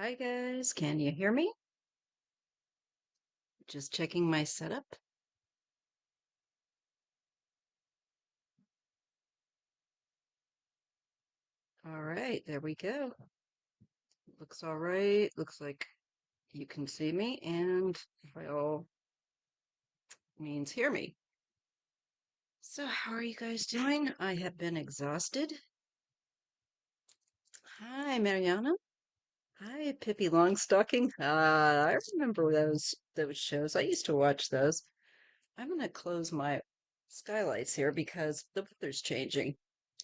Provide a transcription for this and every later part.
Hi guys, can you hear me? Just checking my setup. All right, there we go. Looks all right. Looks like you can see me, and by all means, hear me. So, how are you guys doing? I have been exhausted. Hi, Mariana. Hi, Pippi Longstocking. I remember those shows. I used to watch those. I'm gonna close my skylights here because the weather's changing.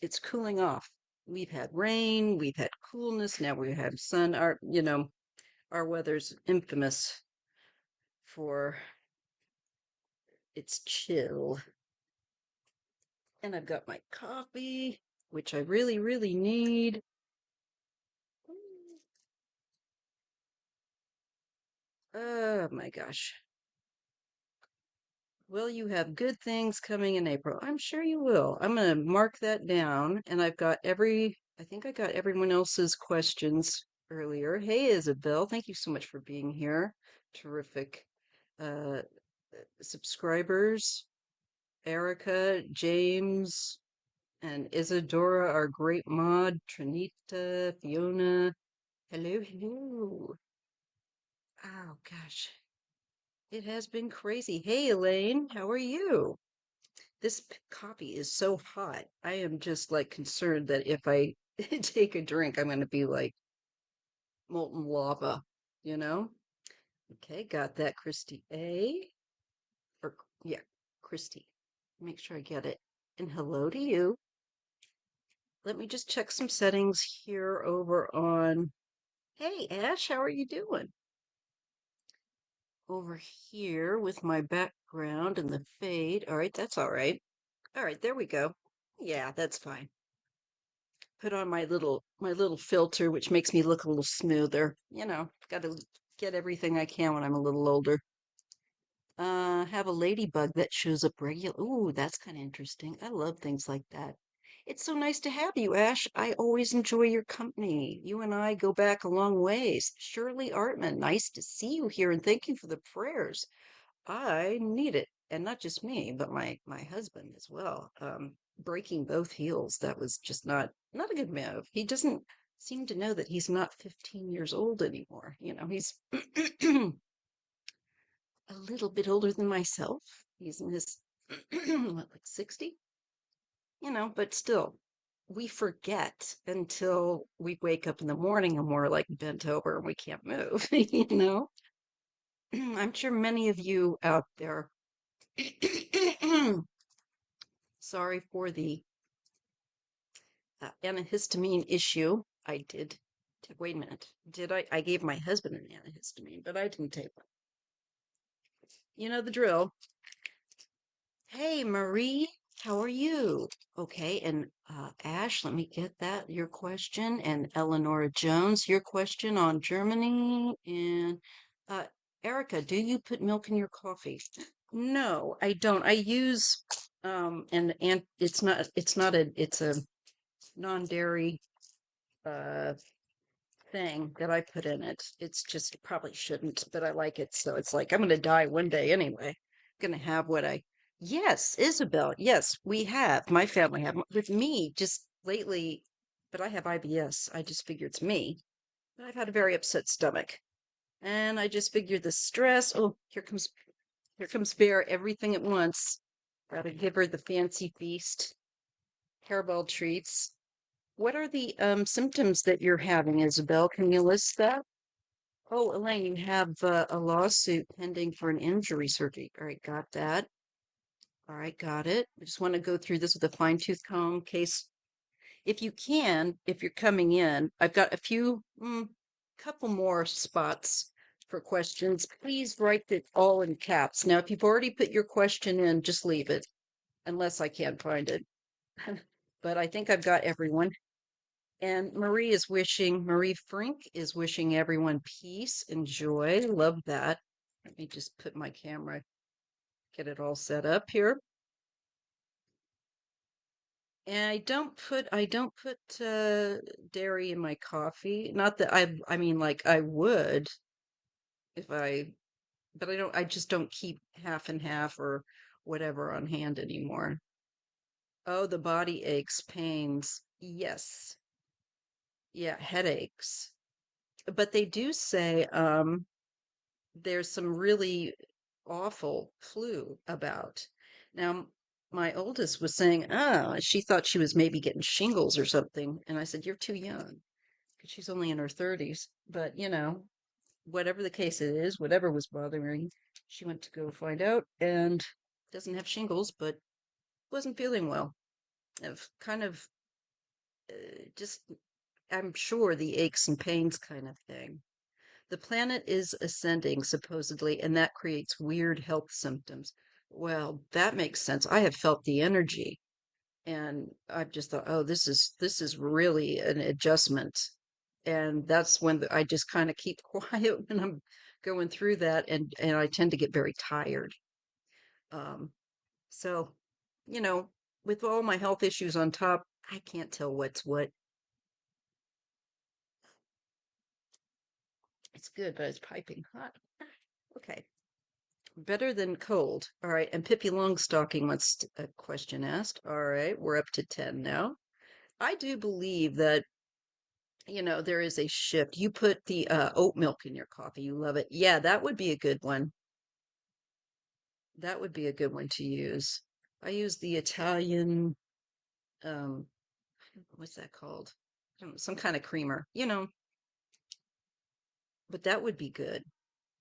It's cooling off. We've had rain, we've had coolness, now we have sun. Our weather's infamous for its chill. And I've got my coffee, which I really, really need. Oh my gosh. Will you have good things coming in April? I'm sure you will. I'm going to mark that down. And I think I got everyone else's questions earlier. Hey, Isabel, thank you so much for being here. Terrific uh, subscribers. Erica, James, and Isadora, our great mod. Trinita, Fiona. Hello, hello. Oh, gosh. It has been crazy. Hey, Elaine, how are you? This coffee is so hot. I am just like concerned that if I take a drink, I'm going to be like molten lava, you know? Okay, got that, Christy A. Or, yeah, Christy. Make sure I get it. And hello to you. Let me just check some settings here over on. Hey, Ash, how are you doing? Over here with my background and the fade. All right, that's all right. All right, there we go. Yeah, that's fine. Put on my little filter, which makes me look a little smoother. Got to get everything I can when I'm a little older. Have a ladybug that shows up regular. Ooh, that's kind of interesting. I love things like that. It's so nice to have you, Ash. I always enjoy your company. You and I go back a long ways. Shirley Artman, nice to see you here, and thank you for the prayers. I need it, and not just me, but my husband as well. Breaking both heels, that was just not a good move. He doesn't seem to know that he's not 15 years old anymore. He's a little bit older than myself. He's in his what, like 60? But still, we forget until we wake up in the morning and we're like bent over and we can't move, I'm sure many of you out there sorry for the antihistamine issue. I did. Wait a minute. Did I? I gave my husband an antihistamine, but I didn't take one. You know the drill. Hey, Marie, how are you? Okay, and Ash, let me get that, your question, and Eleanora Jones, your question on Germany, and uh, Erica, do you put milk in your coffee? No, I don't. I use and it's a non-dairy uh thing that I put in it. It's just probably shouldn't, but I like it. So it's like I'm going to die one day anyway. I'm going to have what I. Yes, Isabel. Yes, we have. My family have. With me, just lately, but I have IBS. I just figure it's me. But I've had a very upset stomach. And I just figured the stress. Oh, here comes Bear, everything at once. Gotta give her the fancy feast. Hairball treats. What are the symptoms that you're having, Isabel? Can you list that? Oh, Elaine, you have a lawsuit pending for an injury surgery. All right, got that. All right, got it. I just want to go through this with a fine-tooth comb case. If you can, if you're coming in, I've got a couple more spots for questions. Please write it all in caps. Now, if you've already put your question in, just leave it, unless I can't find it. But I think I've got everyone. And Marie Frink is wishing everyone peace and joy. Love that. Let me just put my camera, get it all set up here. And I don't put dairy in my coffee. Not that I mean like I would if I but I just don't keep half and half or whatever on hand anymore. Oh, the body aches, pains. Yes. Yeah, headaches. But they do say there's some really awful flu about. Now, my oldest was saying, oh, she thought she was maybe getting shingles or something. And I said, you're too young because she's only in her 30s. But, whatever the case it is, whatever was bothering, she went to go find out and doesn't have shingles, but wasn't feeling well. Of kind of just, I'm sure the aches and pains kind of thing. The planet is ascending, supposedly, and that creates weird health symptoms. Well, that makes sense. I have felt the energy, and I've just thought, oh, this is really an adjustment. And that's when I just kind of keep quiet when I'm going through that, and I tend to get very tired. Um, so, you know, with all my health issues on top, I can't tell what's what. It's good, but it's piping hot. Okay. Better than cold. All right. And Pippi Longstocking wants a question asked. All right. We're up to 10 now. I do believe that, there is a shift. You put the oat milk in your coffee. You love it. Yeah, that would be a good one. That would be a good one to use. I use the Italian, um, what's that called? Some kind of creamer, but that would be good.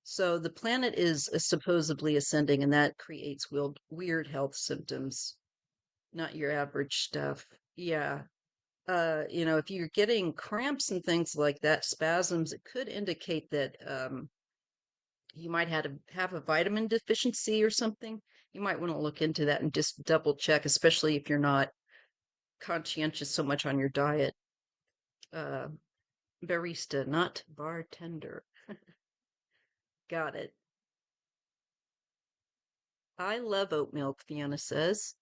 So the planet is supposedly ascending, and that creates weird health symptoms, not your average stuff. Yeah. If you're getting cramps and things like that, spasms, it could indicate that you might have a vitamin deficiency or something. You might want to look into that and just double check, especially if you're not conscientious so much on your diet. Uh, Barista, not bartender. Got it. I love oat milk, Fiona says.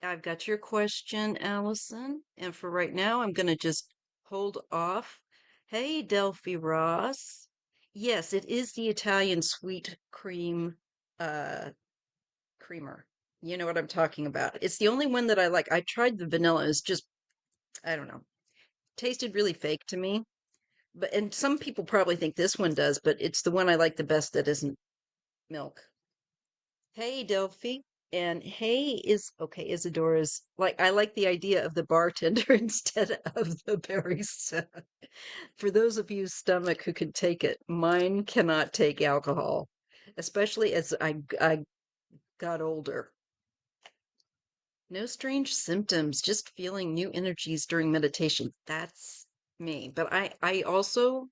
I've got your question, Allison. And for right now, I'm going to just hold off. Hey, Delphi Ross. Yes, it is the Italian sweet cream uh creamer. You know what I'm talking about. It's the only one that I like. I tried the vanilla. It's just, I don't know. Tasted really fake to me. And some people probably think this one does, but it's the one I like the best that isn't milk. Hey, Delphi. And hey is okay, Isadora's like I like the idea of the bartender instead of the barista. For those of you stomach who can take it, mine cannot take alcohol, especially as I got older. No strange symptoms, just feeling new energies during meditation. That's me. But I also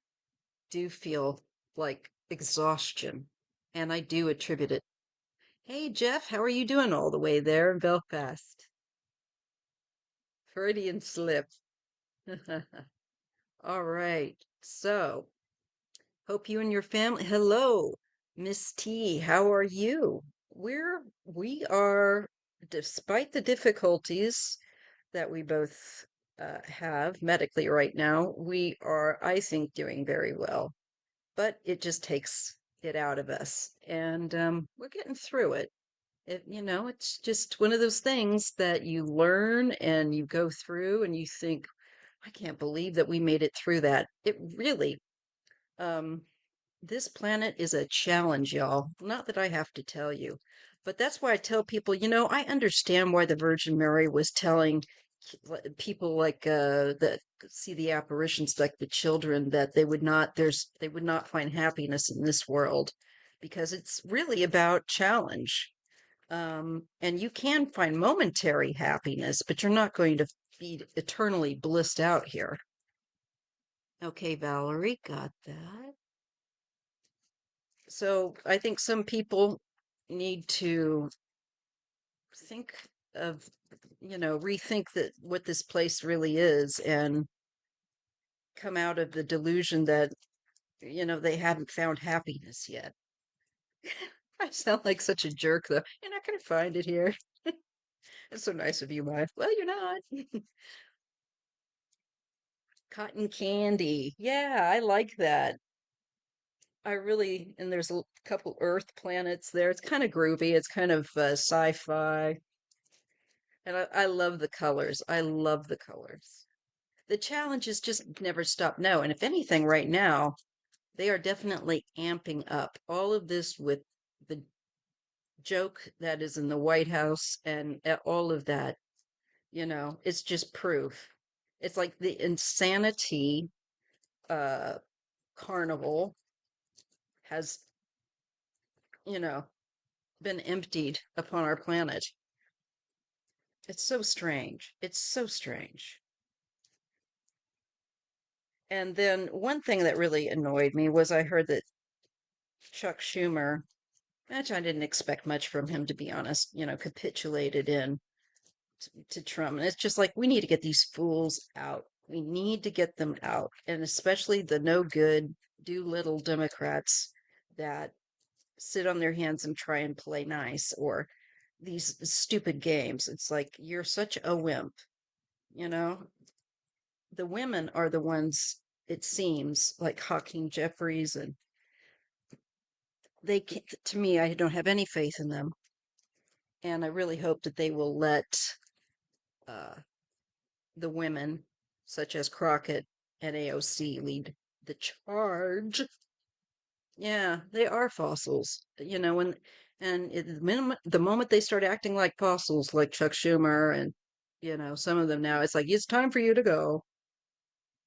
do feel like exhaustion, and I do attribute it. Hey, Jeff, how are you doing all the way there in Belfast? Freudian slip. All right. So, hope you and your family. Hello, Miss T. How are you? We are, despite the difficulties that we both have medically right now, we are, I think, doing very well. But it just takes it out of us, and we're getting through it. It's just one of those things that you learn and you go through and you think, I can't believe that we made it through that. It really, um, this planet is a challenge, y'all. Not that I have to tell you, but that's why I tell people, I understand why the Virgin Mary was telling people like that see the apparitions like the children that they would not find happiness in this world because it's really about challenge. And you can find momentary happiness, but you're not going to be eternally blissed out here. Okay, Valerie, got that. So I think some people need to think of, rethink that what this place really is and come out of the delusion that, they haven't found happiness yet. I sound like such a jerk, though. You're not going to find it here. That's so nice of you, Maya. Well, you're not. Cotton candy. Yeah, I like that. I really, and there's a couple Earth planets there. It's kind of groovy. It's kind of sci-fi. And I love the colors. I love the colors. The challenges just never stop. No, and if anything, right now, they are definitely amping up all of this with the joke that is in the White House and all of that. It's just proof. It's like the insanity uh, carnival has, you know, been emptied upon our planet. It's so strange. It's so strange. And then one thing that really annoyed me was I heard that Chuck Schumer, which I didn't expect much from him, to be honest, capitulated in to Trump. And it's just like, we need to get these fools out. We need to get them out. And especially the no good, do little Democrats that sit on their hands and try and play nice, or these stupid games. It's like, you're such a wimp, you know? The women are the ones, it seems, like Hakeem Jeffries, and they can't, to me, I don't have any faith in them. And I really hope that they will let uh, the women, such as Crockett and AOC, lead the charge. Yeah, they are fossils, and the moment they start acting like fossils, like Chuck Schumer and some of them now, it's like it's time for you to go.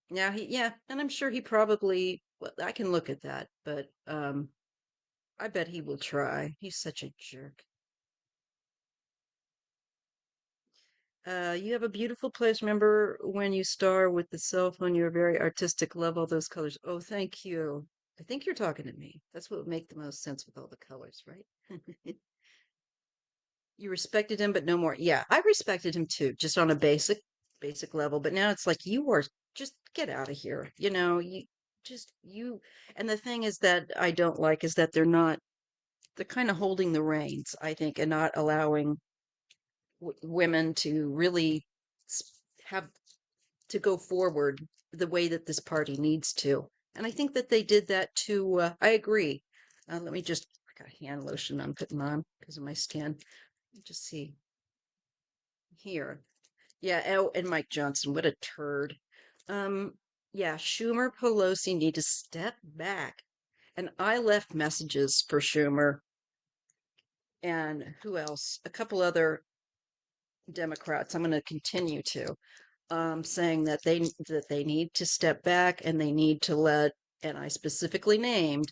Yeah, and I'm sure he probably. Well, I can look at that, but I bet he will try. He's such a jerk. You have a beautiful place. Remember when you star with the cell phone, you're very artistic. Love all those colors. Oh, thank you. I think you're talking to me. That's what would make the most sense with all the colors, right? You respected him, but no more. Yeah, I respected him too, just on a basic level. But now it's like you are just get out of here. You. And the thing is that I don't like is that they're kind of holding the reins, I think, and not allowing women to really have to go forward the way that this party needs to. And I think that they did that too. I agree. Let me just, I got hand lotion I'm putting on because of my skin. Just see here. Yeah. Oh, and Mike Johnson, what a turd. Um, yeah, Schumer, Pelosi need to step back. And I left messages for Schumer and who else? A couple other Democrats. I'm going to continue to saying that they need to step back and they need to let. And I specifically named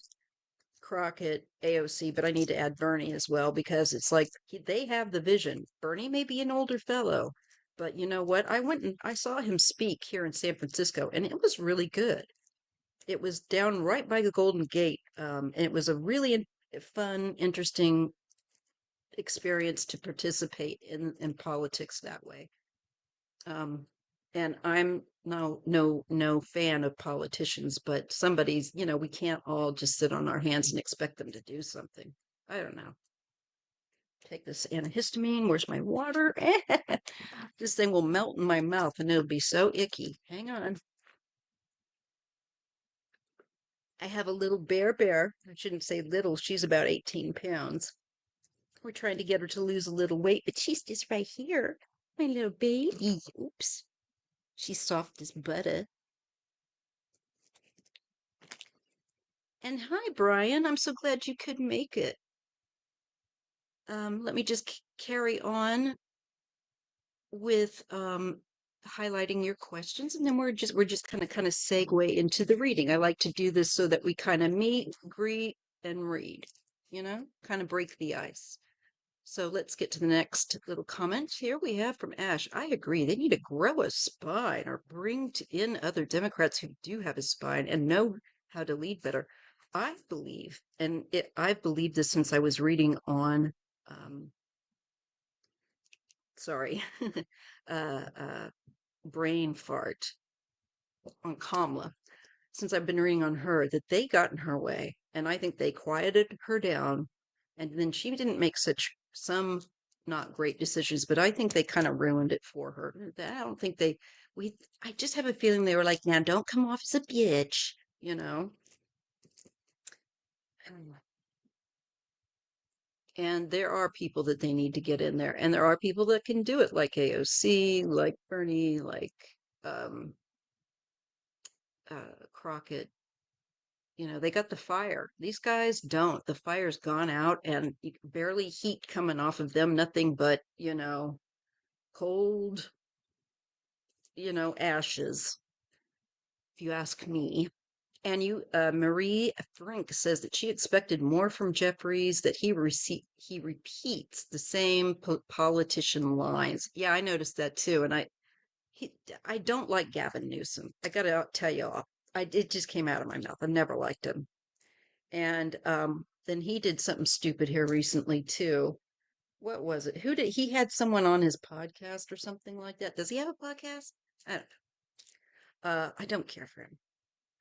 Crockett, AOC, but I need to add Bernie as well because it's like they have the vision. Bernie may be an older fellow, but you know what? I went and I saw him speak here in San Francisco, and it was really good. It was down right by the Golden Gate, and it was a really fun, interesting experience to participate in politics that way. Um, and I'm no fan of politicians, but we can't all just sit on our hands and expect them to do something. I don't know. Take this antihistamine. Where's my water? This thing will melt in my mouth and it'll be so icky. Hang on. I have a little bear. I shouldn't say little. She's about 18 pounds. We're trying to get her to lose a little weight, but she's just right here. My little baby. Oops. She's soft as butter. And hi, Brian. I'm so glad you could make it. Let me just carry on with highlighting your questions, and then we're just kind of segue into the reading. I like to do this so that we kind of meet, greet, and read. Kind of break the ice. So let's get to the next little comment. Here we have from Ash. I agree. They need to grow a spine or bring in other Democrats who do have a spine and know how to lead better. I believe, and I've believed this since I was reading on, sorry, uh, brain fart on Kamala, since I've been reading on her, that they got in her way. And I think they quieted her down. And then she didn't make some not great decisions, but I think they kind of ruined it for her. I don't think I just have a feeling they were like, now don't come off as a bitch, you know? And there are people that they need to get in there, and there are people that can do it, like AOC, like Bernie, like um, Crockett. They got the fire. These guys don't. The fire's gone out, and barely heat coming off of them. Nothing but cold, ashes. If you ask me. And Marie Frank says that she expected more from Jeffries, that he repeats the same politician lines. Yeah, I noticed that too. And I don't like Gavin Newsom. I got to tell you all, it just came out of my mouth. I never liked him. And then he did something stupid here recently too. What was it? He had someone on his podcast or something like that? Does he have a podcast? I don't know. I don't care for him.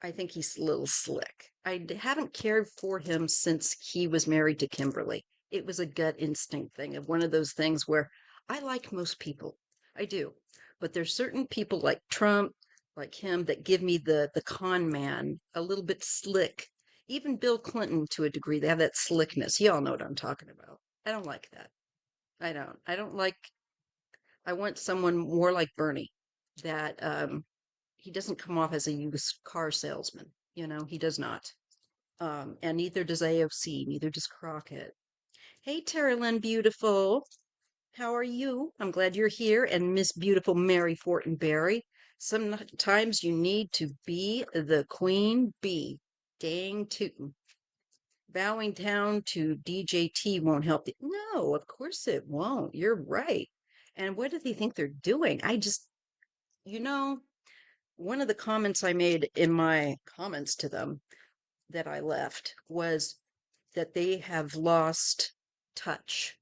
I think he's a little slick. Haven't cared for him since he was married to Kimberly. It was a gut instinct thing of one of those things where I like most people. I do. But there's certain people like Trump, like him, that give me the con man, a little bit slick. Even Bill Clinton to a degree, they have that slickness. Y'all know what I'm talking about. I don't like that. I don't. I want someone more like Bernie that he doesn't come off as a used car salesman. He does not. And neither does AOC, neither does Crockett. Hey, Tara Lynn Beautiful. How are you? I'm glad you're here. And Miss Beautiful Mary Fortenberry. Sometimes you need to be the queen bee. Dang tootin'. Bowing down to DJT won't help. No, of course it won't. You're right. And what do they think they're doing? You know, one of the comments I made in my comments to them that I left was that they have lost touch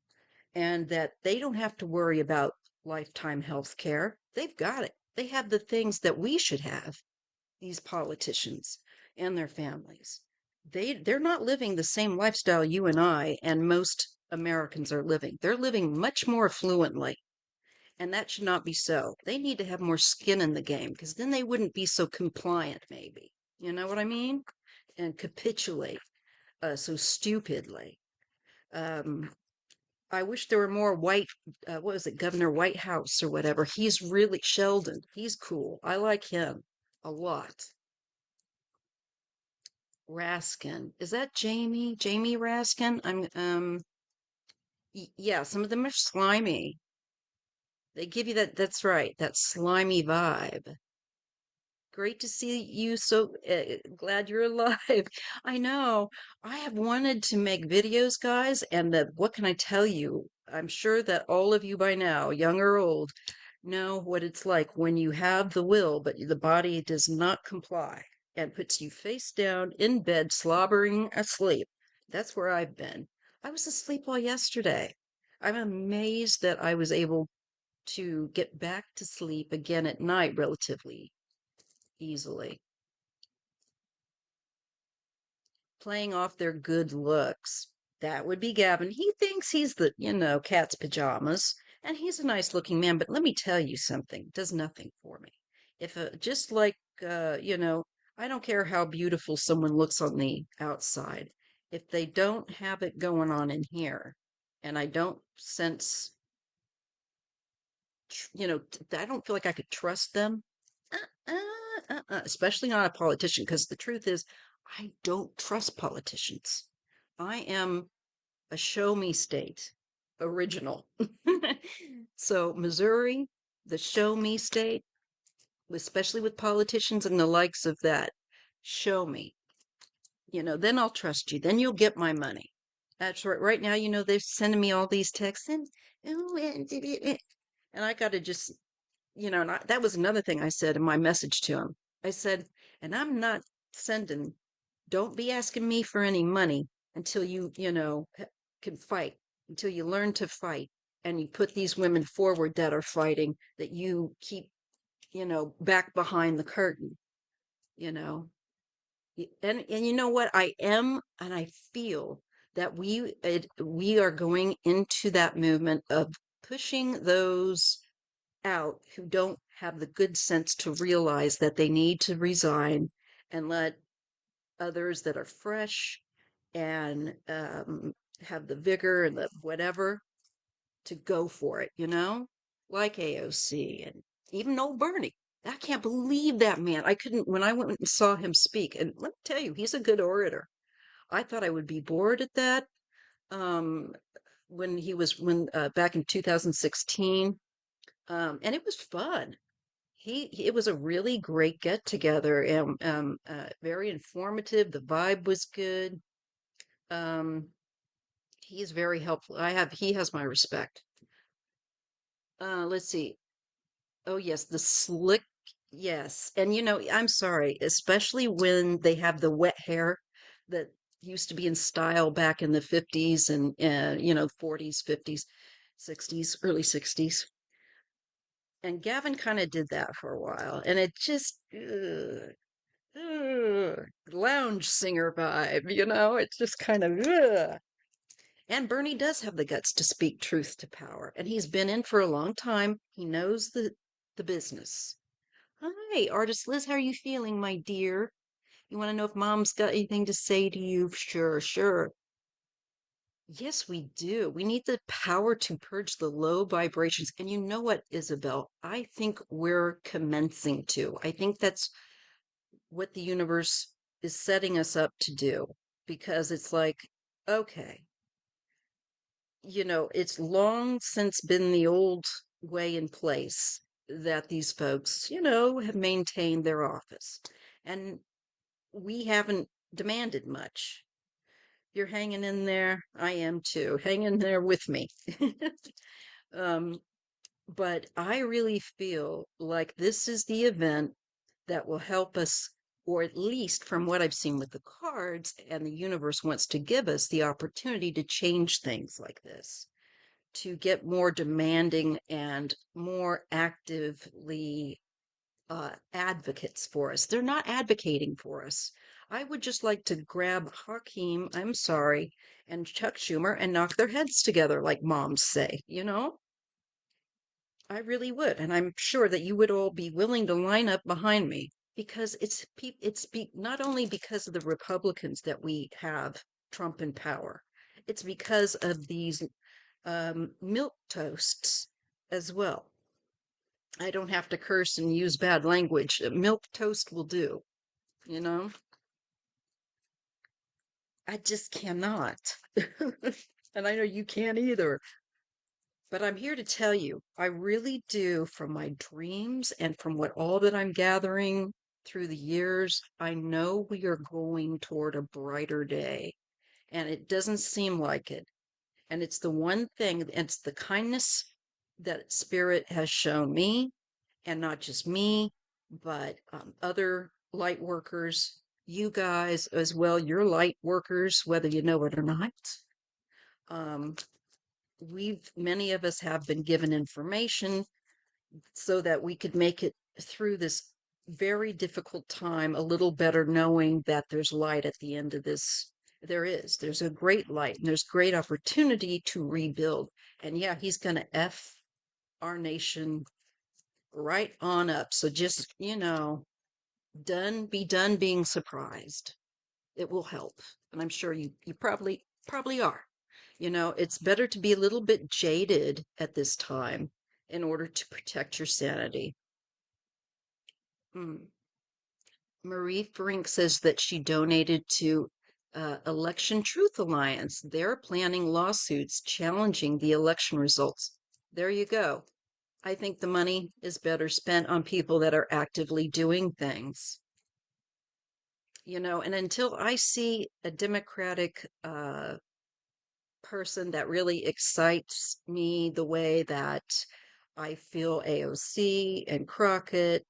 and that they don't have to worry about lifetime health care. They've got it. They have the things that we should have, these politicians and their families. They're not living the same lifestyle you and I and most Americans are living. They're living much more fluently. And that should not be so. They need to have more skin in the game because then they wouldn't be so compliant, maybe. You know what I mean? And capitulate so stupidly. Um, I wish there were more what was it, Governor Whitehouse or whatever. He's really Sheldon. He's cool. I like him a lot. Raskin. Is that Jamie? Jamie Raskin? Yeah, some of them are slimy. They give you that's right, that slimy vibe. Great to see you. So glad you're alive. I know. I have wanted to make videos, guys, and what can I tell you? I'm sure that all of you by now, young or old, know what it's like when you have the will, but the body does not comply and puts you face down in bed, slobbering asleep. That's where I've been. I was asleep all yesterday. I'm amazed that I was able to get back to sleep again at night relatively easily, playing off their good looks. That would be Gavin. He thinks he's cat's pajamas, and he's a nice looking man, but let me tell you something, does nothing for me. If just like, I don't care how beautiful someone looks on the outside, if they don't have it going on in here, and I don't sense, I don't feel like I could trust them, especially not a politician, because the truth is, I don't trust politicians. I am a show me state original. So, Missouri, the show me state, especially with politicians and the likes of that, show me, then I'll trust you. Then you'll get my money. That's right. Right now, they're sending me all these texts and I got to just and that was another thing I said in my message to him. I said, and I'm not sending, don't be asking me for any money until can fight, until you learn to fight and you put these women forward that are fighting, that you keep, back you curtain, you know. And you know what? I am, and I feel that we are going into that movement of pushing those out who don't have the good sense to realize that they need to resign and let others that are fresh and have the vigor and the whatever to go for it, like AOC and even old Bernie. I can't believe that man. I couldn't, when I went and saw him speak, and let me tell you, he's a good orator. I thought I would be bored at that. Um, when back in 2016, and it was fun. It was a really great get together and very informative. The vibe was good. Um, he is very helpful. He has my respect. Let's see. Oh yes, the slick. Yes, and I'm sorry, especially when they have the wet hair that used to be in style back in the 50s and 40s, 50s, 60s, early 60s. And Gavin kind of did that for a while, and it just lounge singer vibe, it's just kind of And Bernie does have the guts to speak truth to power, and he's been in for a long time. He knows the business. Hi, artist Liz, how are you feeling, my dear? You want to know if mom's got anything to say to you? Sure, sure. Yes, we do. We need the power to purge the low vibrations. And you know what, Isabel? I think we're commencing to. I think that's what the universe is setting us up to do because it's like, okay, it's long since been the old way in place that these folks, have maintained their office. And we haven't demanded much. You're hanging in there. I am too. Hang in there with me. um, but I really feel like this is the event that will help us, or at least from what I've seen with the cards, and the universe wants to give us the opportunity to change things like this, to get more demanding and more actively advocates for us. They're not advocating for us. I would just like to grab Hakeem, I'm sorry, and Chuck Schumer and knock their heads together, like moms say, I really would. And I'm sure that you would all be willing to line up behind me because not only because of the Republicans that we have Trump in power, it's because of these milk toasts as well. I don't have to curse and use bad language. Milk toast will do, you know? I just cannot. And I know you can't either. But I'm here to tell you, I really do, from my dreams and from all that I'm gathering through the years, I know we are going toward a brighter day. And it doesn't seem like it. And it's the one thing, it's the kindness that Spirit has shown me, and not just me, but other light workers, you guys as well, you're light workers, whether you know it or not. Um, many of us have been given information so that we could make it through this very difficult time a little better, knowing that there's light at the end of this. There's a great light, and there's great opportunity to rebuild. And yeah, he's going to F our nation right on up. So just, be done being surprised. It will help. And I'm sure you probably are. It's better to be a little bit jaded at this time in order to protect your sanity. Mm. Marie Frink says that she donated to Election Truth Alliance. They're planning lawsuits challenging the election results. There you go. I think the money is better spent on people that are actively doing things. And until I see a Democratic person that really excites me the way that I feel AOC and Crockett,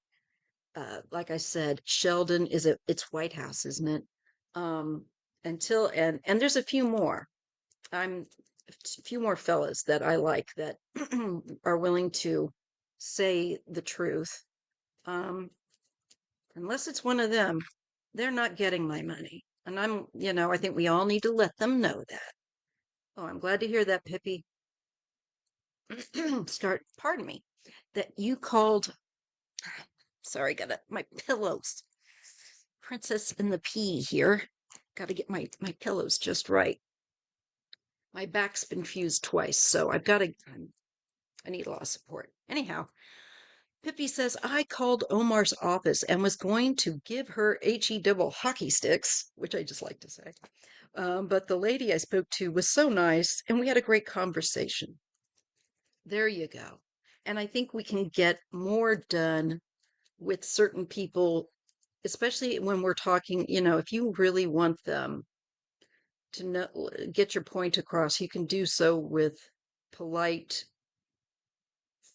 like I said, Sheldon it's White House, isn't it? Um, and there's a few more. I'm a few more fellas that I like that are willing to say the truth. Um, unless it's one of them, they're not getting my money. And I think we all need to let them know that. Oh, I'm glad to hear that, Pippi. Pardon me, that you called. Sorry, got my pillows. Princess and the Pea here. Got to get my pillows just right. My back's been fused twice, so I need a lot of support. Anyhow, Pippi says I called Omar's office and was going to give her HE double hockey sticks, which I just like to say. But the lady I spoke to was so nice, and we had a great conversation. There you go. And I think we can get more done with certain people, especially when we're talking, if you really want them to know, get your point across, you can do so with polite,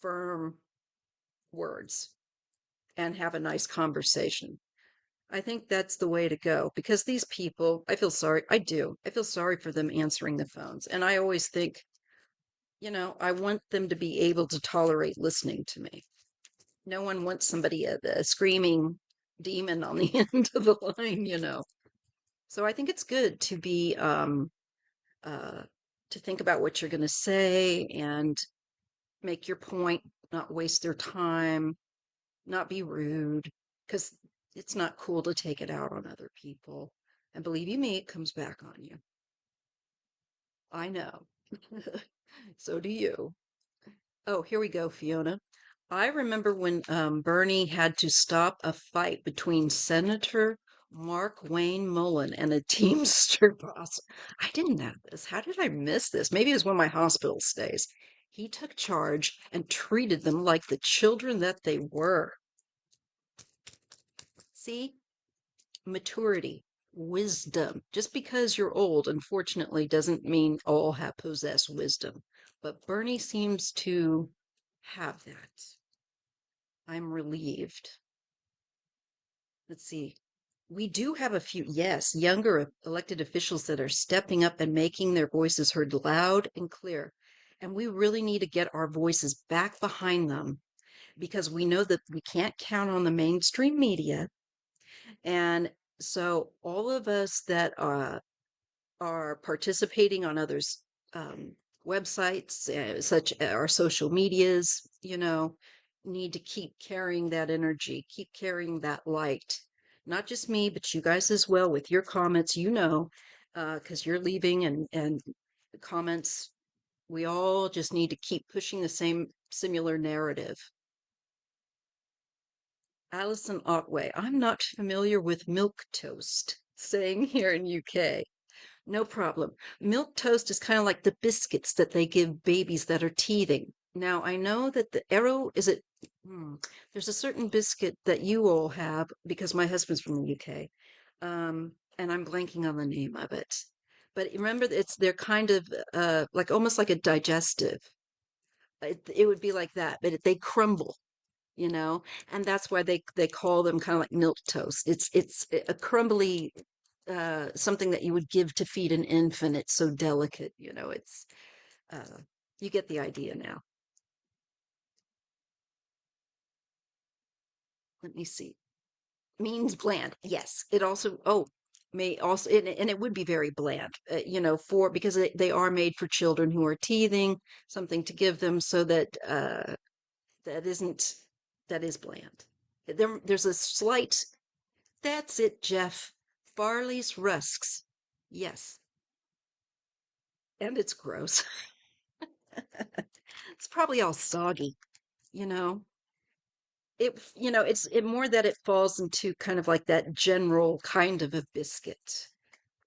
firm words and have a nice conversation. I think that's the way to go because these people, I feel sorry. I do. I feel sorry for them answering the phones. And I always think, I want them to be able to tolerate listening to me. No one wants somebody, a screaming demon on the end of the line. So I think it's good to be, uh, to think about what you're going to say and make your point, not waste their time, not be rude, because it's not cool to take it out on other people. And believe you me, it comes back on you. I know. So do you. Oh, here we go, Fiona. I remember when Bernie had to stop a fight between Senator Mark Wayne Mullen and a Teamster boss. I didn't know this. How did I miss this? Maybe it was one of my hospital stays. He took charge and treated them like the children that they were. See? Maturity, wisdom. Just because you're old, unfortunately, doesn't mean all have possess wisdom. But Bernie seems to have that. I'm relieved. Let's see. We do have a few, yes, younger elected officials that are stepping up and making their voices heard loud and clear. And we really need to get our voices back behind them because we know that we can't count on the mainstream media. And so all of us that are participating on others' websites, such as our social medias, need to keep carrying that energy, keep carrying that light. Not just me, but you guys as well with your comments, because you're leaving and comments. We all just need to keep pushing the same similar narrative. Allison Otway, I'm not familiar with milk toast, saying here in UK. No problem. Milk toast is kind of like the biscuits that they give babies that are teething. Now, I know that the arrow is it. There's a certain biscuit that you all have because my husband's from the UK, and I'm blanking on the name of it. But remember, they're kind of like almost like a digestive. It would be like that, but they crumble, and that's why they call them kind of like milk toast. It's a crumbly something that you would give to feed an infant. It's so delicate, it's uh you get the idea now. Let me see. Means bland. Yes. It also may also and it would be very bland, for because they are made for children who are teething, something to give them so that that isn't that is bland. There's a slight. That's it, Jeff. Farley's rusks. Yes. And it's gross. It's probably all soggy, you know. It's more that it falls into kind of like that general kind of a biscuit.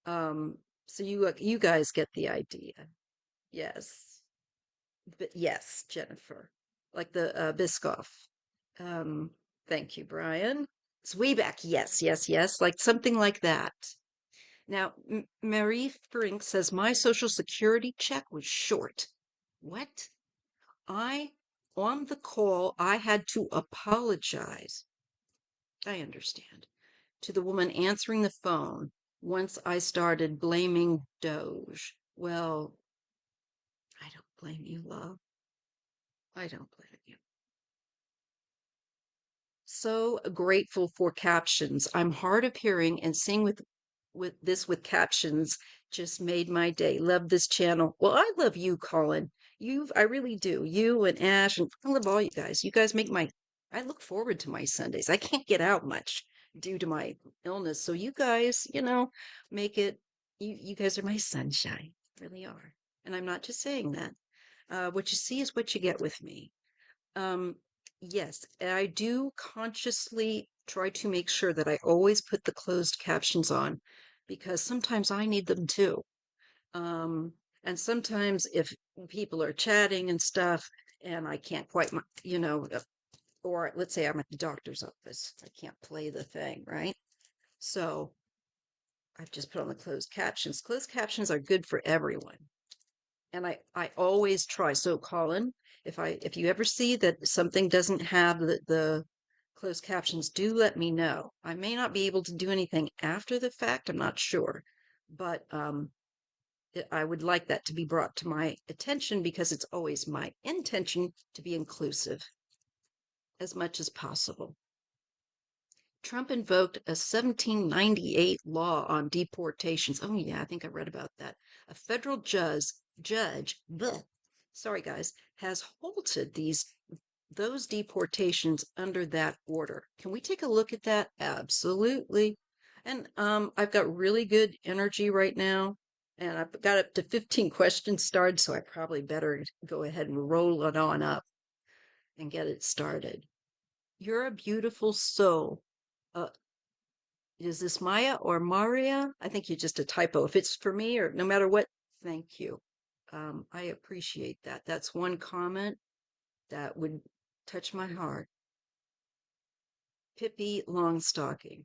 So you guys get the idea. Yes. But yes, Jennifer. Like the Biscoff. Um, thank you, Brian. Zwieback. Yes, yes, yes. Like something like that. Now, Marie Frink says my social security check was short. What? I, on the call, I had to apologize. I understand. To the woman answering the phone once I started blaming Doge. Well, I don't blame you, love. I don't blame you. So grateful for captions. I'm hard of hearing and seeing with with captions just made my day. Love this channel. Well, I love you, Colin. I really do. You and Ash, and I love all you guys. You guys make my, I look forward to my Sundays. I can't get out much due to my illness. So you guys, make it, you guys are my sunshine. Really are. And I'm not just saying that. What you see is what you get with me. Um, yes, I do consciously try to make sure that I always put the closed captions on because sometimes I need them too. Um, and sometimes if people are chatting and stuff and I can't quite, or let's say I'm at the doctor's office, I can't play the thing, right? So I've just put on the closed captions. Closed captions are good for everyone. And I always try. So Colin, if you ever see that something doesn't have the closed captions, do let me know. I may not be able to do anything after the fact, I'm not sure, but I would like that to be brought to my attention because it's always my intention to be inclusive as much as possible. Trump invoked a 1798 law on deportations. Oh yeah, I think I read about that. A federal judge, bleh, sorry guys, has halted those deportations under that order. Can we take a look at that? Absolutely. And I've got really good energy right now, and I've got up to 15 questions started, so I probably better go ahead and roll it on up and get it started. You're a beautiful soul. Uh, is this Maya or Maria? I think you're just a typo. If it's for me or no matter what, thank you. I appreciate that. That's one comment that would touch my heart. Pippi Longstocking.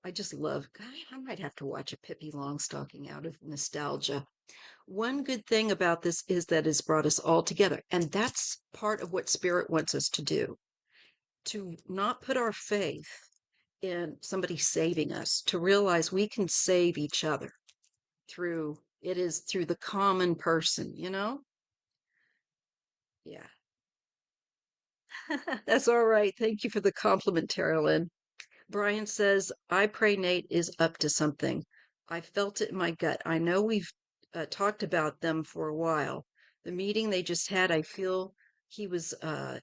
I just love, God, I might have to watch a Pippi Longstocking out of nostalgia. One good thing about this is that it's brought us all together. And that's part of what Spirit wants us to do, to not put our faith in somebody saving us, to realize we can save each other through the common person, Yeah. That's all right. Thank you for the compliment, Carolyn. Brian says, I pray Nate is up to something. I felt it in my gut. I know we've talked about them for a while. The meeting they just had, I feel he was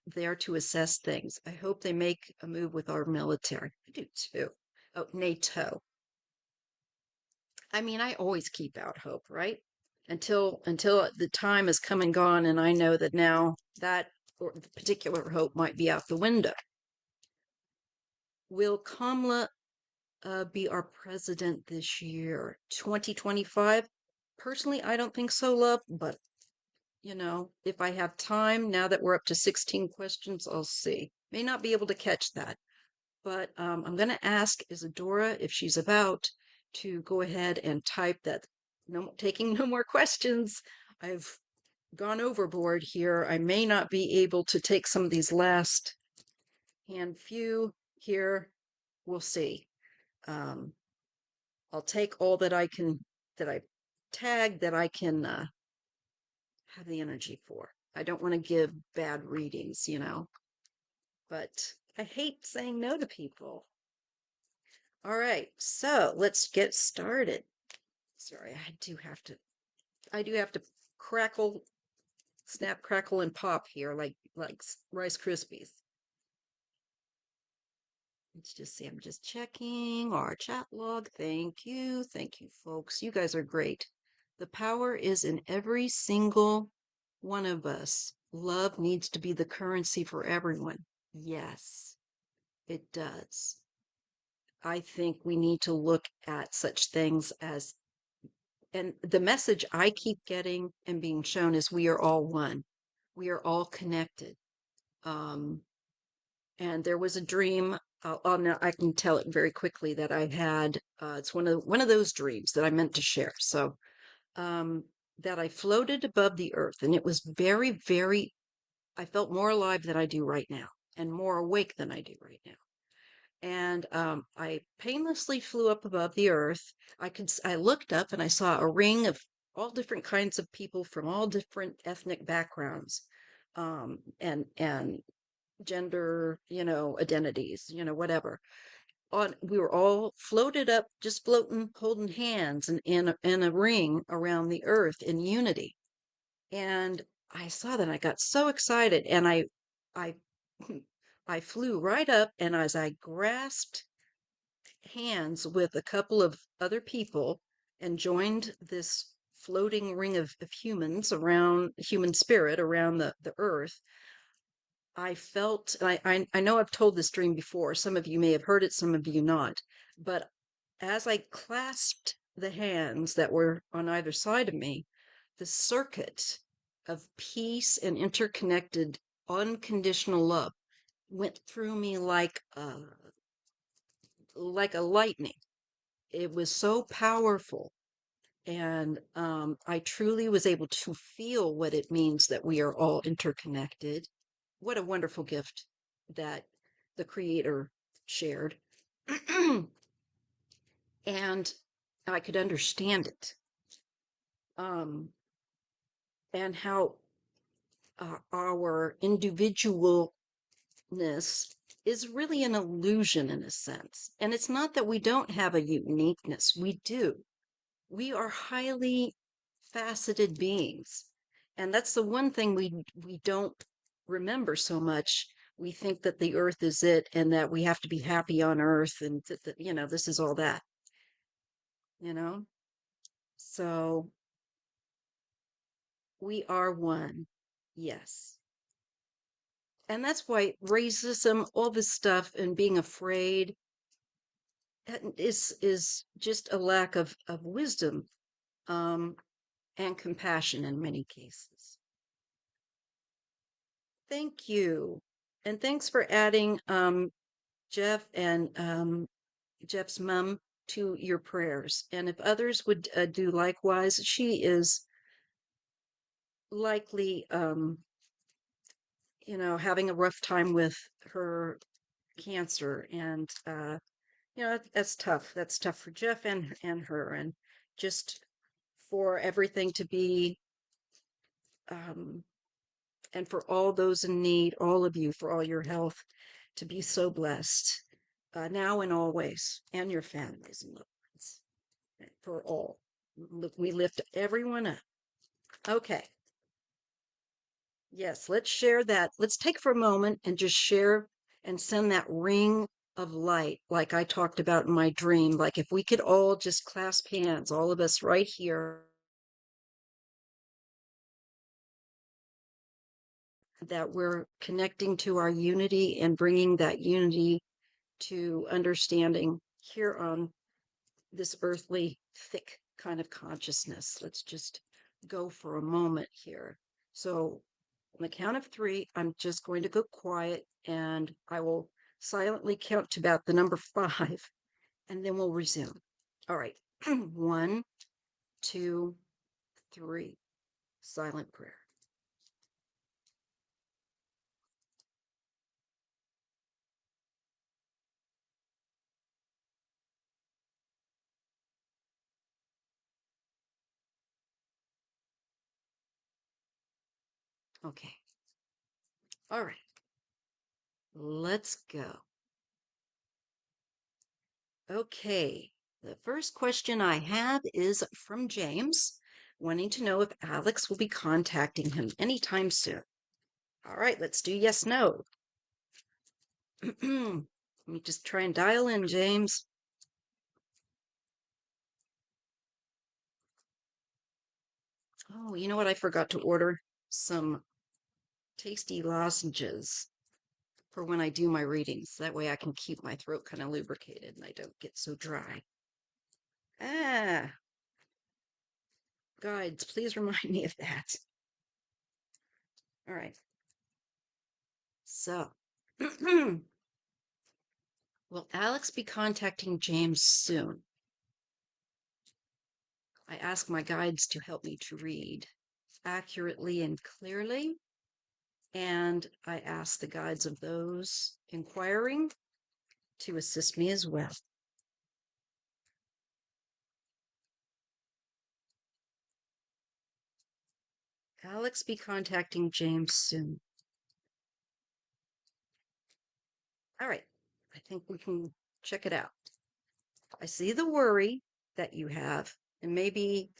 there to assess things. I hope they make a move with our military. I do too. Oh, NATO. I mean, I always keep out hope, right? Until the time has come and gone, and I know that now that or the particular hope might be out the window. Will Kamala be our president this year? 2025? Personally, I don't think so, love, but if I have time, now that we're up to 16 questions, I'll see. May not be able to catch that, but I'm going to ask Isadora if she's about to go ahead and type that. No, taking no more questions. I've gone overboard here. I may not be able to take some of these last hand few here. We'll see. Um, I'll take all that I can, that I tag, that I can have the energy for. I don't want to give bad readings, but I hate saying no to people. All right, so let's get started. Sorry, I do have to crackle, snap, crackle, and pop here like Rice Krispies. Let's just see, I'm just checking our chat log. Thank you, folks. You guys are great. The power is in every single one of us. Love needs to be the currency for everyone. Yes, it does. I think we need to look at such things as, and the message I keep getting and being shown is we are all one. We are all connected. And there was a dream. Now I can tell it very quickly that I had. It's one of those dreams that I meant to share. So that I floated above the earth, and it was very, very. I felt more alive than I do right now, and more awake than I do right now. And I painlessly flew up above the earth. I looked up and I saw a ring of all different kinds of people from all different ethnic backgrounds, and gender, identities, whatever. we were all floated up, just floating, holding hands and in a ring around the earth in unity. And I saw that, I got so excited, and I I flew right up, and as I grasped hands with a couple of other people and joined this floating ring of humans around, human spirit around the earth, I felt, and I know I've told this dream before. Some of you may have heard it, some of you not. But as I clasped the hands that were on either side of me, the circuit of peace and interconnected unconditional love went through me like a lightning. It was so powerful. And I truly was able to feel what it means that we are all interconnected. What a wonderful gift that the Creator shared. And I could understand it. Um, and how our individualness is really an illusion in a sense. And it's not that we don't have a uniqueness, we do. We are highly faceted beings. And that's the one thing we don't remember so much. We think that the earth is it, and that we have to be happy on earth, and that, this is all that, you know? So we are one. Yes. And that's why racism, all this stuff, and being afraid is just a lack of wisdom, um, and compassion in many cases. Thank you. And thanks for adding Jeff and Jeff's mom to your prayers. And if others would do likewise, she is likely, having a rough time with her cancer. And, that's tough. That's tough for Jeff and her. And just for everything to be, um, and for all those in need, all of you, for all your health, to be so blessed, now and always, and your families and loved ones, for all. We lift everyone up. Okay. Yes, let's share that. Let's take for a moment and just share and send that ring of light, like I talked about in my dream. Like if we could all just clasp hands, all of us right here, that we're connecting to our unity and bringing that unity to understanding here on this earthly, thick kind of consciousness. Let's just go for a moment here. So, on the count of three, I'm just going to go quiet, and I will silently count to about the number 5, and then we'll resume. All right. 1, 2, 3. Silent prayer. Okay. All right. Let's go. Okay. The first question I have is from James, wanting to know if Alex will be contacting him anytime soon. All right, let's do yes, no. Let me just try and dial in, James. Oh, you know what? I forgot to order some tasty lozenges for when I do my readings. That way I can keep my throat kind of lubricated and I don't get so dry. Ah, guides, please remind me of that. All right. So, will Alex be contacting James soon? I ask my guides to help me to read accurately and clearly, and I ask the guides of those inquiring to assist me as well. Alex be contacting James soon. All right, I think we can check it out. I see the worry that you have, and maybe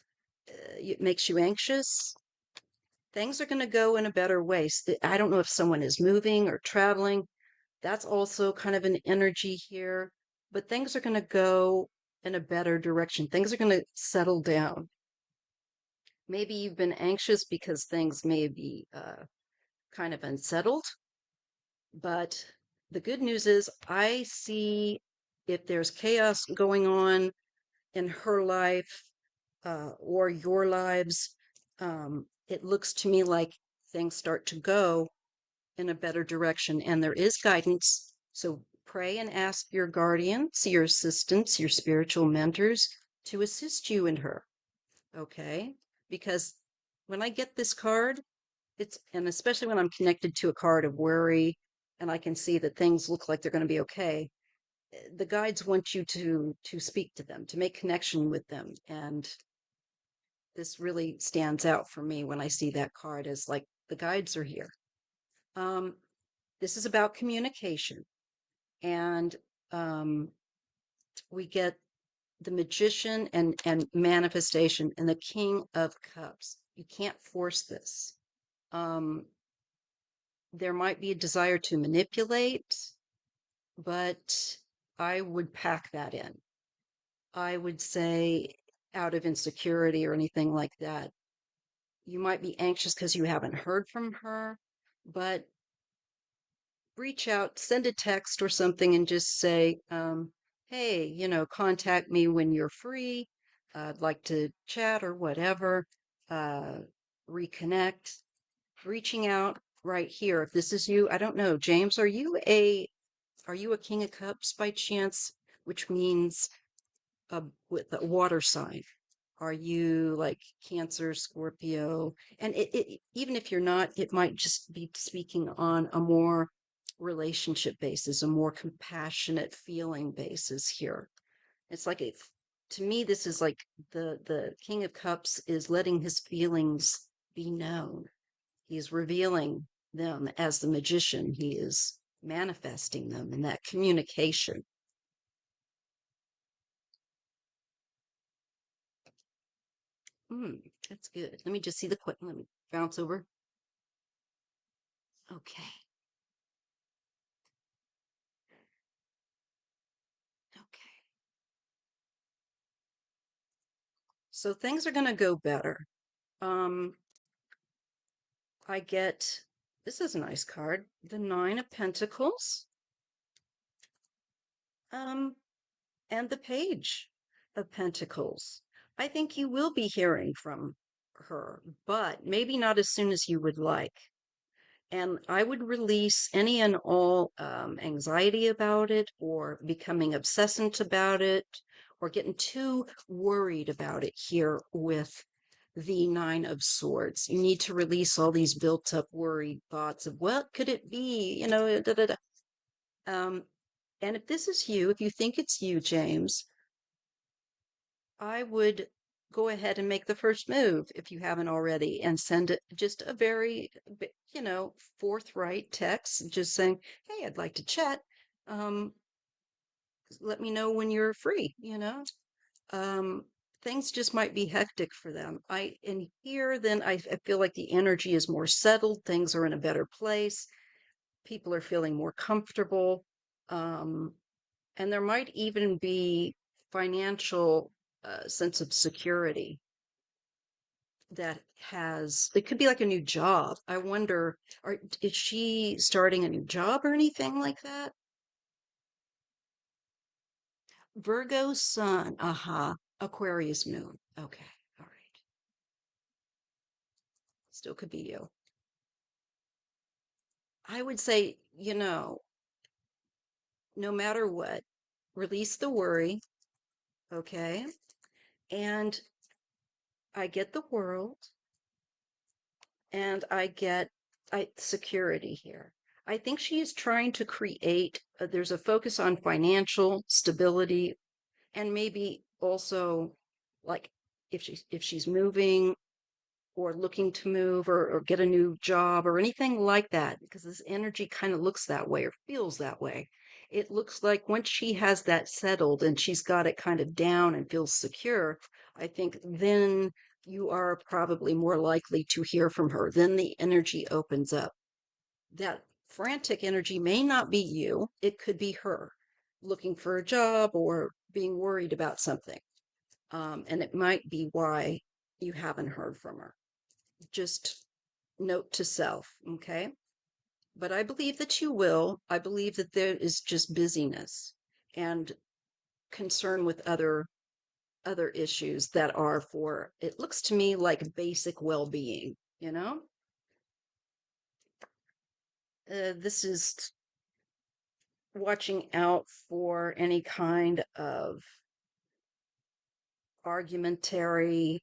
it makes you anxious. Things are going to go in a better way. I don't know if someone is moving or traveling. That's also kind of an energy here, but things are going to go in a better direction. Things are going to settle down. Maybe you've been anxious because things may be kind of unsettled, but the good news is I see if there's chaos going on in her life or your lives, it looks to me like things start to go in a better direction and there is guidance. So pray and ask your guardians, your assistants, your spiritual mentors to assist you in her. Okay? Because when I get this card, and especially when I'm connected to a card of worry and I can see that things look like they're going to be okay, the guides want you to speak to them, to make connection with them. And this really stands out for me when I see that card as like the guides are here. This is about communication, and we get the magician and manifestation and the king of cups. You can't force this. There might be a desire to manipulate, but I would pack that in. I would say out of insecurity or anything like that. You might be anxious because you haven't heard from her, but reach out, send a text or something and just say, hey, contact me when you're free. I'd like to chat or whatever, uh, reconnect, reaching out right here. If this is you, I don't know, James, are you a King of Cups by chance? Which means with a water sign. Are you like Cancer, Scorpio? And even if you're not, it might just be speaking on a more relationship basis, a more compassionate feeling basis here. It's like to me, this is like the King of Cups is letting his feelings be known. He's revealing them as the magician. He is manifesting them in that communication. That's good. Let me just see the quick. Let me bounce over. Okay. Okay. So things are going to go better. Um, I get, this is a nice card, the Nine of Pentacles, um, and the Page of Pentacles. I think you will be hearing from her, but maybe not as soon as you would like. And I would release any and all anxiety about it or becoming obsessant about it or getting too worried about it here with the Nine of Swords. You need to release all these built up worried thoughts of what could it be, da, da, da. And if this is you, if you think it's you, James, I would go ahead and make the first move if you haven't already and send it just a very, forthright text, just saying, hey, I'd like to chat. Um, Let me know when you're free. Um, Things just might be hectic for them. In here, then I feel like the energy is more settled. Things are in a better place. People are feeling more comfortable. Um, and there might even be financial sense of security it could be like a new job. I wonder, is she starting a new job or anything like that? Virgo sun, Aquarius moon. Okay, all right. Still could be you. I would say, no matter what, release the worry, okay? And I get the world and I get security here. I think she is trying to create, there's a focus on financial stability and maybe also like if she's moving or looking to move or get a new job or anything like that, because this energy kind of looks that way or feels that way. it looks like once she has that settled and she's got it kind of down and feels secure, I think then you are probably more likely to hear from her. Then the energy opens up. That frantic energy may not be you, it could be her looking for a job or being worried about something. And it might be why you haven't heard from her. Just note to self, okay? But I believe that you will. I believe that there is just busyness and concern with other issues that are for, it looks to me like basic well-being, you know? This is watching out for any kind of argumentary,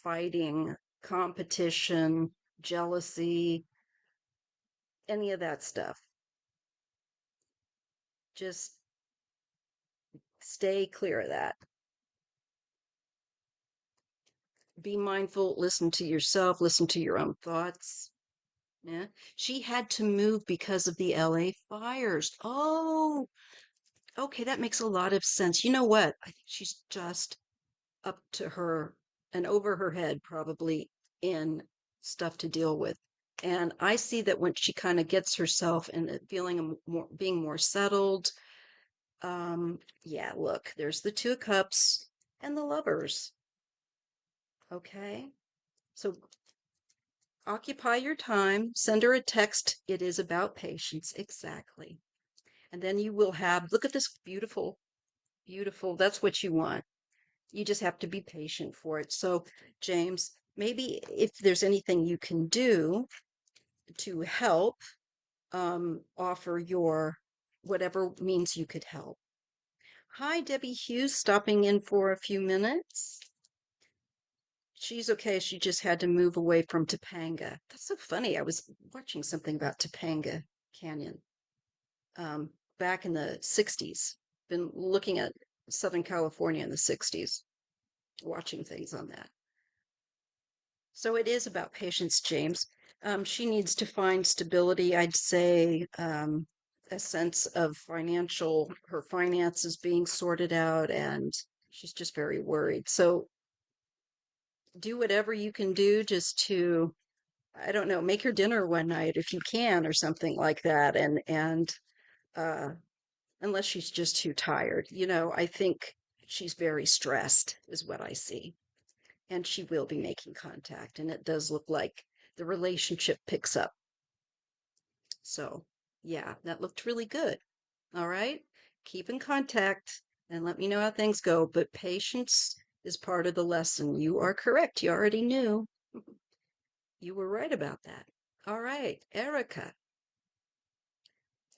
fighting, competition, jealousy, any of that stuff. Just stay clear of that. Be mindful, listen to yourself, listen to your own thoughts. Yeah. She had to move because of the LA fires. Oh, okay, that makes a lot of sense. You know what? I think she's just up to her and over her head, probably in stuff to deal with. And I see that when she kind of gets herself and feeling more, being more settled. Yeah, look, there's the Two of Cups and the Lovers. Okay. So occupy your time, send her a text. It is about patience. Exactly. And then you will have, look at this beautiful, beautiful, that's what you want. You just have to be patient for it. So, James, maybe if there's anything you can do to help, offer your whatever means you could help. Hi, Debbie Hughes, stopping in for a few minutes. She's okay. She just had to move away from Topanga. That's so funny. I was watching something about Topanga Canyon back in the 60s. Been looking at Southern California in the 60s, watching things on that. So it is about patience, James. She needs to find stability, I'd say, a sense of her finances being sorted out, and she's just very worried. So do whatever you can do just to, I don't know, make her dinner one night if you can, or something like that. Uh, unless she's just too tired, I think she's very stressed, is what I see. And she will be making contact, and it does look like the relationship picks up. So, yeah, that looked really good. All right, keep in contact and let me know how things go. But patience is part of the lesson. You are correct. You already knew. You were right about that. All right, Erica.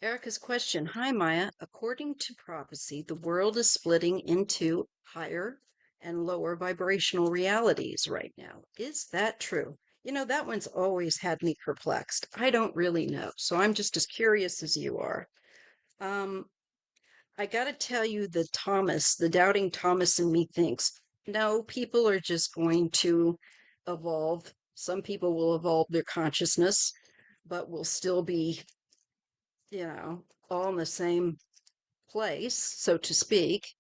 Erica's question. Hi, Maya. According to prophecy, the world is splitting into higher and lower vibrational realities right now. Is that true? That one's always had me perplexed. I don't really know. So I'm just as curious as you are. Um, I got to tell you, the doubting Thomas in me thinks, no, people are just going to evolve. Some people will evolve their consciousness, but will still be, all in the same place, so to speak.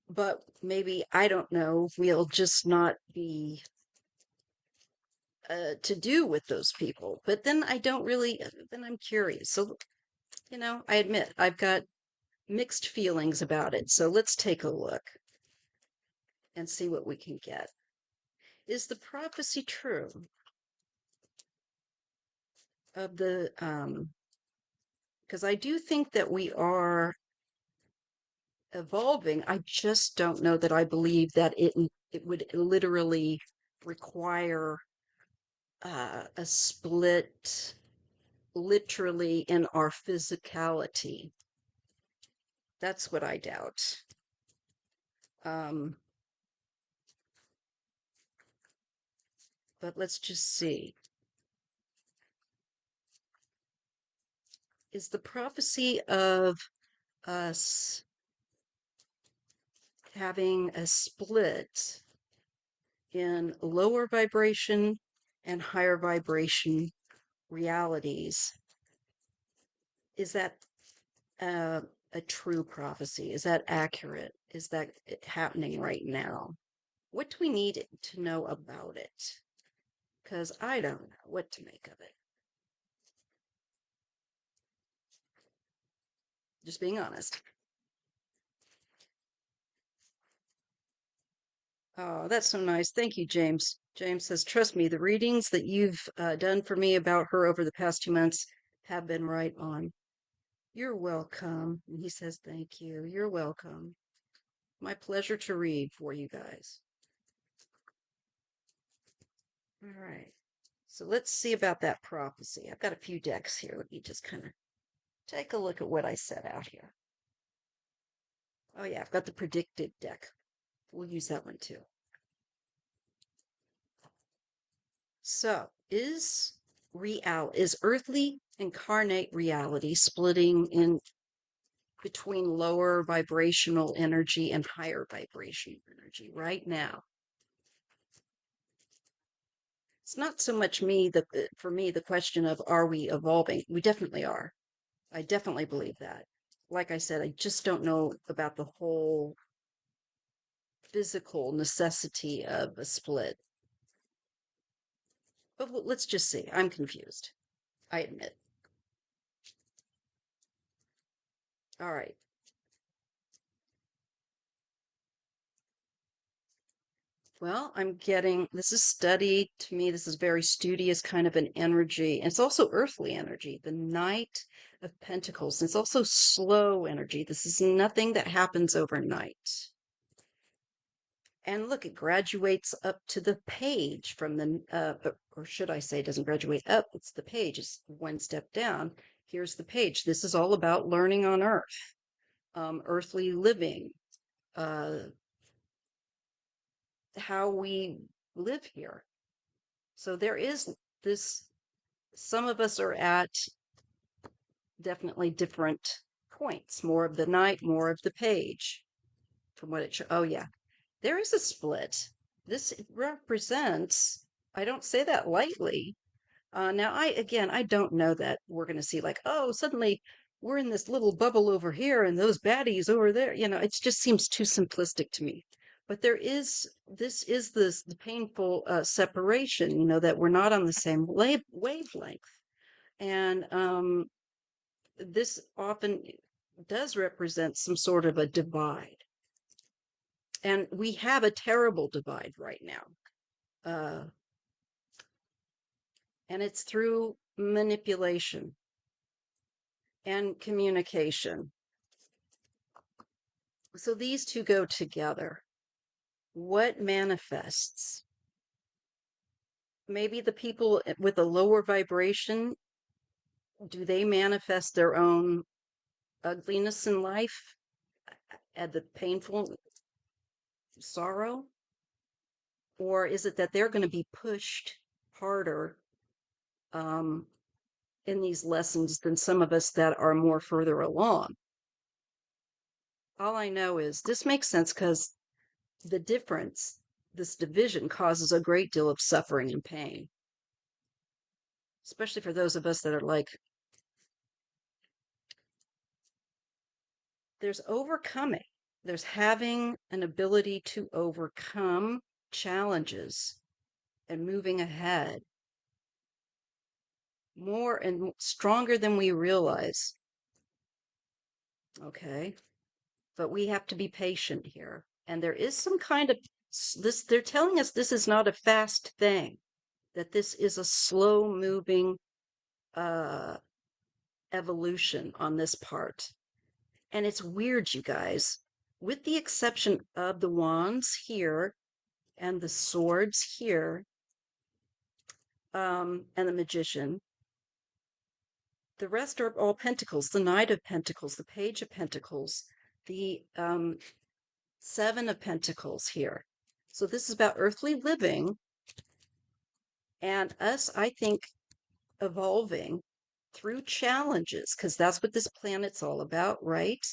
But maybe, I don't know, we'll just not be to do with those people. But then I don't really, then I'm curious. So, I admit I've got mixed feelings about it. So let's take a look and see what we can get. Is the prophecy true of the, because I do think that we are evolving. I just don't know that I believe that it would literally require a split literally in our physicality. That's what I doubt. But let's just see. Is the prophecy of us having a split in lower vibration and higher vibration realities, is that uh, a true prophecy? Is that accurate? Is that happening right now? What do we need to know about it? Because I don't know what to make of it. Just being honest. Oh, that's so nice. Thank you, James. James says, trust me, the readings that you've done for me about her over the past 2 months have been right on. You're welcome. And he says, thank you. You're welcome. My pleasure to read for you guys. All right. So let's see about that prophecy. I've got a few decks here. Let me just kind of take a look at what I set out here. Oh, yeah, I've got the predicted deck. We'll use that one too. So, is earthly incarnate reality splitting in between lower vibrational energy and higher vibrational energy right now? It's not so much for me, the question of are we evolving? We definitely are. I definitely believe that. Like I said, I just don't know about the whole physical necessity of a split. But let's just see. I'm confused. I admit. All right. Well, I'm getting this is studied to me. This is very studious kind of an energy. And it's also earthly energy, the Knight of Pentacles. It's also slow energy. This is nothing that happens overnight. And look, it graduates up to the page from or should I say, it doesn't graduate up, it's the page, it's one step down. Here's the page. This is all about learning on Earth, earthly living, uh, how we live here. So there is this, some of us are at definitely different points, more of the Knight, more of the page from what it shows. Oh, yeah, there is a split. This represents, I don't say that lightly. Now, I don't know that we're going to see like, oh, suddenly we're in this little bubble over here and those baddies over there. It just seems too simplistic to me. But this is the painful separation, that we're not on the same wavelength. And this often does represent some sort of a divide. And we have a terrible divide right now. And it's through manipulation and communication. So these two go together. What manifests? Maybe the people with a lower vibration, do they manifest their own ugliness in life and the painful sorrow? Or is it that they're going to be pushed harder in these lessons than some of us that are more further along? All I know is this makes sense because the difference, this division, causes a great deal of suffering and pain, especially for those of us that are like, there's overcoming, there's having an ability to overcome challenges and moving ahead more and stronger than we realize. Okay. But we have to be patient here. And there is some kind of this, they're telling us this is not a fast thing, that this is a slow moving evolution on this part. And it's weird, you guys, with the exception of the wands here and the swords here, and the magician. The rest are all pentacles, the Knight of Pentacles, the Page of Pentacles, the Seven of Pentacles here. So this is about earthly living and us, I think, evolving through challenges, because that's what this planet's all about, right?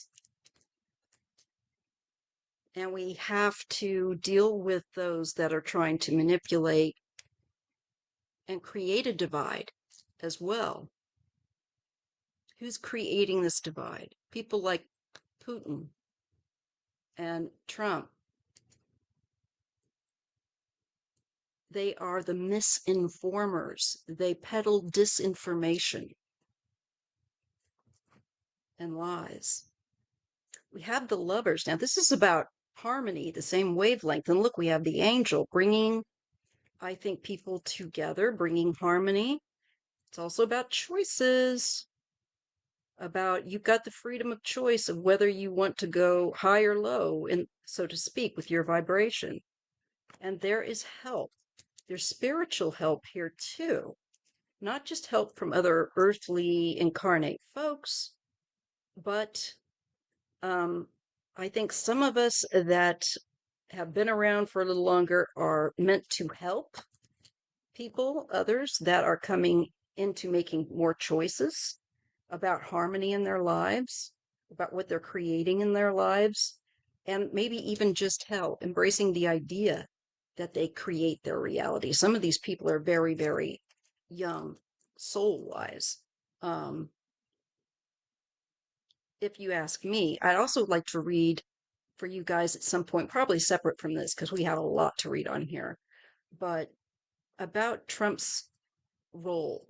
And we have to deal with those that are trying to manipulate and create a divide as well. Who's creating this divide? People like Putin and Trump. They are the misinformers. They peddle disinformation and lies. We have the lovers. Now, this is about harmony, the same wavelength. And look, we have the angel bringing, I think, people together, bringing harmony. It's also about choices, about you've got the freedom of choice of whether you want to go high or low, and so to speak, with your vibration. And there is help. There's spiritual help here too, not just help from other earthly incarnate folks, but I think some of us that have been around for a little longer are meant to help people, others that are coming into making more choices about harmony in their lives, about what they're creating in their lives, and maybe even just hell, embracing the idea that they create their reality. Some of these people are very, very young, soul wise. If you ask me, I'd also like to read for you guys at some point, probably separate from this, because we have a lot to read on here, but about Trump's role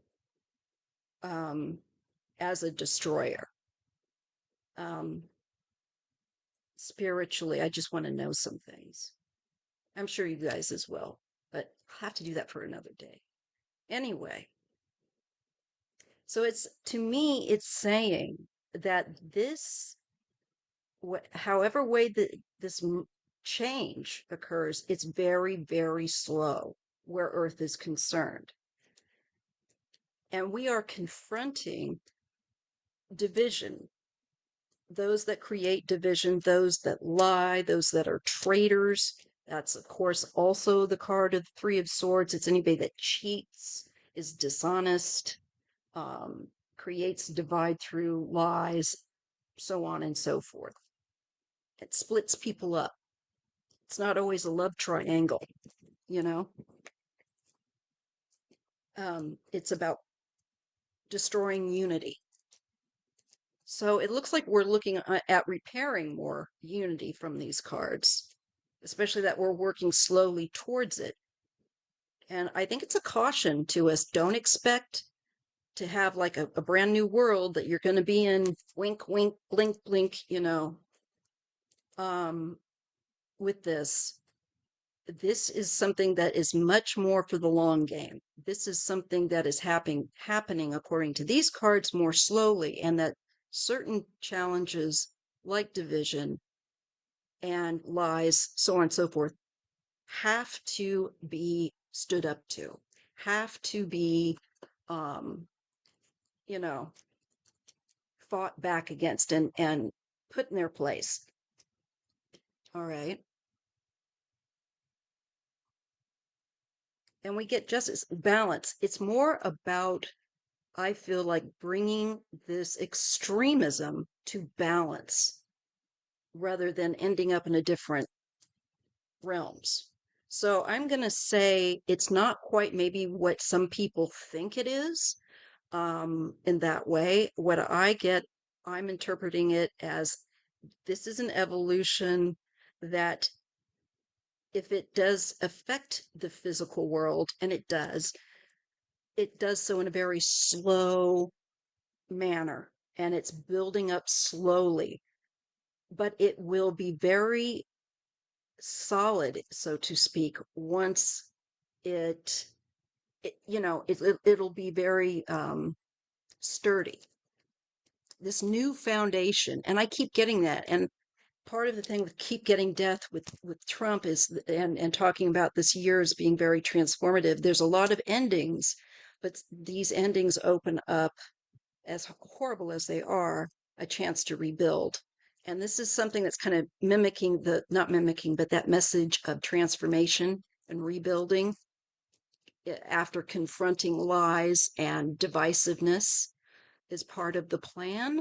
as a destroyer. Spiritually, I just want to know some things. I'm sure you guys as well, but I'll have to do that for another day. Anyway, so it's, to me, it's saying that this, however way that this change occurs, it's very, very slow where Earth is concerned. And we are confronting division, those that create division, those that lie, those that are traitors. That's, of course, also the card of the Three of Swords. It's anybody that cheats, is dishonest, creates divide through lies, so on and so forth. It splits people up. It's not always a love triangle, you know? It's about destroying unity. So it looks like we're looking at repairing more unity from these cards, especially that we're working slowly towards it. And I think it's a caution to us. Don't expect to have like a brand new world that you're going to be in, wink, wink, blink, blink, you know, with this. This is something that is much more for the long game. This is something that is happening according to these cards more slowly, and that certain challenges like division and lies, so on and so forth, have to be stood up to, have to be, you know, fought back against and put in their place. All right. And we get justice, balance. It's more about, I feel like, bringing this extremism to balance rather than ending up in a different realms. So I'm going to say it's not quite maybe what some people think it is, in that way. What I get, I'm interpreting it as this is an evolution that, if it does affect the physical world, and it does so in a very slow manner, and it's building up slowly, but it will be very solid, so to speak, once it'll be very sturdy. This new foundation, and I keep getting that. And part of the thing with keep getting death with Trump is, and talking about this year as being very transformative, there's a lot of endings, but these endings open up, as horrible as they are, a chance to rebuild. And this is something that's kind of mimicking not mimicking, but that message of transformation and rebuilding after confronting lies and divisiveness is part of the plan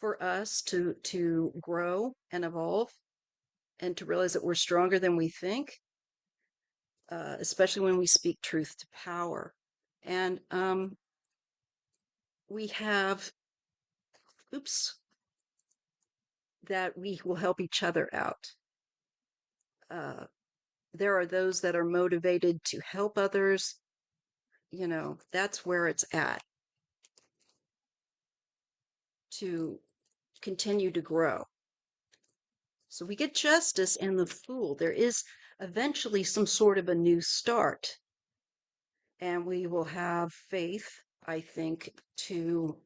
for us to grow and evolve, and to realize that we're stronger than we think, especially when we speak truth to power. And we have, oops, that we will help each other out. Uh, there are those that are motivated to help others. That's where it's at, to continue to grow. So we get justice and the fool. There is eventually some sort of a new start, and we will have faith, I think, to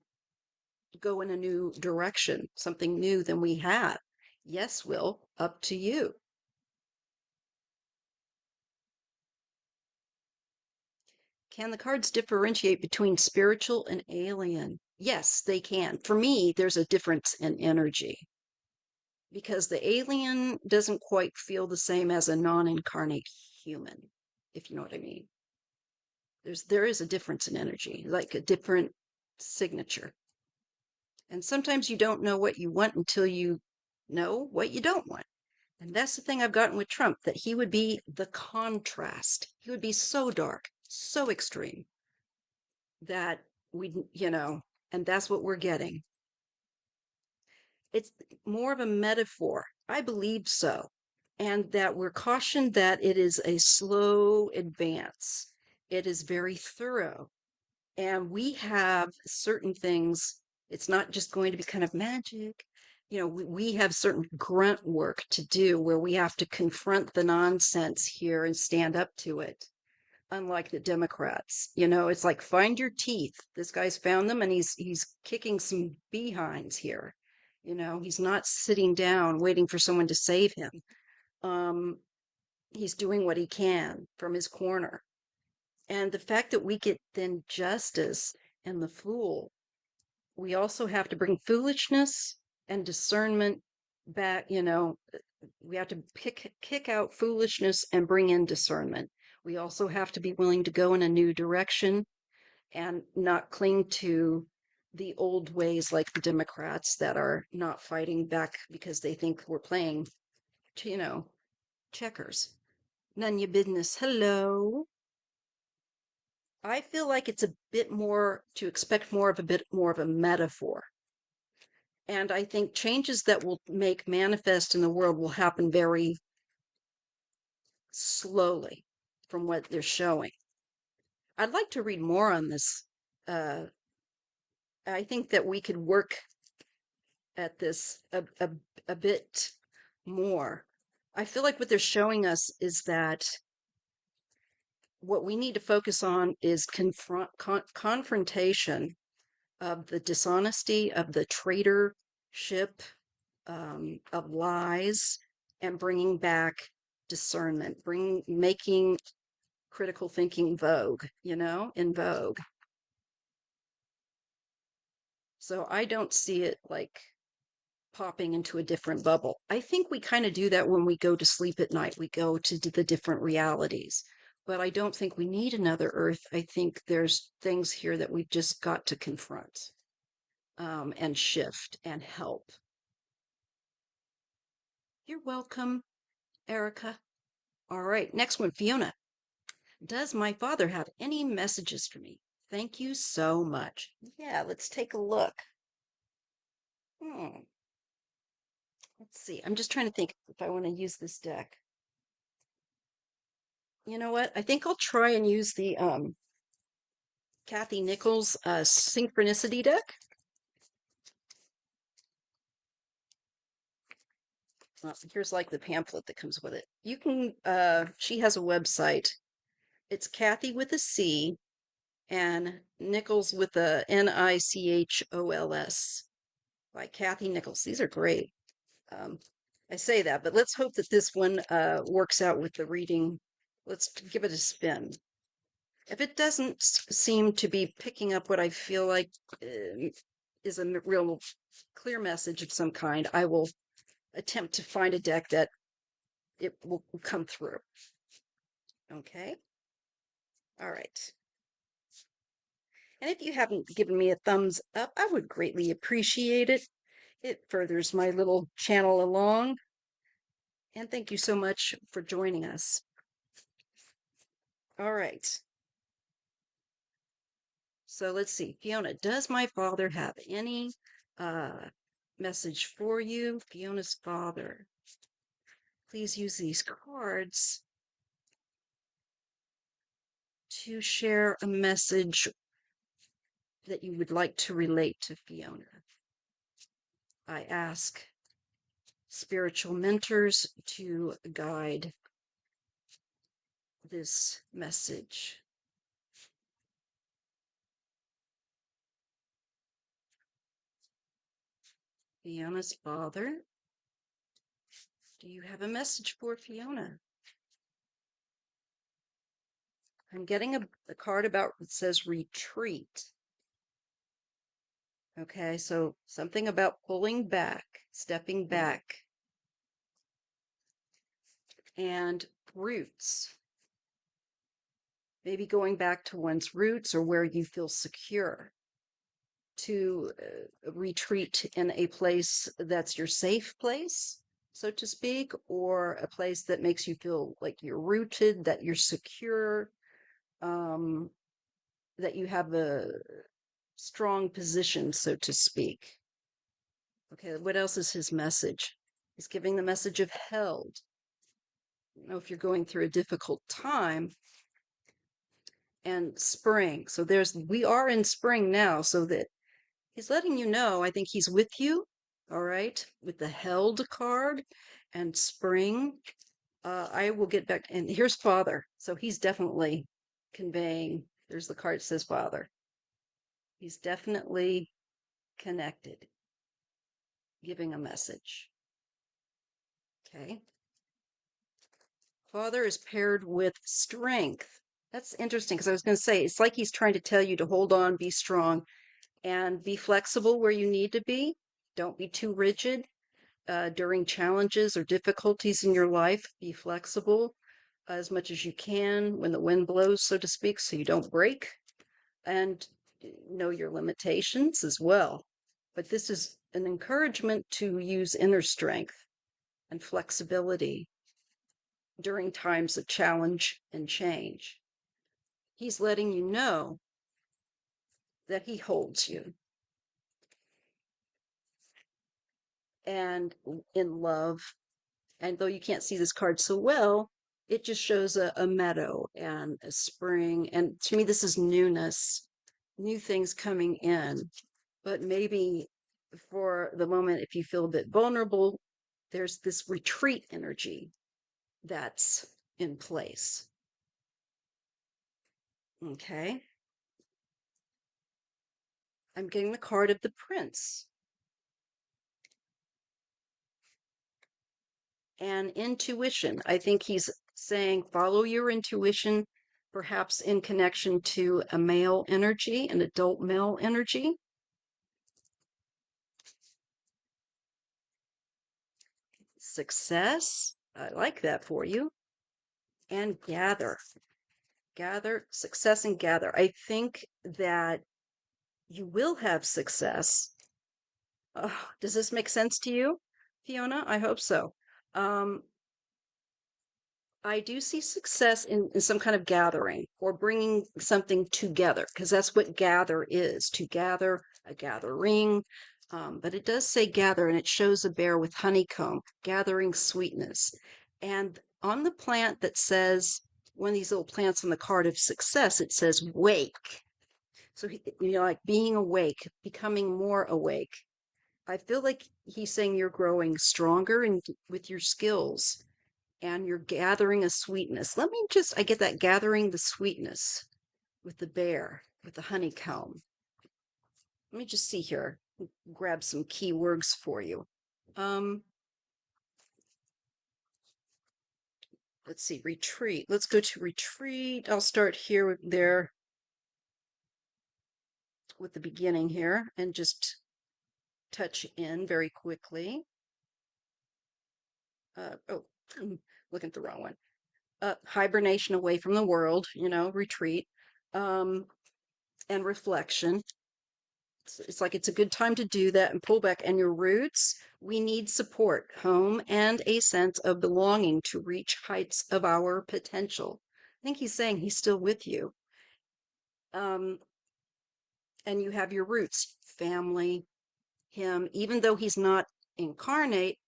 go in a new direction, something new than we have. Yes, Will, up to you. Can the cards differentiate between spiritual and alien? Yes, they can. For me, there's a difference in energy because the alien doesn't quite feel the same as a non-incarnate human, if you know what I mean. There is a difference in energy, like a different signature. And sometimes you don't know what you want until you know what you don't want. And that's the thing I've gotten with Trump, that he would be the contrast. He would be so dark, so extreme that and that's what we're getting. It's more of a metaphor. I believe so. And that we're cautioned that it is a slow advance. It is very thorough. And we have certain things, it's not just going to be kind of magic. We have certain grunt work to do where we have to confront the nonsense here and stand up to it. Unlike the Democrats, it's like find your teeth. This guy's found them and he's kicking some behinds here. He's not sitting down waiting for someone to save him. Um, he's doing what he can from his corner. And the fact that we get then justice and the fool, we also have to bring foolishness and discernment back. We have to kick out foolishness and bring in discernment. We also have to be willing to go in a new direction and not cling to the old ways like the Democrats that are not fighting back because they think we're playing, checkers. None your business. Hello. I feel like it's a bit more to expect more of a bit more of a metaphor. And I think changes that will make manifest in the world will happen very slowly from what they're showing. I'd like to read more on this. I think that we could work at this a bit more. I feel like what they're showing us is that what we need to focus on is confrontation of the dishonesty, of the traitorship, of lies, and bringing back discernment, making critical thinking in vogue. So I don't see it like popping into a different bubble. I think we kind of do that when we go to sleep at night. We go to the different realities. But I don't think we need another Earth. I think there's things here that we've just got to confront and shift and help. You're welcome, Erica. All right, next one, Fiona. Does my father have any messages for me? Thank you so much. Yeah, let's take a look. Hmm. Let's see. I'm just trying to think if I want to use this deck. You know what? I think I'll try and use the Kathy Nichols synchronicity deck. Here's like the pamphlet that comes with it. You can she has a website. It's Kathy with a C and Nichols with a Nichols by Kathy Nichols. These are great. I say that, but let's hope that this one works out with the reading. Let's give it a spin. If it doesn't seem to be picking up what I feel like is a real clear message of some kind, I will attempt to find a deck that it will come through. Okay. All right. And if you haven't given me a thumbs up, I would greatly appreciate it. It furthers my little channel along. And thank you so much for joining us. All right. So let's see. Fiona, does my father have any message for you? Fiona's father. Please use these cards to share a message that you would like to relate to Fiona. I ask spiritual mentors to guide this message. Fiona's father, do you have a message for Fiona? I'm getting a card about it says retreat. Okay, so something about pulling back, stepping back, and roots. Maybe going back to one's roots or where you feel secure, to retreat in a place that's your safe place, so to speak, or a place that makes you feel like you're rooted, that you're secure, um, that you have a strong position, so to speak. Okay, what else is his message? He's giving the message of held. You know, if you're going through a difficult time, and spring. So we are in spring now, so that he's letting you know, I think he's with you, all right, with the held card and spring. I will get back, and here's father. So he's definitely conveying, there's the card that says father. He's definitely connected, giving a message. Okay. Father is paired with strength. That's interesting because I was going to say, it's like he's trying to tell you to hold on, be strong, and be flexible where you need to be. Don't be too rigid during challenges or difficulties in your life. Be flexible as much as you can when the wind blows, so to speak, so you don't break, and know your limitations as well. But this is an encouragement to use inner strength and flexibility during times of challenge and change. He's letting you know that he holds you and in love. And though you can't see this card so well, it just shows a meadow and a spring. And to me, this is newness, new things coming in. But maybe for the moment, if you feel a bit vulnerable, there's this retreat energy that's in place. Okay. I'm getting the card of the prince. And intuition. I think he's saying follow your intuition, perhaps in connection to a male energy, an adult male energy. Success. I like that for you. And gather, success and gather. I think that you will have success. Does this make sense to you, Fiona? I hope so. I do see success in some kind of gathering or bringing something together, because that's what gather is, to gather, a gathering. But it does say gather, and it shows a bear with honeycomb, gathering sweetness. And on the plant that says, one of these little plants on the card of success, it says wake. So, like being awake, becoming more awake. I feel like he's saying you're growing stronger and with your skills, and you're gathering a sweetness. I get that gathering the sweetness with the bear, with the honeycomb. Let me just see here, grab some key words for you. Let's see, retreat. Let's go to retreat. I'll start here there with the beginning here and just touch in very quickly. I'm looking at the wrong one. Hibernation away from the world, retreat, and reflection. It's like it's a good time to do that and pull back. And your roots, we need support, home, and a sense of belonging to reach heights of our potential. I think he's saying he's still with you. Um, And you have your roots, family, him, even though he's not incarnate,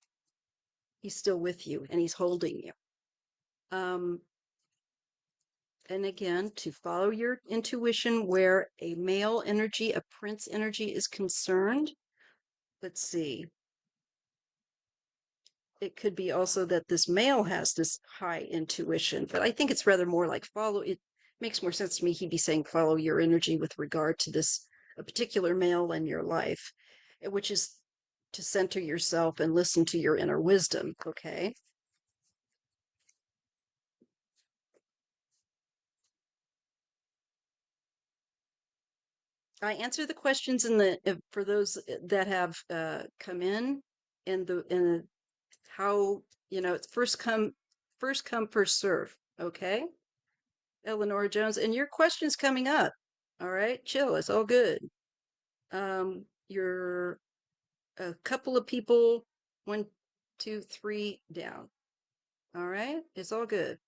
he's still with you and he's holding you. Um, and again, to follow your intuition where a male energy, a prince energy is concerned. Let's see. It could be also that this male has this high intuition, but I think it's rather more like follow. It makes more sense to me. He'd be saying follow your energy with regard to this a particular male in your life, which is to center yourself and listen to your inner wisdom. Okay. I answer the questions in the for those that have come in the how it's first come first serve. Okay, Eleanora Jones, and your question's coming up. All right, chill. It's all good. You're a couple of people, one, two, three down. All right, it's all good.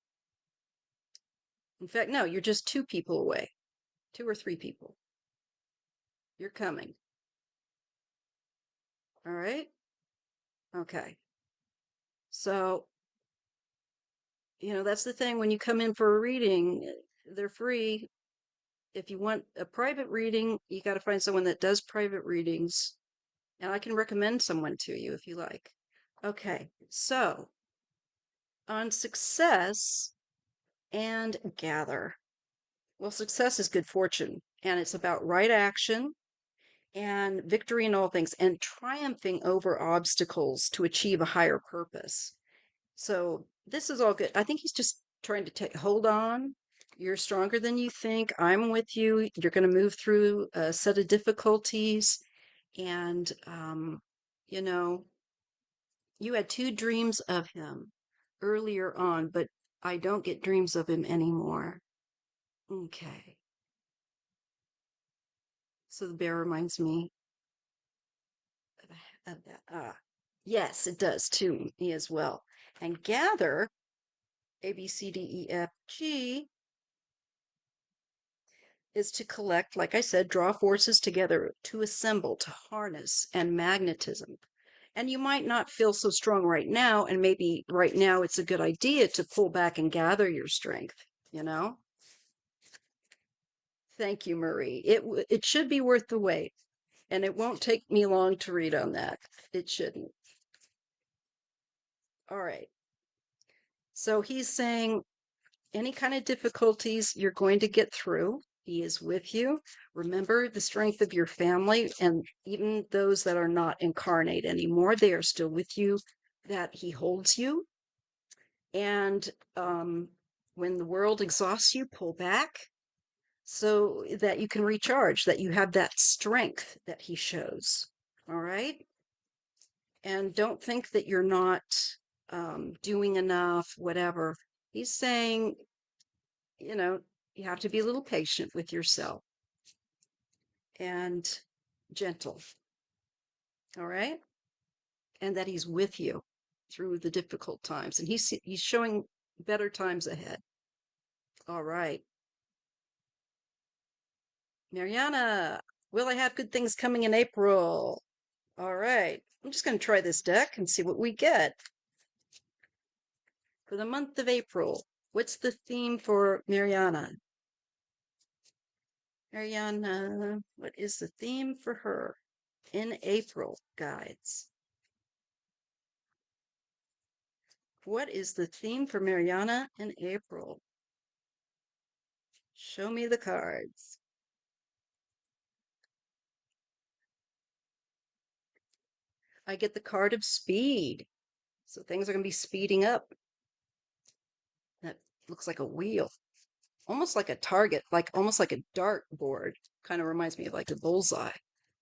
In fact, no, you're just two people away, two or three people. You're coming. All right. Okay. So that's the thing when you come in for a reading, they're free. If you want a private reading, you got to find someone that does private readings, and I can recommend someone to you if you like. Okay, so on success and gather. Well, success is good fortune, and it's about right action and victory in all things and triumphing over obstacles to achieve a higher purpose. So this is all good. I think he's just trying to take hold on. You're stronger than you think. I'm with you. You're going to move through a set of difficulties. And, you know, you had two dreams of him earlier on, but I don't get dreams of him anymore. Okay. So the bear reminds me of that. Yes, it does too, me as well. And gather, A, B, C, D, E, F, G, is to collect, like I said, draw forces together to assemble, to harness, and magnetism. And you might not feel so strong right now, and maybe right now it's a good idea to pull back and gather your strength, you know? Thank you, Marie. It should be worth the wait, and it won't take me long to read on that. It shouldn't. All right. So he's saying any kind of difficulties you're going to get through. He is with you. Remember the strength of your family, and even those that are not incarnate anymore, they are still with you, that he holds you. And when the world exhausts you, pull back so that you can recharge, that you have that strength that he shows. All right. And don't think that you're not doing enough, whatever. He's saying, you know, you have to be a little patient with yourself and gentle. All right. And that he's with you through the difficult times. And he's showing better times ahead. All right. Mariana, will I have good things coming in April? All right. I'm just going to try this deck and see what we get. For the month of April, what's the theme for Mariana? Mariana, what is the theme for her in April, guides? What is the theme for Mariana in April? Show me the cards. I get the card of speed. So things are going to be speeding up. That looks like a wheel, almost like a target, like almost like a dart board. Kind of reminds me of like a bullseye.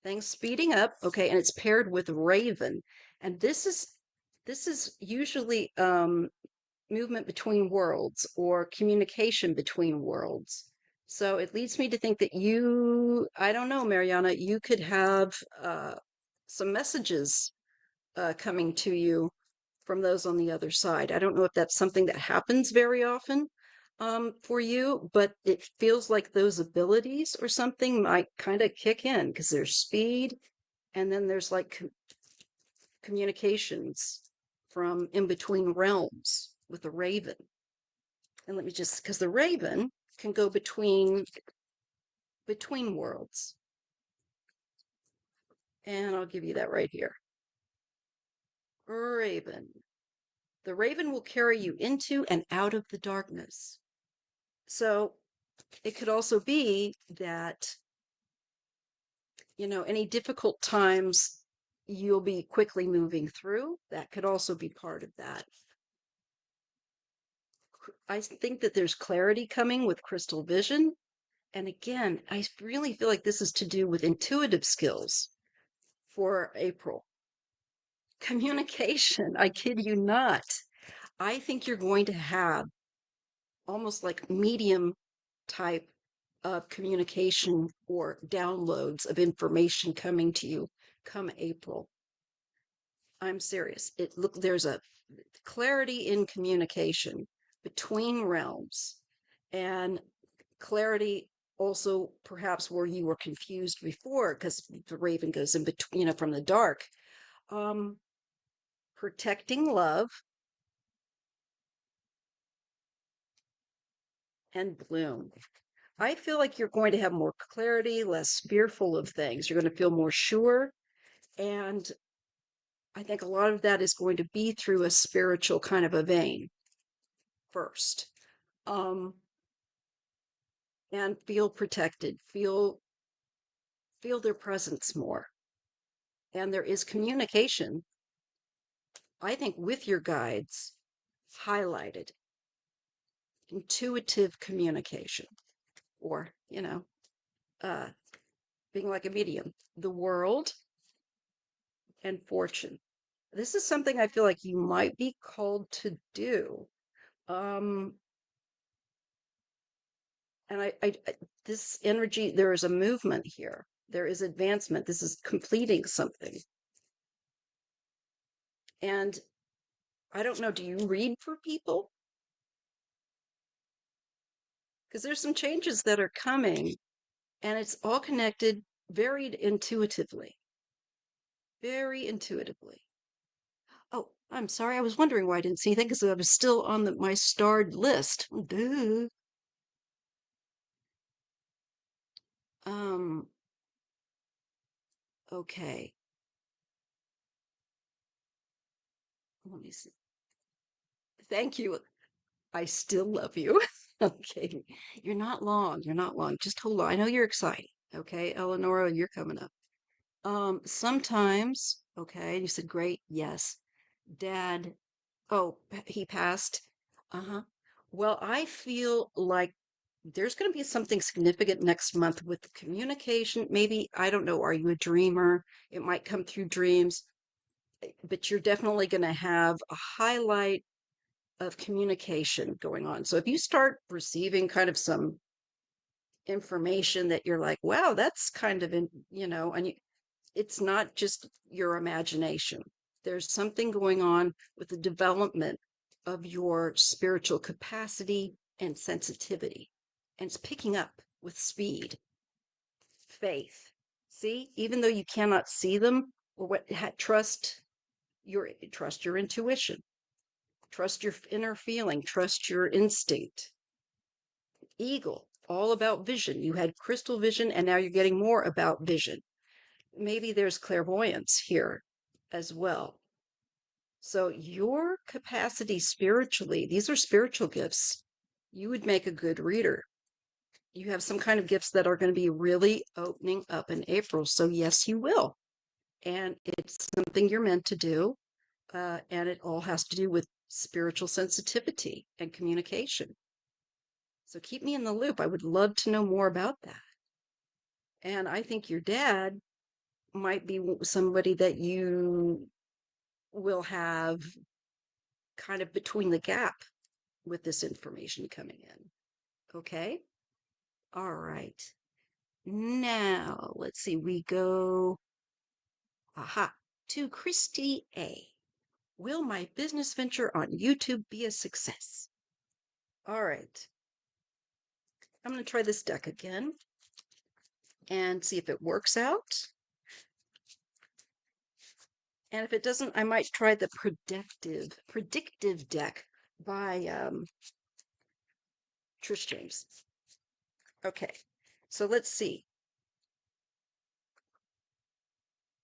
Things speeding up. Okay, and it's paired with raven. And this is usually movement between worlds or communication between worlds. So it leads me to think that I don't know, Mariana, you could have some messages coming to you from those on the other side. I don't know if that's something that happens very often, for you, but it feels like those abilities or something might kind of kick in because there's speed and then there's like communications from in between realms with the raven. And let me just, because the raven can go between worlds. And I'll give you that right here. Raven. The raven will carry you into and out of the darkness. So it could also be that, any difficult times you'll be quickly moving through. That could also be part of that. I think that there's clarity coming with crystal vision. And again, I really feel like this is to do with intuitive skills for April. Communication, I kid you not. I think you're going to have almost like medium type of communication or downloads of information coming to you come April. I'm serious. There's a clarity in communication between realms and clarity also perhaps where you were confused before because the raven goes in between, from the dark. Protecting love and bloom. I feel like you're going to have more clarity, less fearful of things. You're going to feel more sure. And I think a lot of that is going to be through a spiritual kind of a vein first. And feel protected, feel their presence more. And there is communication, I think, with your guides highlighted. Intuitive communication, or, being like a medium. The world and fortune. This is something I feel like you might be called to do. Um, and this energy, there is a movement here. There is advancement. This is completing something. And I don't know, do you read for people? Because there's some changes that are coming and it's all connected very intuitively. Very intuitively. Oh, I'm sorry. I was wondering why I didn't see anything because I was still on my starred list. Duh. Um, okay. Let me see. Thank you. I still love you. Okay. You're not long. You're not long. Just hold on. I know you're excited. Okay, Eleanora, you're coming up. Sometimes, okay, you said great, yes. Dad, oh, he passed. Uh-huh. Well, I feel like there's going to be something significant next month with communication. Maybe, I don't know, are you a dreamer? It might come through dreams, but you're definitely going to have a highlight of communication going on. So if you start receiving kind of some information that you're like, wow, that's kind of and it's not just your imagination. There's something going on with the development of your spiritual capacity and sensitivity. And it's picking up with speed, faith. See, even though you cannot see them, or trust your intuition, trust your inner feeling, trust your instinct. Eagle, all about vision. You had crystal vision, and now you're getting more about vision. Maybe there's clairvoyance here as well. So, your capacity spiritually, these are spiritual gifts. You would make a good reader. You have some kind of gifts that are going to be really opening up in April. So, yes, you will. And it's something you're meant to do. And it all has to do with spiritual sensitivity and communication. So, keep me in the loop. I would love to know more about that. And I think your dad might be somebody that you will have kind of between the gap with this information coming in. Okay? All right. Now, let's see. We go, to Christy A. Will my business venture on YouTube be a success? All right. I'm going to try this deck again and see if it works out. And if it doesn't, I might try the predictive deck by Trish James. Okay, so let's see.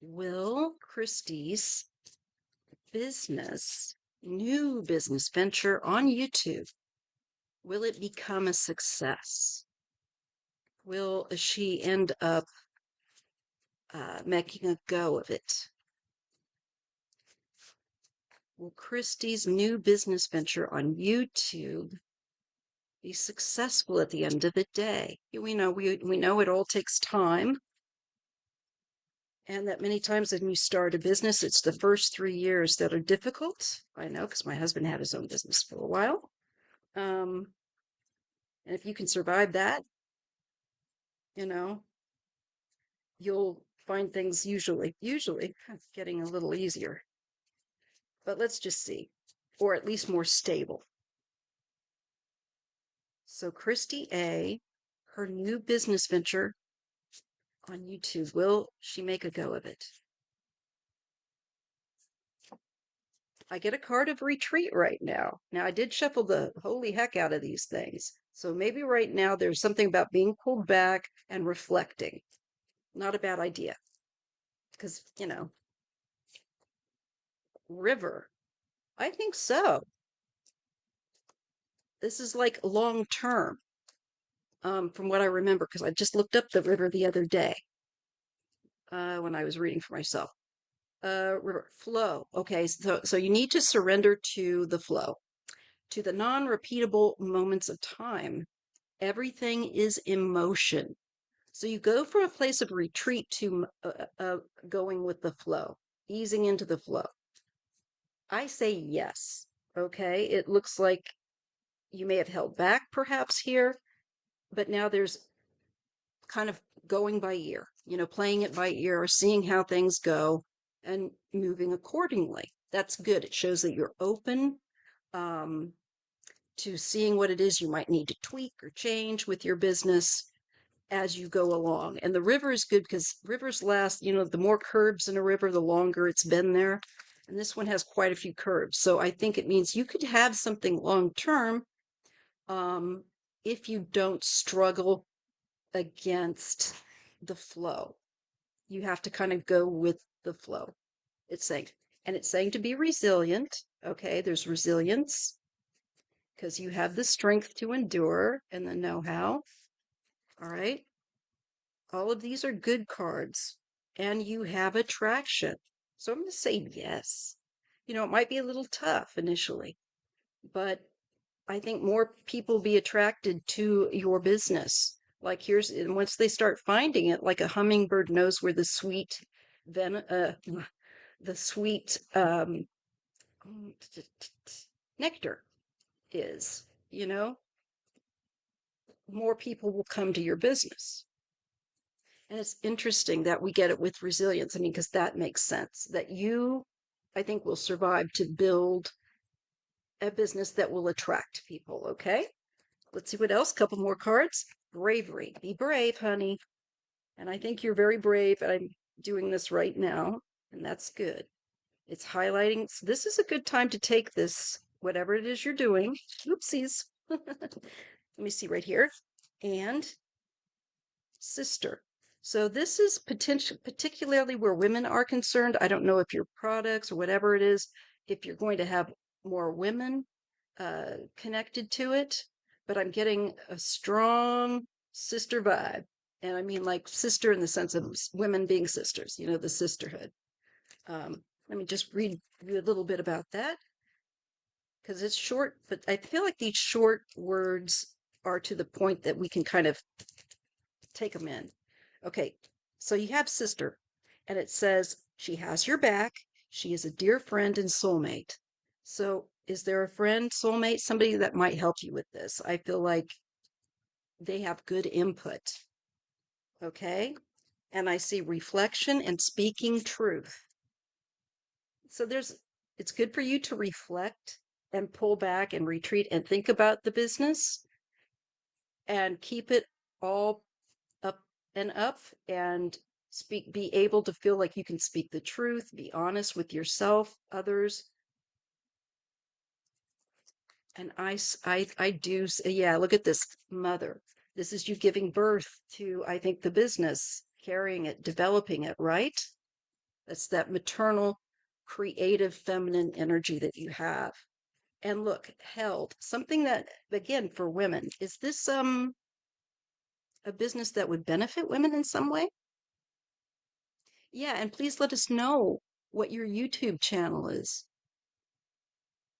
Will Christy's new business venture on YouTube, will it become a success? Will she end up making a go of it? Will Christy's new business venture on YouTube be successful at the end of the day? We know it all takes time, and that many times when you start a business, it's the first 3 years that are difficult. I know because my husband had his own business for a while. And if you can survive that, you'll find things usually getting a little easier. But let's just see, or at least more stable. So Christy A, her new business venture on YouTube, will she make a go of it? I get a card of retreat right now. Now, I did shuffle the holy heck out of these things. So maybe right now there's something about being pulled back and reflecting. Not a bad idea. Because, river. I think so. This is like long term, from what I remember, because I just looked up the river the other day when I was reading for myself. River flow. Okay, so you need to surrender to the flow, to the non-repeatable moments of time. Everything is emotion. So you go from a place of retreat to going with the flow, easing into the flow. I say yes. Okay, it looks like you may have held back perhaps here, but now there's kind of going by ear, playing it by ear, or seeing how things go and moving accordingly. That's good. It shows that you're open to seeing what it is you might need to tweak or change with your business as you go along. And the river is good because rivers last, the more curves in a river, the longer it's been there. And this one has quite a few curves. So I think it means you could have something long term if you don't struggle against the flow. You have to kind of go with the flow. It's saying to be resilient. Okay, there's resilience because you have the strength to endure and the know-how. All right. All of these are good cards, and you have attraction. So I'm going to say yes. It might be a little tough initially, but I think more people be attracted to your business. Like once they start finding it, like a hummingbird knows where the sweet the sweet nectar is, more people will come to your business. And it's interesting that we get it with resilience. I mean, because that makes sense that I think, will survive to build a business that will attract people. Okay. Let's see what else. Couple more cards. Bravery. Be brave, honey. And I think you're very brave. And I'm doing this right now. And that's good. It's highlighting. So this is a good time to take this, whatever it is you're doing. Oopsies. Let me see right here. And sister. So this is particularly where women are concerned. I don't know if your products or whatever it is, if you're going to have more women connected to it, but I'm getting a strong sister vibe. And I mean like sister in the sense of women being sisters, the sisterhood. Let me just read you a little bit about that because it's short, but I feel like these short words are to the point that we can kind of take them in. Okay, so you have sister, and it says she has your back. She is a dear friend and soulmate. So is there a friend, soulmate, somebody that might help you with this? I feel like they have good input. Okay, and I see reflection and speaking truth. So it's good for you to reflect and pull back and retreat and think about the business. and keep it all up and up and be able to feel like you can speak the truth, be honest with yourself, others. And I do, yeah, look at this mother. This is you giving birth to, I think, the business, carrying it, developing it, right? That's that maternal, creative, feminine energy that you have. And look, held, something that, again, for women, is this a business that would benefit women in some way? Yeah, and please let us know what your YouTube channel is.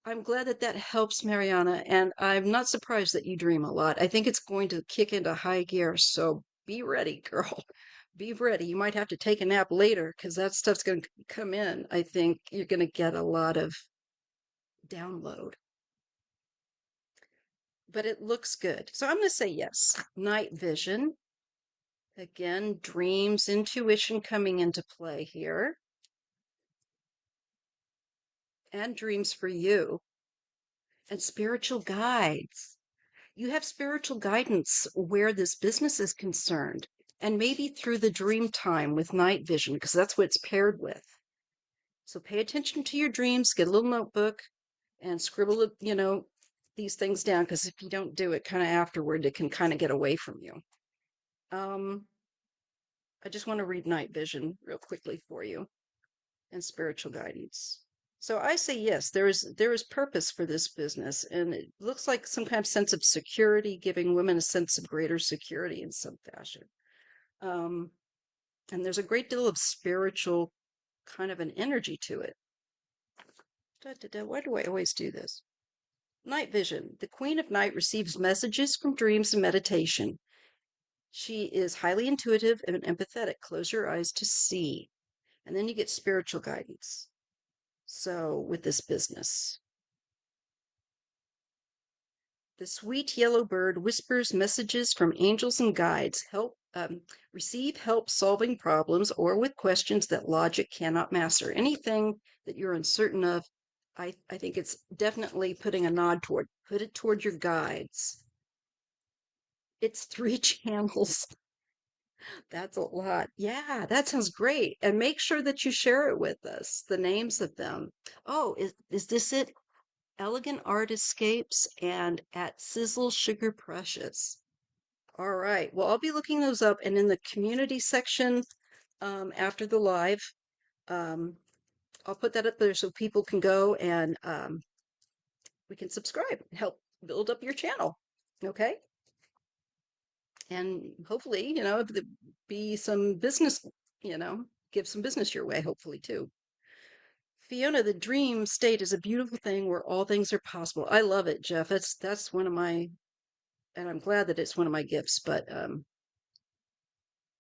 I'm glad that that helps, Mariana, and I'm not surprised that you dream a lot. I think it's going to kick into high gear, so be ready, girl. Be ready. You might have to take a nap later because that stuff's going to come in. I think you're going to get a lot of download, but it looks good. So I'm going to say yes. Night vision. Again, dreams, intuition coming into play here, and dreams for you, and spiritual guides. You have spiritual guidance where this business is concerned, and maybe through the dream time with night vision, because that's what it's paired with. So pay attention to your dreams, get a little notebook and scribble, these things down, because if you don't do it kind of afterward, it can kind of get away from you. I just want to read night vision real quickly for you and spiritual guidance. So I say yes, there is purpose for this business, and it looks like some kind of sense of security, giving women a sense of greater security in some fashion. Um, and there's a great deal of spiritual kind of an energy to it. Why do I always do this? Night vision. The Queen of Night receives messages from dreams and meditation. She is highly intuitive and empathetic. Close your eyes to see. And then you get spiritual guidance. So, with this business, the sweet yellow bird whispers messages from angels and guides. Receive help solving problems or with questions that logic cannot master. Anything that you're uncertain of, I think it's definitely putting a nod toward. Put it toward your guides. It's 3 channels. That's a lot. Yeah, that sounds great. And make sure that you share it with us, the names of them. Oh, is this it? Elegant Art Escapes and at Sizzle Sugar Precious. All right. Well, I'll be looking those up, and in the community section after the live, um, I'll put that up there so people can go and we can subscribe and help build up your channel. Okay. And hopefully, be some business, give some business your way, hopefully, too. Fiona, the dream state is a beautiful thing where all things are possible. I love it, Jeff. That's one of my, and I'm glad that it's one of my gifts, but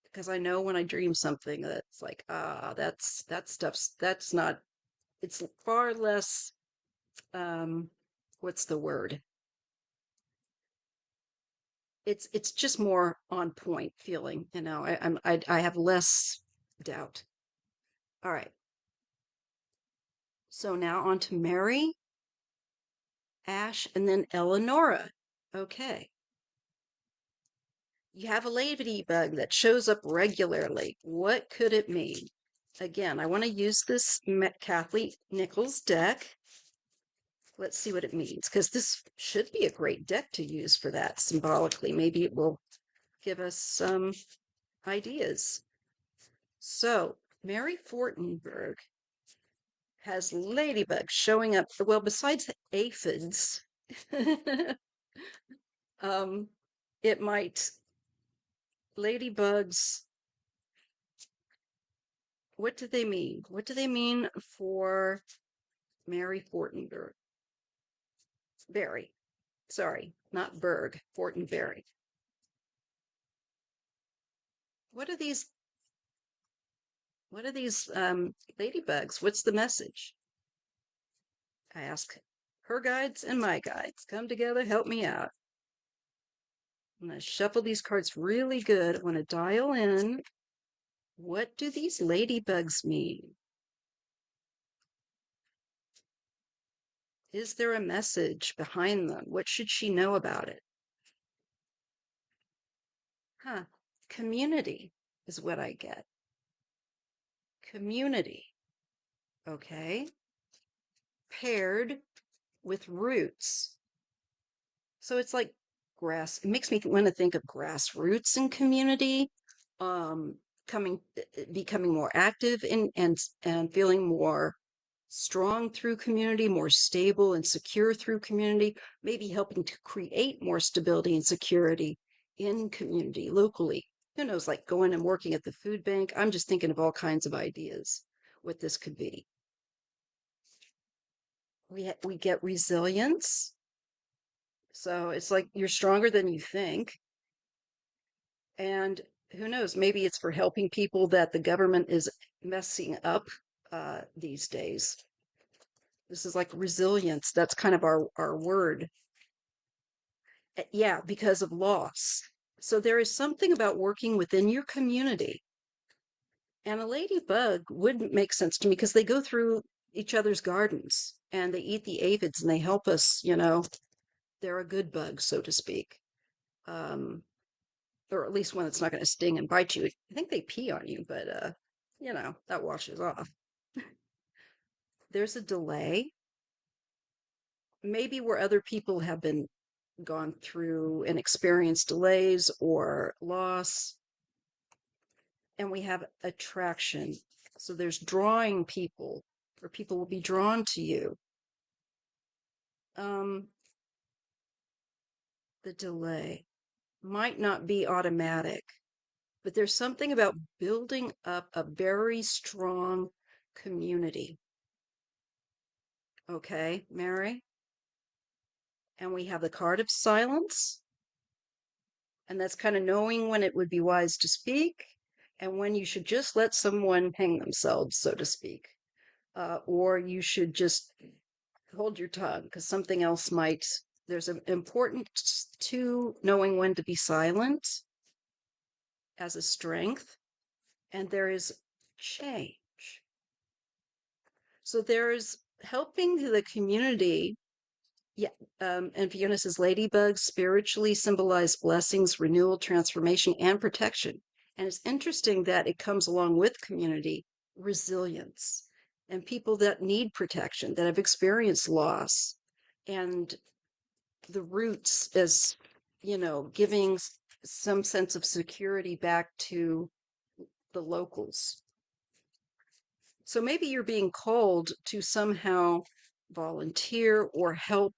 because I know when I dream something that's like, that stuff's that's not, it's far less what's the word? It's just more on point feeling, I have less doubt. All right. So now on to Mary, Ash, and then Eleanora. Okay. You have a ladybug that shows up regularly. What could it mean? Again, I want to use this Kathleen Nichols deck. Let's see what it means, because this should be a great deck to use for that symbolically. Maybe it will give us some ideas. So, Mary Fortenberg has ladybugs showing up. Well, besides aphids, um, it might, ladybugs, what do they mean? What do they mean for Mary Fortenberg? Berry. Sorry, not Berg, Fortenberry. What are these? What are these ladybugs? What's the message? I ask her guides and my guides. Come together, help me out. I'm going to shuffle these cards really good. I want to dial in. What do these ladybugs mean? Is there a message behind them? What should she know about it? Huh. Community is what I get. Community. Okay. Paired with roots. So it's like grass. It makes me want to think of grassroots and community, um, becoming more active and feeling more strong through community, more stable and secure through community, maybe helping to create more stability and security in community locally. Who knows, like going and working at the food bank. I'm just thinking of all kinds of ideas what this could be. We get resilience. So it's like you're stronger than you think. And who knows, maybe it's for helping people that the government is messing up these days. This is like resilience. That's kind of our word. Yeah, because of loss. So there is something about working within your community. And a ladybug wouldn't make sense to me because they go through each other's gardens and they eat the aphids and they help us, they're a good bug, so to speak. Um, or at least one that's not going to sting and bite you. I think they pee on you, but that washes off. There's a delay, maybe where other people have been gone through and experienced delays or loss, and we have attraction. So there's drawing people, or people will be drawn to you. Um, the delay might not be automatic, but there's something about building up a very strong community. Okay, Mary? And we have the card of silence, and that's kind of knowing when it would be wise to speak and when you should just let someone hang themselves, so to speak. Or you should just hold your tongue because something else might. There's an importance to knowing when to be silent as a strength, and there is change. So there's helping the community. Yeah, and Fiona says ladybugs spiritually symbolize blessings, renewal, transformation, and protection. And it's interesting that it comes along with community resilience and people that need protection, that have experienced loss, and the roots as, giving some sense of security back to the locals. So maybe you're being called to somehow volunteer or help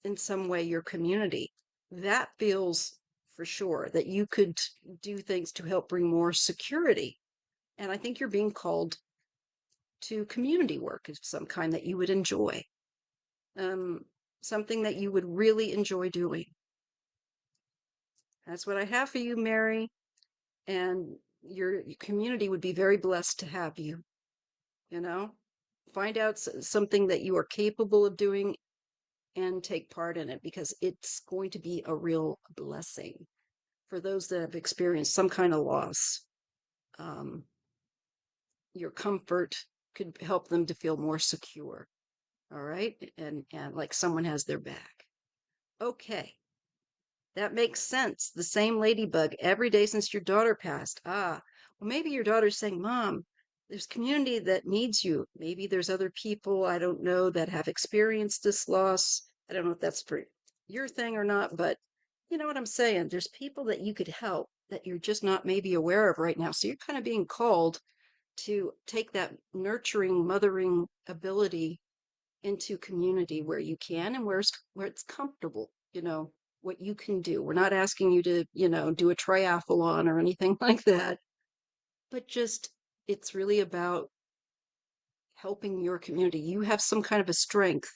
in some way your community. That feels for sure that you could do things to help bring more security. And I think you're being called to community work of some kind that you would enjoy, um, something that you would really enjoy doing. That's what I have for you, Mary. And your community would be very blessed to have you, you know? Find out something that you are capable of doing and take part in it because it's going to be a real blessing for those that have experienced some kind of loss. Um, your comfort could help them to feel more secure. All right. And like someone has their back. Okay. That makes sense. The same ladybug every day since your daughter passed. Ah, well, maybe your daughter's saying, Mom, there's community that needs you. Maybe there's other people I don't know that have experienced this loss. I don't know if that's for your thing or not, but you know what I'm saying? There's people that you could help that you're just not maybe aware of right now. So you're kind of being called to take that nurturing, mothering ability into community where you can and where it's comfortable, what you can do. We're not asking you to, do a triathlon or anything like that, but just it's really about helping your community. You have some kind of a strength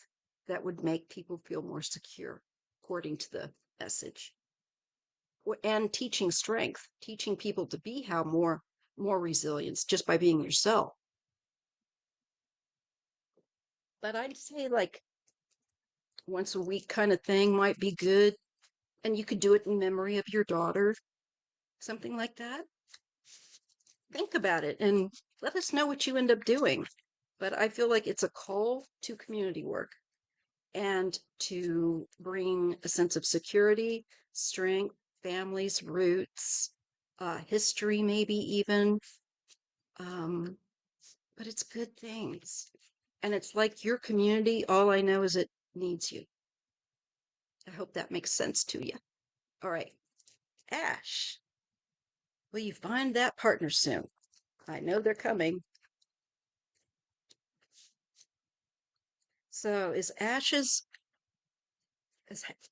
that would make people feel more secure, according to the message. And teaching strength, teaching people to be how more resilience just by being yourself. But I'd say like once a week kind of thing might be good. And you could do it in memory of your daughter, something like that. Think about it and let us know what you end up doing. But I feel like it's a call to community work and to bring a sense of security, strength, families, roots, history, maybe even. But it's good things. And it's like your community, all I know is it needs you. I hope that makes sense to you. All right. Ash, will you find that partner soon? I know they're coming. So has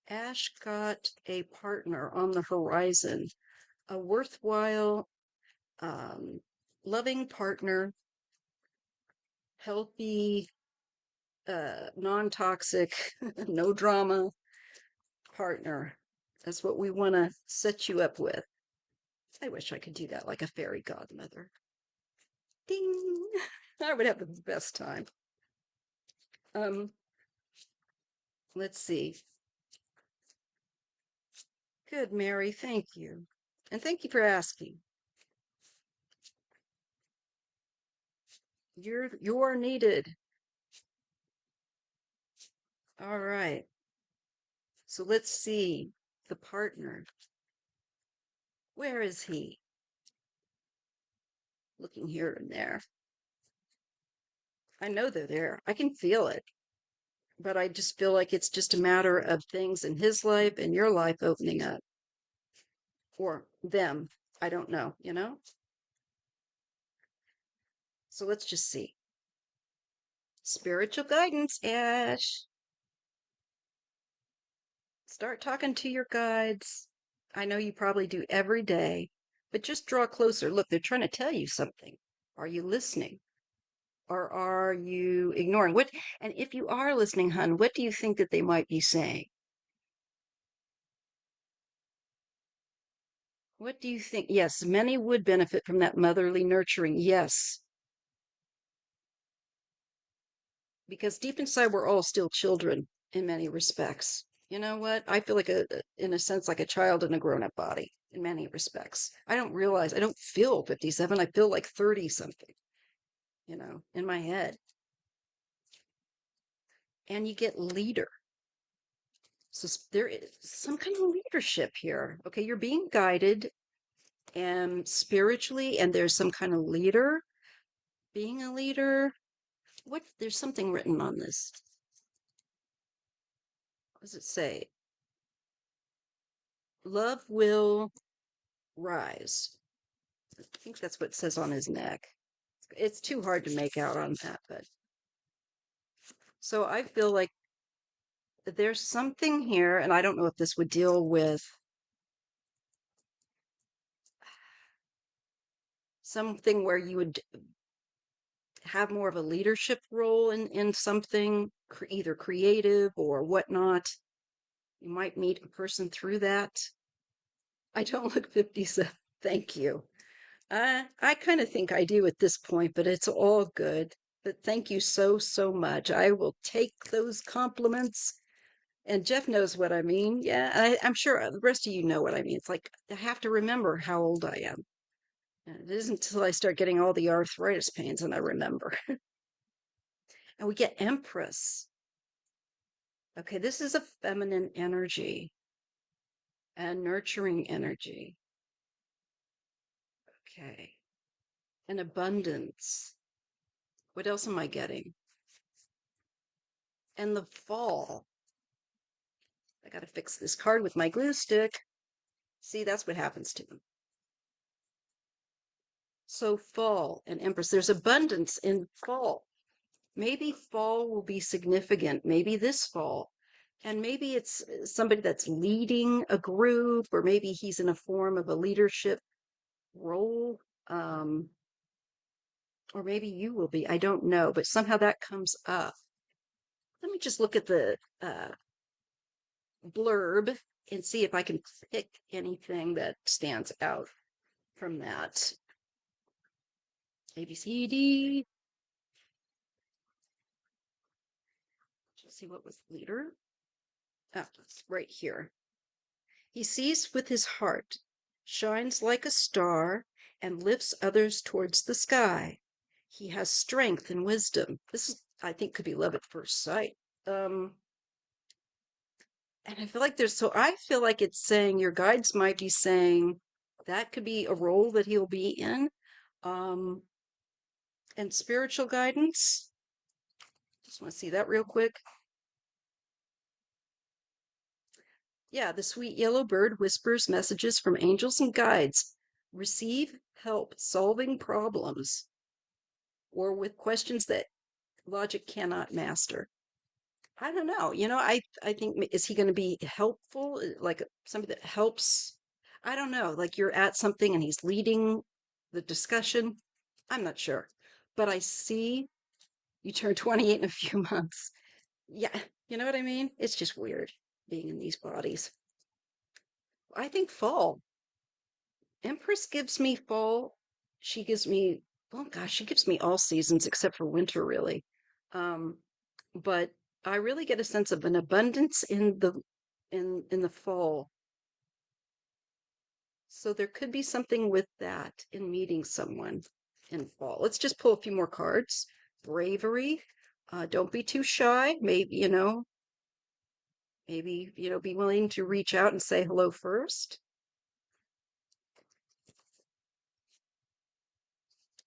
Ash got a partner on the horizon? A worthwhile, um, loving partner, healthy, non-toxic, no drama partner. That's what we want to set you up with. I wish I could do that like a fairy godmother. Ding! I would have the best time. Um, let's see. Good, Mary. Thank you. And thank you for asking. You're needed. All right. So let's see the partner. Where is he? Looking here and there. I know they're there. I can feel it. But I just feel like it's just a matter of things in his life and your life opening up. Or them. I don't know, you know? So let's just see. Spiritual guidance, Ash. Start talking to your guides. I know you probably do every day, but just draw closer. Look, they're trying to tell you something. Are you listening? Or are you ignoring? What, and if you are listening, hun, what do you think that they might be saying? What do you think? Yes, many would benefit from that motherly nurturing. Yes, because deep inside, we're all still children in many respects. You know what? I feel like in a sense, like a child in a grown-up body in many respects. I don't realize, I don't feel 57. I feel like 30 something, in my head. And you get leader. So there is some kind of leadership here. Okay, you're being guided and spiritually, and there's some kind of leader. Being a leader. There's something written on this. What does it say? Love will rise. I think that's what it says on his neck. It's too hard to make out on that, but so I feel like there's something here, and I don't know if this would deal with something where you would have more of a leadership role in something, either creative or whatnot. You might meet a person through that. I don't look 57. Thank you. I kind of think I do at this point, but it's all good. But thank you so, so much. I will take those compliments. And Jeff knows what I mean. Yeah, I'm sure the rest of you know what I mean. It's like I have to remember how old I am. And it isn't until I start getting all the arthritis pains and I remember. And we get Empress. Okay, this is a feminine energy and nurturing energy. Okay. And abundance. What else am I getting? And the fall. I got to fix this card with my glue stick. See, that's what happens to them. So fall and Empress, there's abundance in fall. Maybe fall will be significant, maybe this fall. And maybe it's somebody that's leading a group, or maybe he's in a form of a leadership role. Or maybe you will be, I don't know, but somehow that comes up. Let me just look at the blurb and see if I can pick anything that stands out from that. A, B, C, D. Let's see what was leader. Ah, right here. He sees with his heart, shines like a star, and lifts others towards the sky. He has strength and wisdom. This is, I think, could be love at first sight. And I feel like I feel like it's saying your guides might be saying that could be a role that he'll be in. Um, and spiritual guidance. Just want to see that real quick. Yeah, the sweet yellow bird whispers messages from angels and guides. Receive help solving problems or with questions that logic cannot master. I don't know. I think is he going to be helpful? Like somebody that helps? I don't know. Like you're at something and he's leading the discussion. I'm not sure. But I see you turn 28 in a few months. Yeah, you know what I mean? It's just weird being in these bodies. I think fall. Empress gives me fall. She gives me, oh gosh, she gives me all seasons except for winter, really. Um, but I really get a sense of an abundance in the fall. So there could be something with that in meeting someone in fall. Let's just pull a few more cards. Bravery. Don't be too shy. Maybe be willing to reach out and say hello first.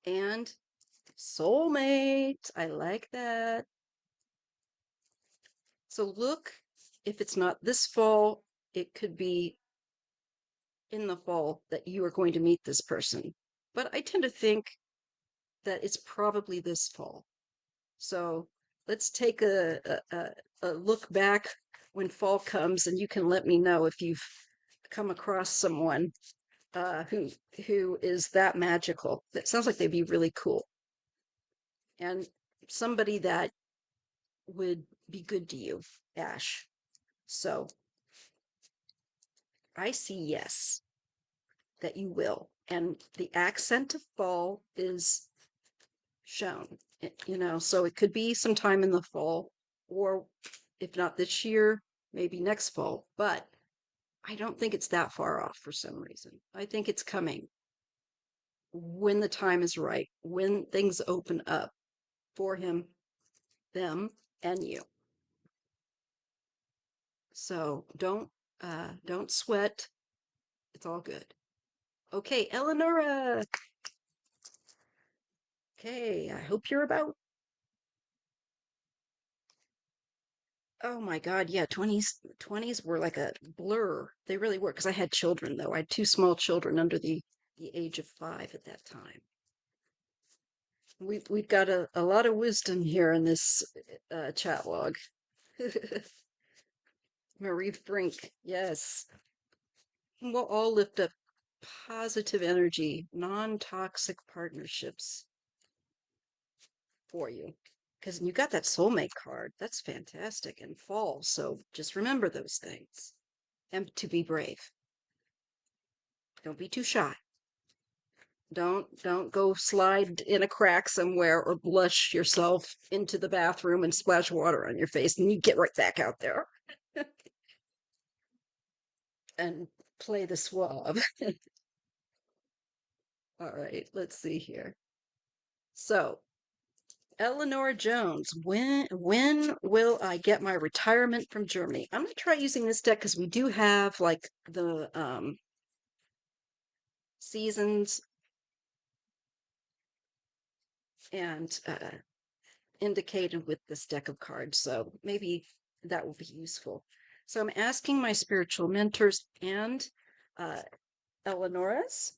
And soulmate. I like that. So look, if it's not this fall, it could be in the fall that you are going to meet this person. But I tend to think that it's probably this fall. So let's take a look back when fall comes, and you can let me know if you've come across someone who is that magical. That sounds like they'd be really cool, and somebody that would be good to you, Ash. So I see yes, that you will. And the accent of fall is shown, so it could be sometime in the fall, or if not this year, maybe next fall. But I don't think it's that far off for some reason. I think it's coming when the time is right, when things open up for him, them, and you. So don't sweat. It's all good. Okay, Eleanora. Okay, I hope you're about. Oh my God, yeah, 20s were like a blur. They really were, because I had children though. I had two small children under the age of 5 at that time. We've got a lot of wisdom here in this chat log. Marie Brink, yes. We'll all lift up positive energy, non-toxic partnerships for you. Because you got that soulmate card. That's fantastic. And fall. So just remember those things. And to be brave. Don't be too shy. Don't go slide in a crack somewhere or blush yourself into the bathroom and splash water on your face and you get right back out there and play the suave. All right, let's see here. So, Eleanor Jones, when will I get my retirement from Germany? I'm gonna try using this deck because we do have like the seasons and indicated with this deck of cards. So maybe that will be useful. So I'm asking my spiritual mentors and uh, Eleanora's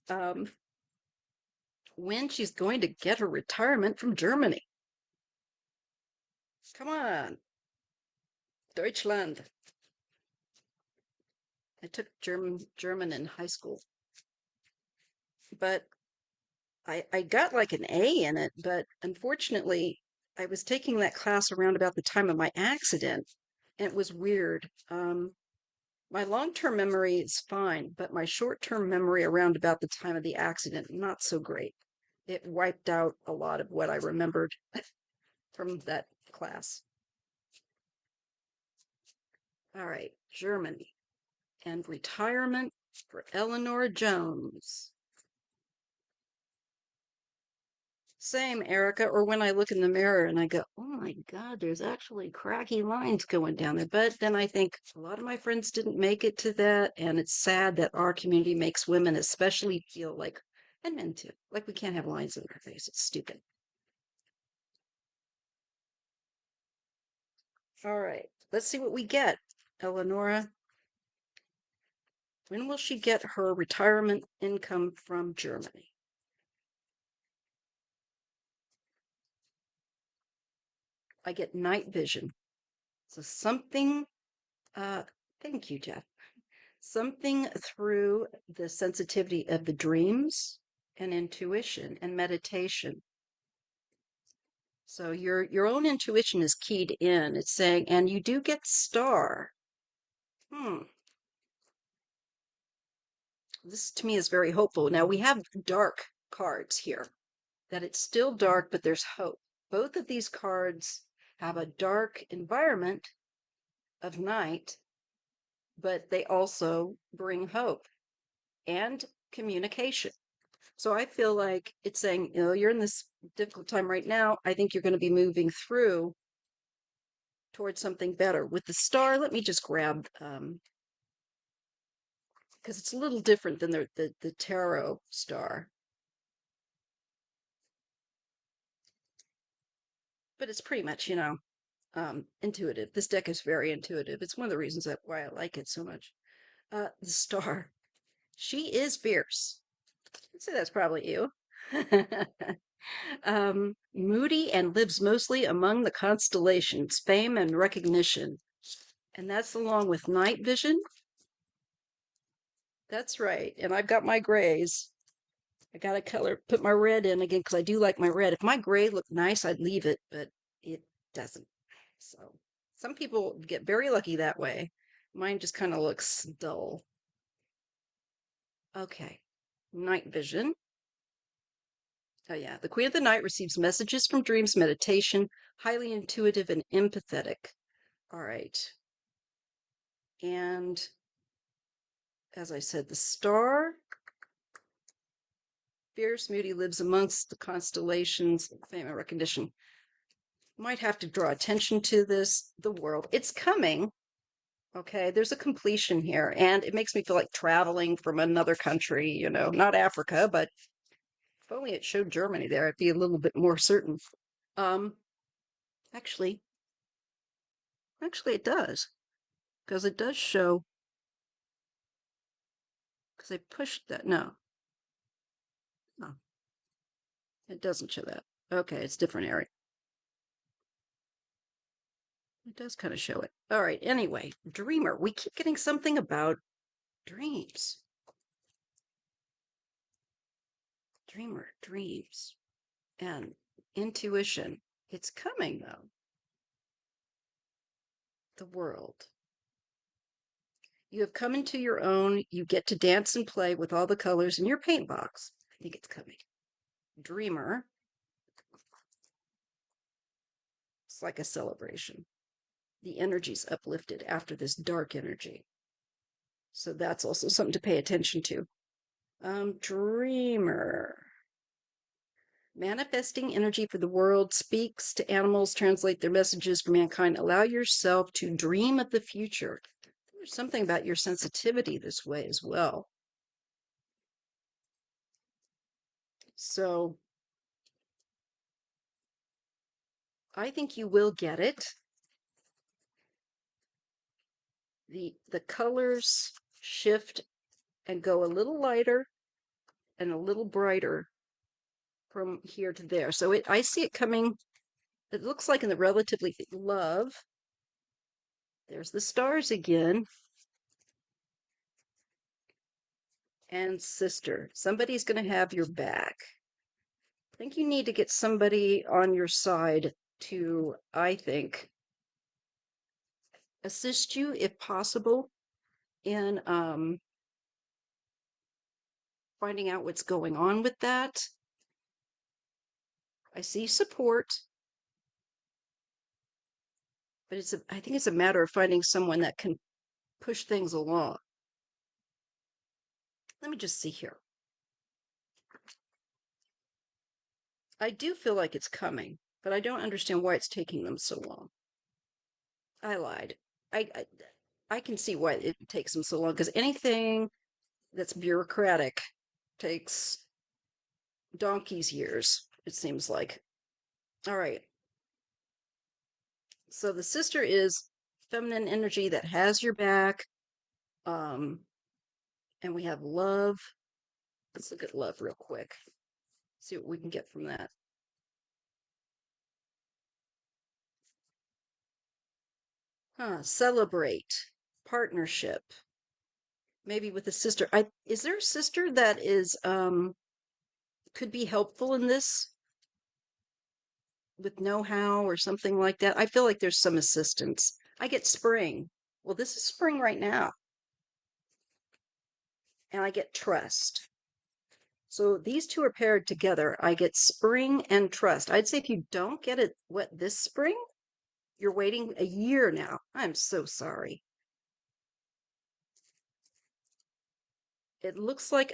when she's going to get her retirement from Germany. Come on, Deutschland. I took German in high school, but I got like an A in it. But unfortunately, I was taking that class around about the time of my accident, and it was weird. My long-term memory is fine, but my short-term memory around about the time of the accident, not so great. It wiped out a lot of what I remembered from that class. All right, Germany and retirement for Eleanor Jones. Same, Erica. Or when I look in the mirror and I go, oh my God, there's actually cracky lines going down there. But then I think a lot of my friends didn't make it to that. And it's sad that our community makes women especially feel like, and men too, like we can't have lines in our face. It's stupid. All right, let's see what we get. Eleanora, when will she get her retirement income from Germany? I get night vision. So something, uh, thank you, Jeff. Something through the sensitivity of the dreams and intuition and meditation. So your own intuition is keyed in. It's saying, and you do get star. Hmm. This to me is very hopeful. Now we have dark cards here, that it's still dark, but there's hope. Both of these cards have a dark environment of night, but they also bring hope and communication. So I feel like it's saying, you're in this difficult time right now. I think you're going to be moving through towards something better. With the star, let me just grab, because it's a little different than the tarot star, but it's pretty much, intuitive. This deck is very intuitive. It's one of the reasons why I like it so much. The star. She is fierce. I'd say that's probably you. Moody and lives mostly among the constellations, fame and recognition. And that's along with night vision. That's right. And I've got my grays. I got to put my red in again because I do like my red. If my gray looked nice, I'd leave it, but it doesn't. So some people get very lucky that way. Mine just kind of looks dull. Okay. Night vision. Oh, yeah. The Queen of the Night receives messages from dreams, meditation, highly intuitive and empathetic. All right. And as I said, the star, fierce, moody, lives amongst the constellations, fame and recognition. Might have to draw attention to this, the world. It's coming. Okay. There's a completion here. And it makes me feel like traveling from another country, not Africa, but if only it showed Germany there, I'd be a little bit more certain. Um, actually, it does, because it does show, because I pushed that. No, no, it doesn't show that. Okay, it's different area. It does kind of show it. All right, anyway, dreamer. We keep getting something about dreams. Dreamer, dreams, and intuition. It's coming, though. The world. You have come into your own. You get to dance and play with all the colors in your paint box. I think it's coming. Dreamer. It's like a celebration. The energy's uplifted after this dark energy. So that's also something to pay attention to. Dreamer. Manifesting energy for the world, speaks to animals, translate their messages for mankind. Allow yourself to dream of the future. There's something about your sensitivity this way as well. So I think you will get it. The colors shift and go a little lighter and a little brighter from here to there. So I see it coming. It looks like in the relatively love. There's the stars again. And sister. Somebody's going to have your back. I think you need to get somebody on your side to, I think, assist you if possible in finding out what's going on with that. I see support, but I think it's a matter of finding someone that can push things along. Let me just see here. I do feel like it's coming, but I don't understand why it's taking them so long. I lied. I I can see why it takes them so long because anything that's bureaucratic takes donkey's years, it seems like. All right. So the sister is feminine energy that has your back. Um, and we have love. Let's look at love real quick. See what we can get from that. Celebrate, partnership, maybe with a sister. Is there a sister that is could be helpful in this with know-how or something like that? I feel like there's some assistance. I get spring. Well, this is spring right now. And I get trust. So these two are paired together. I get spring and trust. I'd say if you don't get it this spring, you're waiting a year now. I'm so sorry. It looks like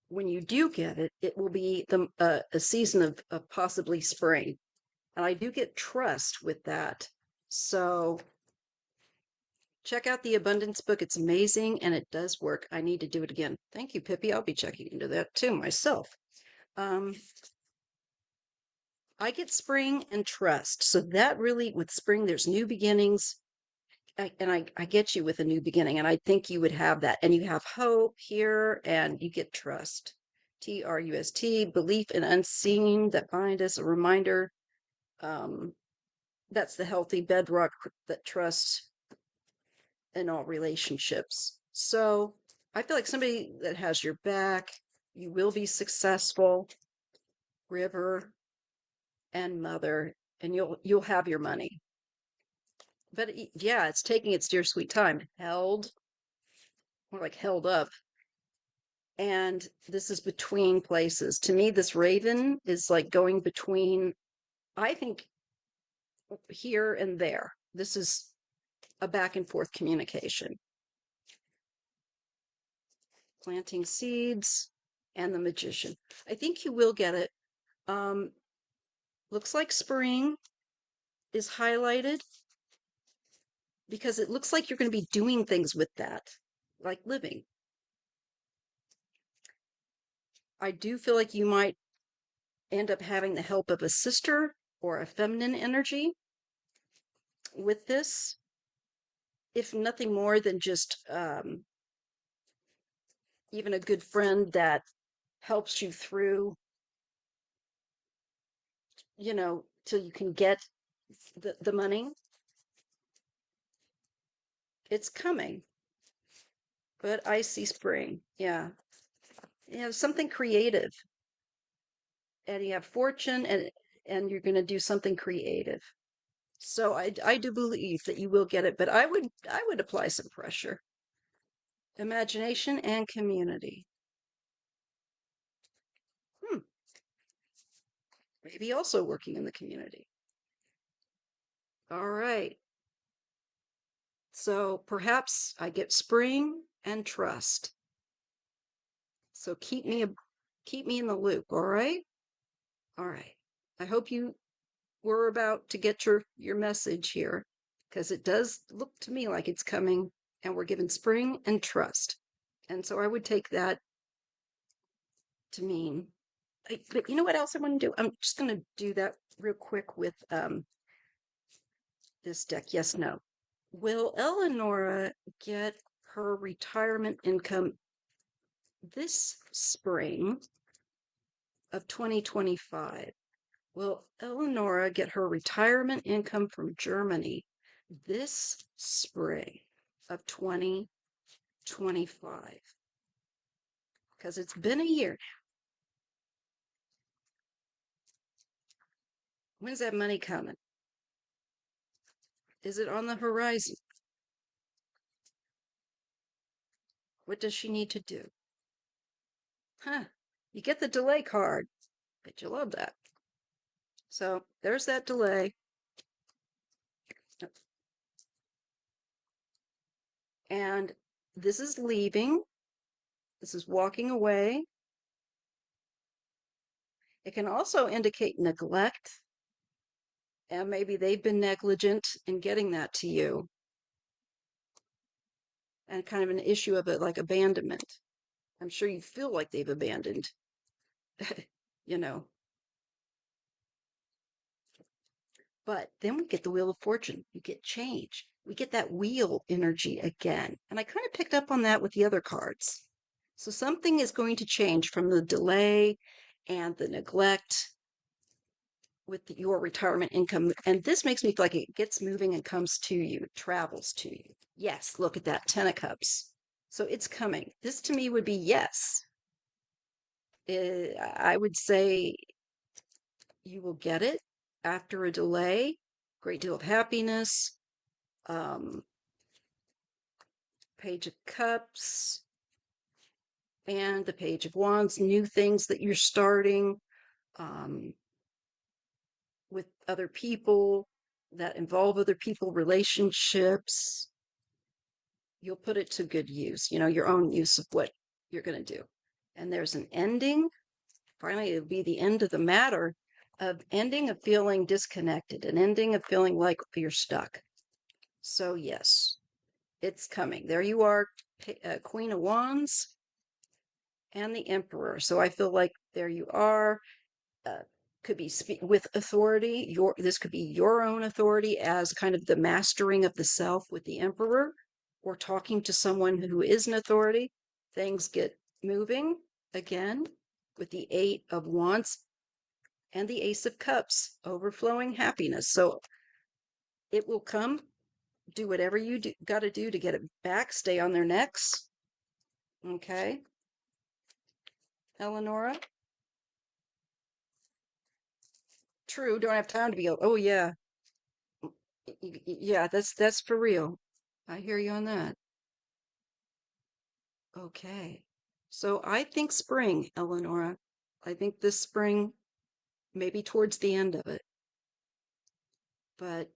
when you do get it, it will be a season of possibly spring. And I do get trust with that. So check out the abundance book. It's amazing and it does work. I need to do it again. Thank you, Pippi. I'll be checking into that too myself. I get spring and trust. So that really, with spring, there's new beginnings. I get you with a new beginning, and I think you would have that. And you have hope here, and you get trust. Trust, belief in unseen that bind us, a reminder. That's the healthy bedrock that trusts in all relationships. So I feel like somebody that has your back, you will be successful. River and mother, and you'll have your money. But yeah, it's taking its dear sweet time. Held, more like held up. And this is between places. To me, this raven is like going between, I think, here and there. This is a back and forth communication. Planting seeds and the magician. I think you will get it. Looks like spring is highlighted because it looks like you're going to be doing things with that, like living. I do feel like you might end up having the help of a sister or a feminine energy with this, if nothing more than just even a good friend that helps you through, till you can get the money. It's coming, but I see spring. Yeah. You have something creative, and you have fortune, and you're going to do something creative. So I do believe that you will get it, but I would apply some pressure. Imagination and community. Maybe also working in the community. All right. So perhaps I get spring and trust. So keep me in the loop, all right? All right. I hope you were about to get your message here, because it does look to me like it's coming, and we're given spring and trust. And so I would take that to mean, but you know what else I want to do? I'm just going to do that real quick with this deck. Yes, no. Will Eleanora get her retirement income this spring of 2025? Will Eleanora get her retirement income from Germany this spring of 2025? Because it's been a year. When's that money coming? Is it on the horizon? What does she need to do? Huh, you get the delay card. Bet you love that. So there's that delay. And this is leaving. This is walking away. It can also indicate neglect, and maybe they've been negligent in getting that to you, and kind of an issue of it, like abandonment. I'm sure you feel like they've abandoned, you know. But then we get the Wheel of Fortune. You get change. We get that wheel energy again. And I kind of picked up on that with the other cards. So something is going to change from the delay and the neglect with your retirement income. And this makes me feel like it gets moving and comes to you, travels to you. Yes, look at that, 10 of Cups. So it's coming. This to me would be yes. I would say you will get it after a delay, great deal of happiness. Um, Page of Cups and the Page of Wands, new things that you're starting um, with other people that involve other people, relationships. You'll put it to good use, your own use of what you're going to do. And there's an ending. Finally, it'll be the end of the matter, of ending of feeling disconnected, an ending of feeling like you're stuck. So, yes, it's coming. There you are, Queen of Wands and the Emperor. So I feel like there you are. Could be with authority. This could be your own authority as kind of the mastering of the self with the Emperor, or talking to someone who is an authority. Things get moving again with the Eight of Wands and the Ace of Cups, overflowing happiness. So it will come. Do whatever you got to do to get it back. Stay on their necks. Okay, Eleanora. True. Don't have time to be. Oh yeah, yeah. That's for real. I hear you on that. Okay. So I think spring, Eleanora. I think this spring, maybe towards the end of it. But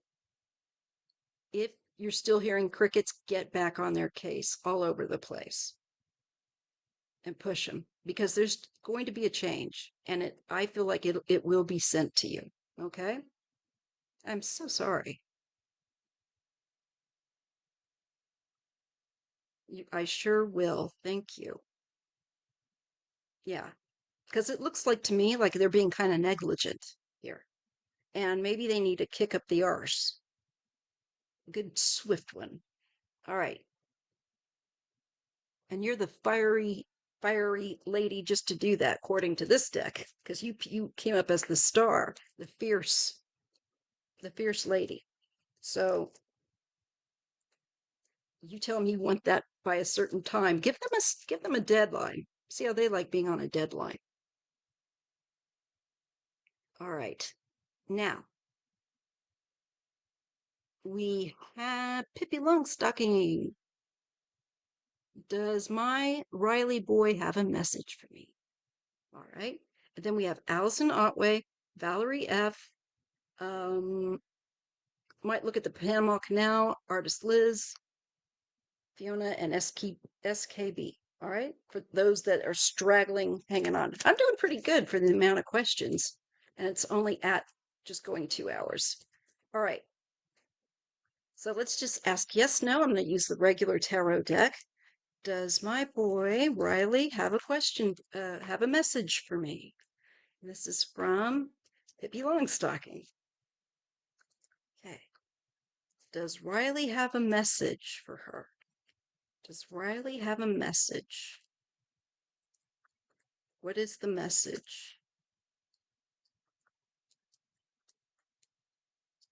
if you're still hearing crickets, get back on their case all over the place and push them, because there's going to be a change, and I feel like it will be sent to you. Okay? I'm so sorry. I sure will. Thank you. Yeah. Because it looks like to me like they're being kind of negligent here. And maybe they need to kick up the arse. Good swift one. All right. And you're the fiery lady just to do that, according to this deck, because you came up as the star, the fierce lady. So you tell them you want that by a certain time. Give them a deadline. See how they like being on a deadline. All right. Now we have Pippi Longstocking. Does my Riley boy have a message for me? All right. And then we have Allison Otway, Valerie F. Might look at the Panama Canal, artist Liz, Fiona, and SKB. All right. For those that are straggling, hanging on. I'm doing pretty good for the amount of questions, and it's only at just going 2 hours. All right. So let's just ask yes, no. I'm going to use the regular tarot deck. Does my boy Riley have a question, have a message for me? This is from Pippi Longstocking. Okay. Does Riley have a message for her? Does Riley have a message? What is the message?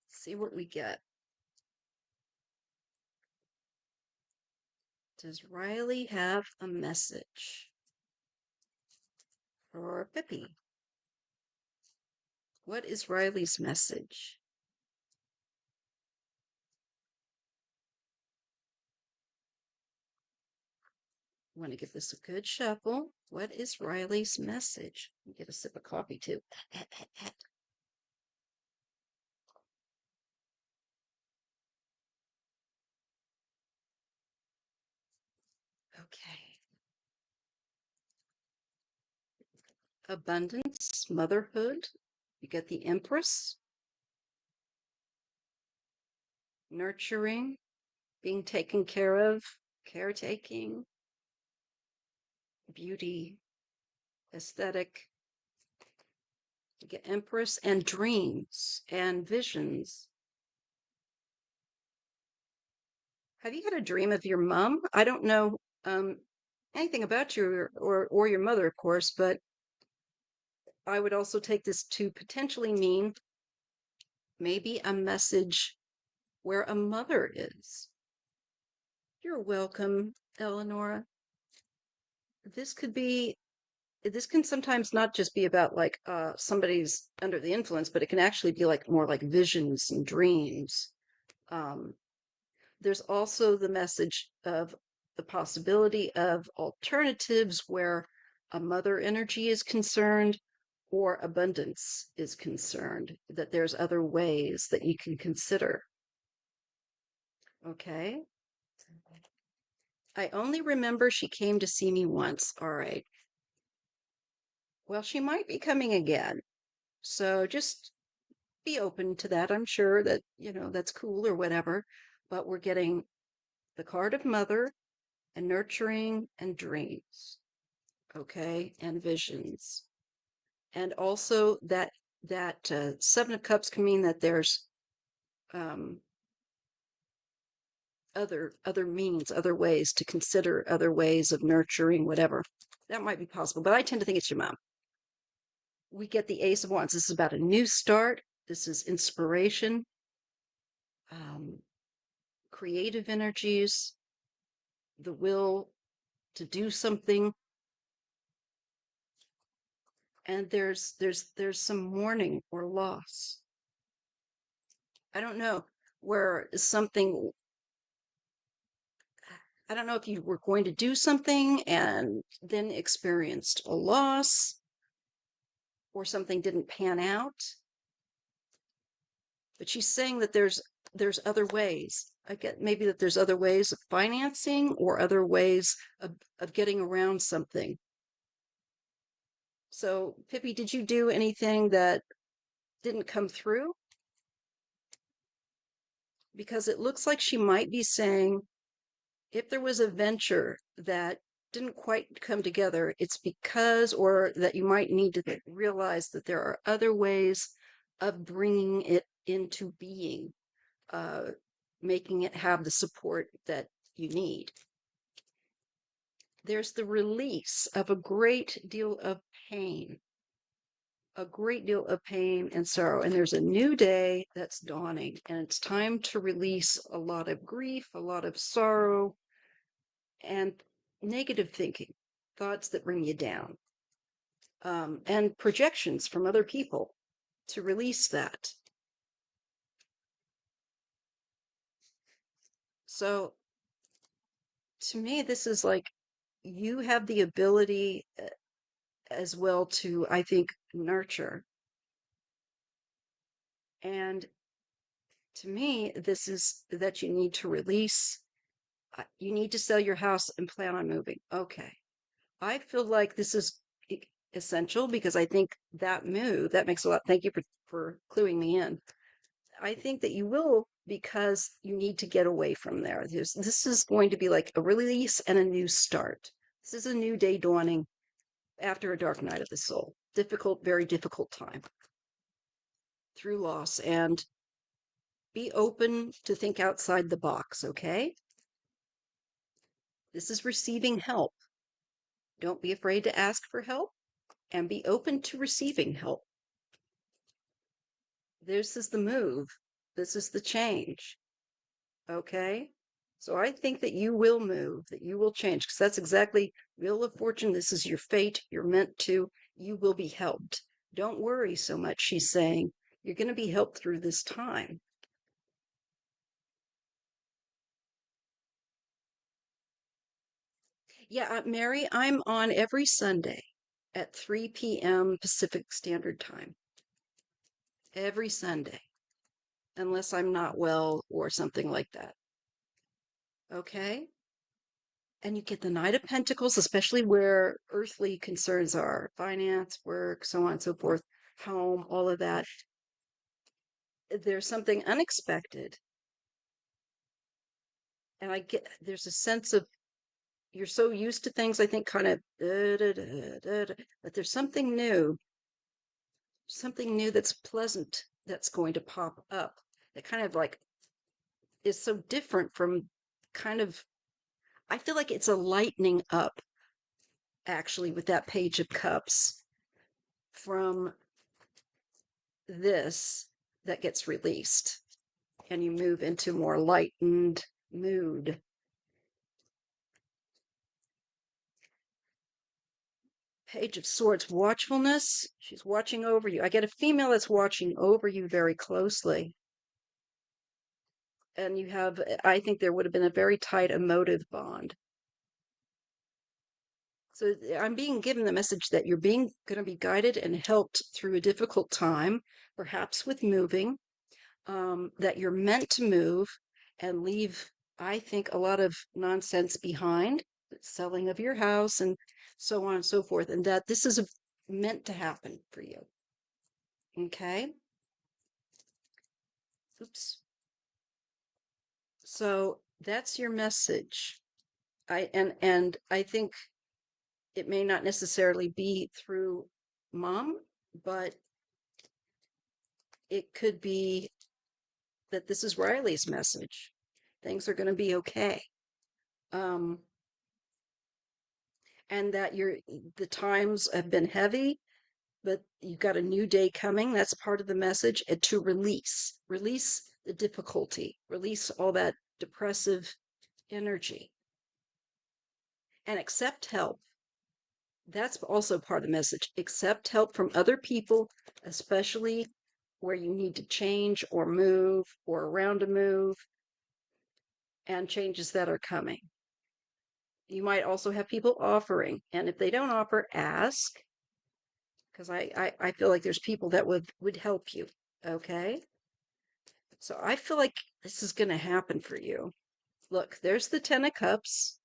See what we get. Does Riley have a message for Pippi? What is Riley's message? I want to give this a good shuffle. What is Riley's message? Get a sip of coffee too. Okay. abundance, motherhood. You get the Empress, nurturing, being taken care of, caretaking, beauty, aesthetic. You get Empress and dreams and visions. Have you had a dream of your mom? I don't know anything about you or your mother, of course, but I would also take this to potentially mean maybe a message where a mother is. You're welcome, Eleanora. This could be, this can sometimes not just be about like somebody's under the influence, but it can actually be like more like visions and dreams. Um, there's also the message of the possibility of alternatives where a mother energy is concerned or abundance is concerned, that there's other ways that you can consider. Okay. I only remember she came to see me once. All right. Well, she might be coming again. So just be open to that. I'm sure that, that's cool or whatever. But we're getting the card of mother and nurturing and dreams. Okay. And visions. And also that Seven of Cups can mean that there's um, other means, other ways to consider, other ways of nurturing, whatever. That might be possible, but I tend to think it's your mom. We get the Ace of Wands. This is about a new start. This is inspiration, um, creative energies, the will to do something. And there's some mourning or loss. I don't know where something, I don't know if you were going to do something and then experienced a loss or something didn't pan out. But she's saying that there's other ways. I get maybe that there's other ways of financing or other ways of getting around something. So, Pippi, did you do anything that didn't come through? Because it looks like she might be saying if there was a venture that didn't quite come together, it's because, or that you might need to realize that there are other ways of bringing it into being, making it have the support that you need. There's the release of a great deal of pain, a great deal of pain and sorrow. And there's a new day that's dawning, and it's time to release a lot of grief, a lot of sorrow, and negative thinking, thoughts that bring you down, and projections from other people to release that. So to me, this is like you have the ability as well to, I think, nurture. And to me, this is that you need to release, you need to sell your house and plan on moving. Okay. I feel like this is essential because I think that move, that makes a lot. Thank you for cluing me in. I think that you will because you need to get away from there. This is going to be like a release and a new start. This is a new day dawning after a dark night of the soul. Difficult, very difficult time through loss, and be open to think outside the box, okay? This is receiving help. Don't be afraid to ask for help and be open to receiving help. This is the move. This is the change. Okay? So I think that you will move, that you will change, because that's exactly Wheel of Fortune. This is your fate. You're meant to. You will be helped. Don't worry so much, she's saying. You're going to be helped through this time. Yeah, Mary, I'm on every Sunday at 3 p.m. Pacific Standard Time. Every Sunday, unless I'm not well or something like that. Okay? And you get the Knight of Pentacles, especially where earthly concerns are, finance, work, so on and so forth, home, all of that. There's something unexpected. And there's a sense of, you're so used to things, I think, kind of, but there's something new that's pleasant that's going to pop up that kind of like is so different from kind of, I feel like it's a lightening up actually with that Page of Cups from this that gets released and you move into more lightened mood. Page of Swords, watchfulness. She's watching over you. I get a female that's watching over you very closely. And you have, I think there would have been a very tight emotive bond. So I'm being given the message that you're going to be guided and helped through a difficult time, perhaps with moving, that you're meant to move and leave, I think, a lot of nonsense behind, selling of your house and so on and so forth, and that this is meant to happen for you. Okay? Oops. So that's your message. And I think it may not necessarily be through mom, but it could be that this is Riley's message. Things are going to be okay. Um, and that the times have been heavy, but you've got a new day coming. That's part of the message. And to release the difficulty, release all that depressive energy, and accept help. That's also part of the message. Accept help from other people, especially where you need to change or move or around a move and changes that are coming. You might also have people offering, and if they don't offer, ask, because I feel like there's people that would help you. Okay, so I feel like this is going to happen for you. Look, there's the Ten of Cups.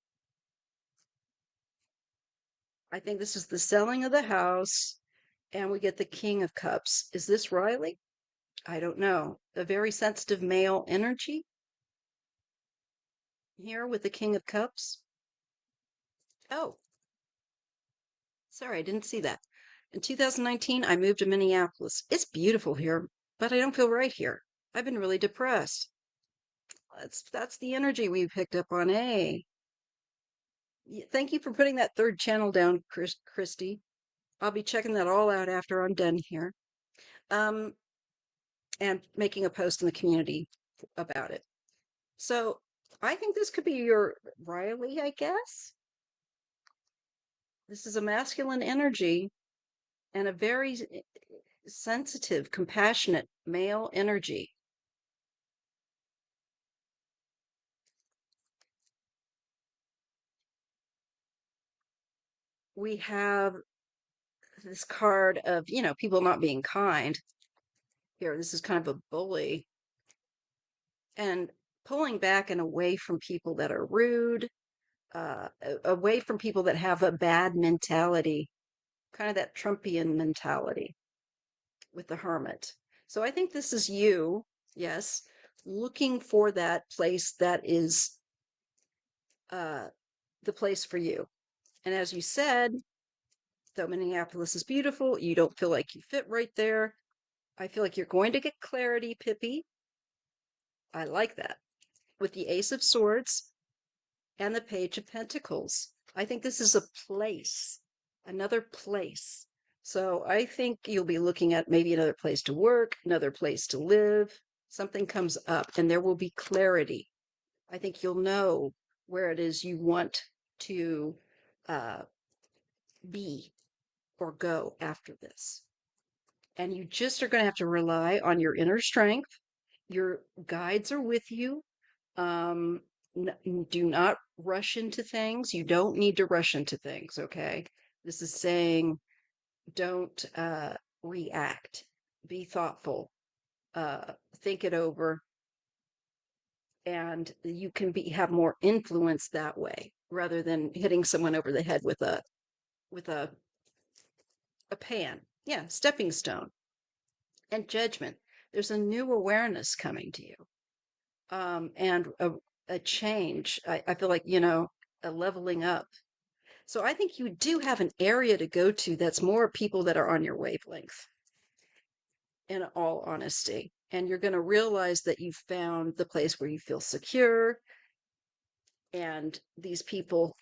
I think this is the selling of the house, and we get the King of Cups. Is this Riley? I don't know. A very sensitive male energy here with the King of Cups. Oh, sorry, I didn't see that. In 2019, I moved to Minneapolis. It's beautiful here, but I don't feel right here. I've been really depressed. That's the energy we picked up on. Thank you for putting that third channel down, Christy. I'll be checking that all out after I'm done here. Um, and making a post in the community about it. So I think this could be your Riley, I guess. This is a masculine energy and a very sensitive, compassionate male energy. We have this card of, people not being kind. Here, this is kind of a bully. And pulling back and away from people that are rude, away from people that have a bad mentality, kind of that Trumpian mentality with the hermit. So I think this is you, yes, looking for that place that is uh, the place for you. And as you said, though Minneapolis is beautiful, you don't feel like you fit right there. I feel like you're going to get clarity, Pippi. I like that. With the Ace of Swords and the Page of Pentacles. I think this is a place, another place. So I think you'll be looking at maybe another place to work, another place to live. Something comes up and there will be clarity. I think you'll know where it is you want to uh, be or go after this. And you just are going to have to rely on your inner strength. Your guides are with you. Um, do not rush into things. You don't need to rush into things, okay? This is saying don't react. Be thoughtful. Think it over, and you can have more influence that way rather than hitting someone over the head with with a pan. Yeah, stepping stone. And judgment. There's a new awareness coming to you, and a change. I feel like, a leveling up. So I think you do have an area to go to that's more people that are on your wavelength, in all honesty. And you're going to realize that you found the place where you feel secure, and these people,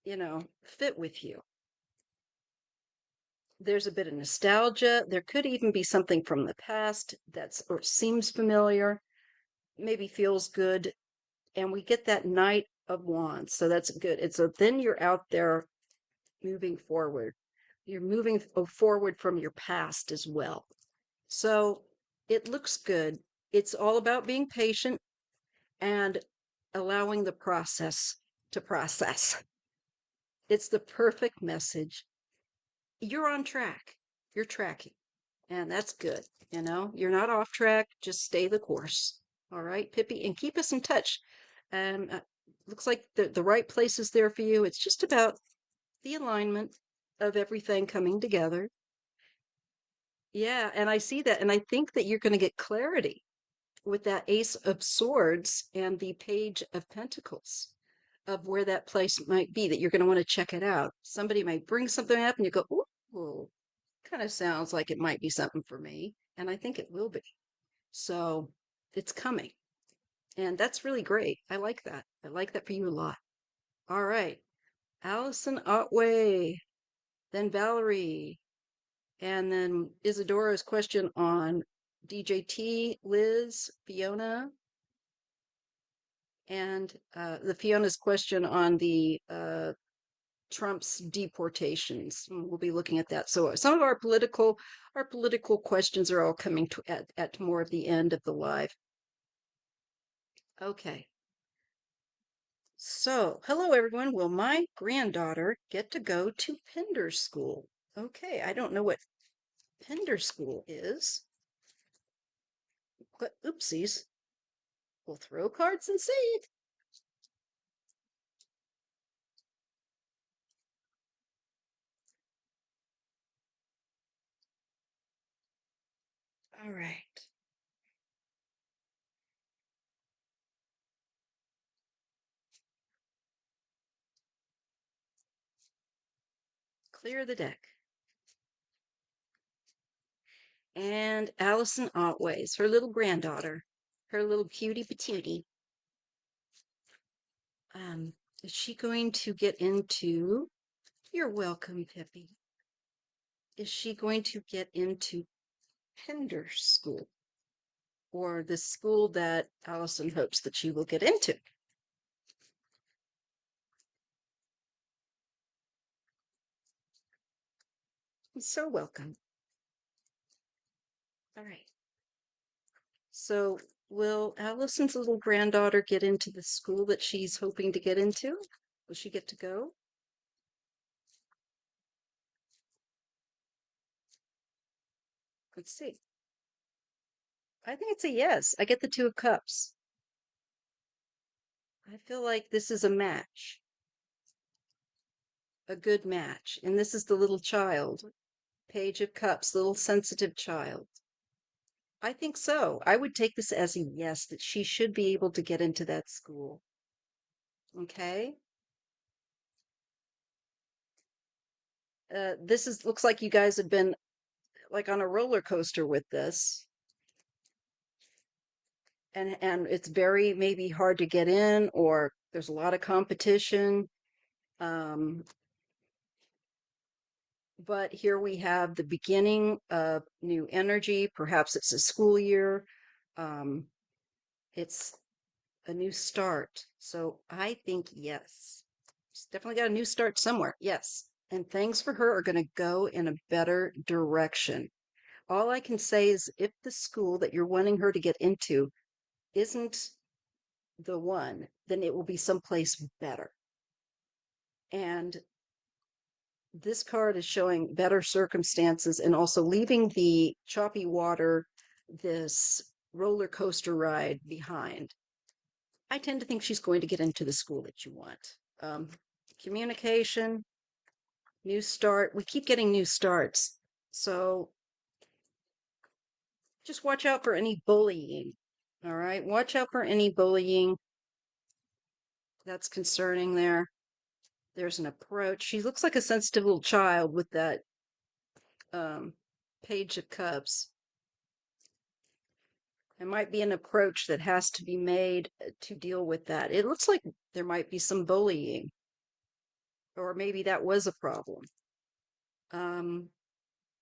fit with you. There's a bit of nostalgia. There could even be something from the past that's or seems familiar, maybe feels good. And we get that Knight of Wands. So that's good. It's so then you're out there moving forward. You're moving forward from your past as well. So it looks good. It's all about being patient and allowing the process to process. It's the perfect message. You're on track. You're tracking. And that's good. You're not off track. Just stay the course. All right, Pippi, and keep us in touch. And looks like the right place is there for you. It's just about the alignment of everything coming together. Yeah, and I see that. And I think that you're going to get clarity with that Ace of Swords and the Page of Pentacles of where that place might be, that you're going to want to check it out. Somebody might bring something up and you go, ooh, kind of sounds like it might be something for me. And I think it will be. So it's coming. And that's really great. I like that. I like that for you a lot. All right. Allison Otway, then Valerie, and then Isadora's question on DJT, Liz, Fiona, and the Fiona's question on the Trump's deportations. We'll be looking at that. So some of our political questions are all coming to at more of the end of the live. Okay. So, hello everyone. Will my granddaughter get to go to Pender School? Okay, I don't know what Pender School is. But oopsies. We'll throw cards and see. All right. Clear the deck. And Allison Otways, her little granddaughter, her little cutie patootie. Is she going to get into? You're welcome, Pippi. Is she going to get into Pender School, or the school that Allison hopes that she will get into? You're so welcome. All right. So, will Allison's little granddaughter get into the school that she's hoping to get into? Will she get to go? Let's see. I think it's a yes. I get the Two of Cups. I feel like this is a match, a good match. And this is the little child, Page of Cups, little sensitive child. I think so. I would take this as a yes, that she should be able to get into that school. Okay. Looks like you guys have been like on a roller coaster with this. And it's very maybe hard to get in, or there's a lot of competition. But here we have the beginning of new energy. Perhaps it's a school year. It's a new start. So I think yes. She's definitely got a new start somewhere. Yes. And things for her are going to go in a better direction. All I can say is if the school that you're wanting her to get into isn't the one, then it will be someplace better. And this card is showing better circumstances and also leaving the choppy water, this roller coaster ride behind. I tend to think she's going to get into the school that you want. Um, Communication, new start. We keep getting new starts. So just watch out for any bullying. All right. Watch out for any bullying that's concerning there. There's an approach. She looks like a sensitive little child with that um, page of cups. There might be an approach that has to be made to deal with that. It looks like there might be some bullying, or maybe that was a problem. Um,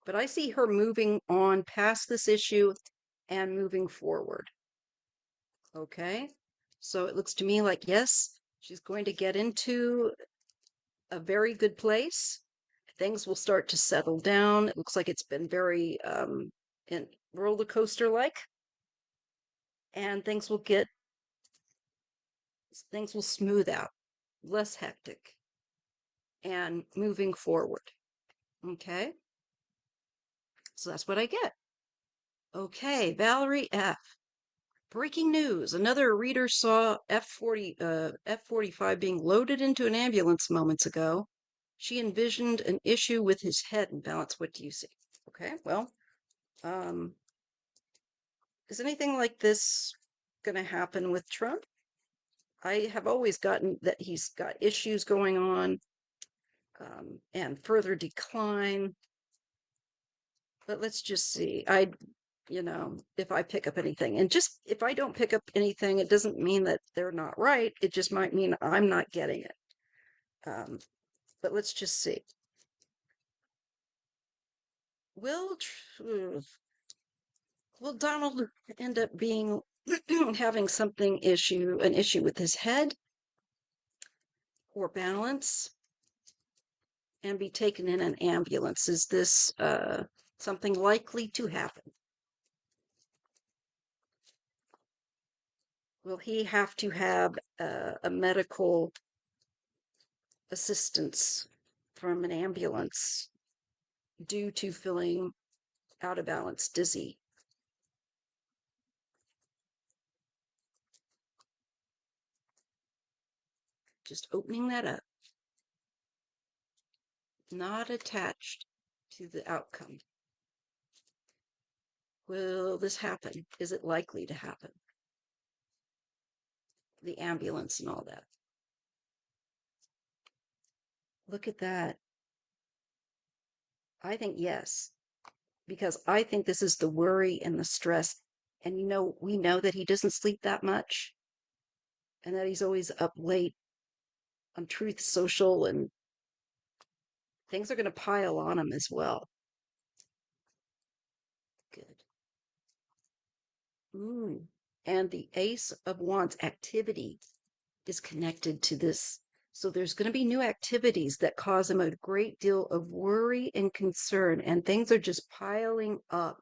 but I see her moving on past this issue and moving forward. Okay. So it looks to me like, yes, she's going to get into a very good place. Things will start to settle down. It looks like it's been very in roller coaster like, and things will smooth out, less hectic, and moving forward. Okay. So that's what I get. Okay, Valerie F. Breaking news. Another reader saw F-45 being loaded into an ambulance moments ago. She envisioned an issue with his head and balance. What do you see? Okay, well, um, is anything like this going to happen with Trump? I have always gotten that he's got issues going on and further decline. But let's just see. If I pick up anything, and just if I don't pick up anything, it doesn't mean that they're not right. It just might mean I'm not getting it. But let's just see. Will will Donald end up being having an issue with his head or balance, and be taken in an ambulance? Is this something likely to happen? Will he have to have a medical assistance from an ambulance due to feeling out of balance, dizzy? Just opening that up, not attached to the outcome. Will this happen? Is it likely to happen? The ambulance and all that. Look at that. I think yes, because I think this is the worry and the stress. And we know that he doesn't sleep that much and that he's always up late on Truth Social, and things are going to pile on him as well. Good. Ooh. And the Ace of Wands activity is connected to this. So there's going to be new activities that cause him a great deal of worry and concern, and things are just piling up.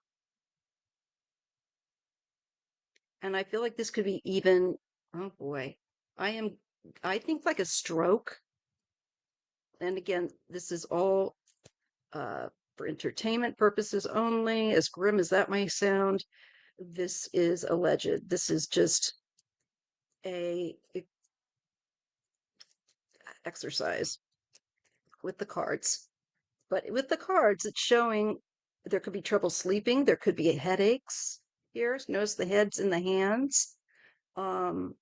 And I feel like this could be even, oh boy, I think like a stroke. And again, this is all for entertainment purposes only, as grim as that may sound. This is alleged. This is just a exercise with the cards. But with the cards, it's showing there could be trouble sleeping. There could be headaches here. Notice the heads in the hands. Um,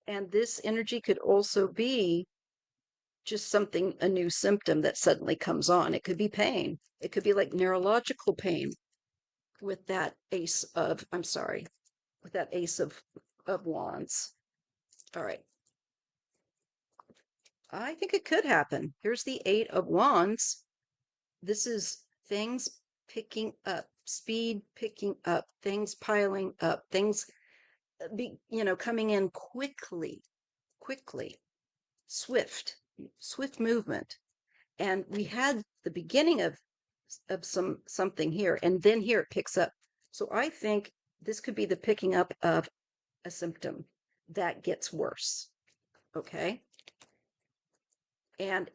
and this energy could also be just a new symptom that suddenly comes on. It could be pain. It could be like neurological pain with that with that ace of wands. All right. I think it could happen. Here's the 8 of wands. This is things picking up, speed picking up, things piling up, things coming in quickly, swift movement. And we had the beginning of something here, and then here it picks up. So I think this could be the picking up of a symptom that gets worse. Okay. And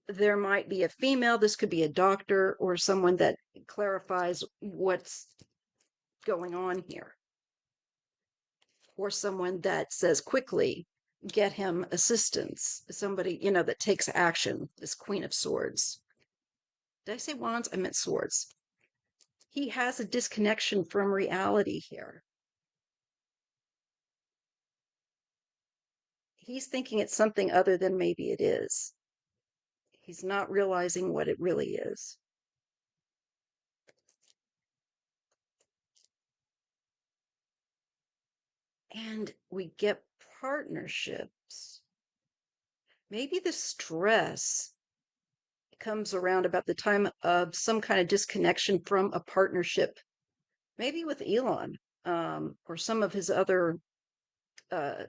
there might be a female, this could be a doctor or someone that clarifies what's going on here. or someone that says quickly, get him assistance, somebody, that takes action, this Queen of Swords. Did I say wands? I meant swords. He has a disconnection from reality here. He's thinking it's something other than maybe it is. He's not realizing what it really is. And we get partnerships. Maybe the stress comes around about the time of some kind of disconnection from a partnership, maybe with Elon, or some of his other, uh,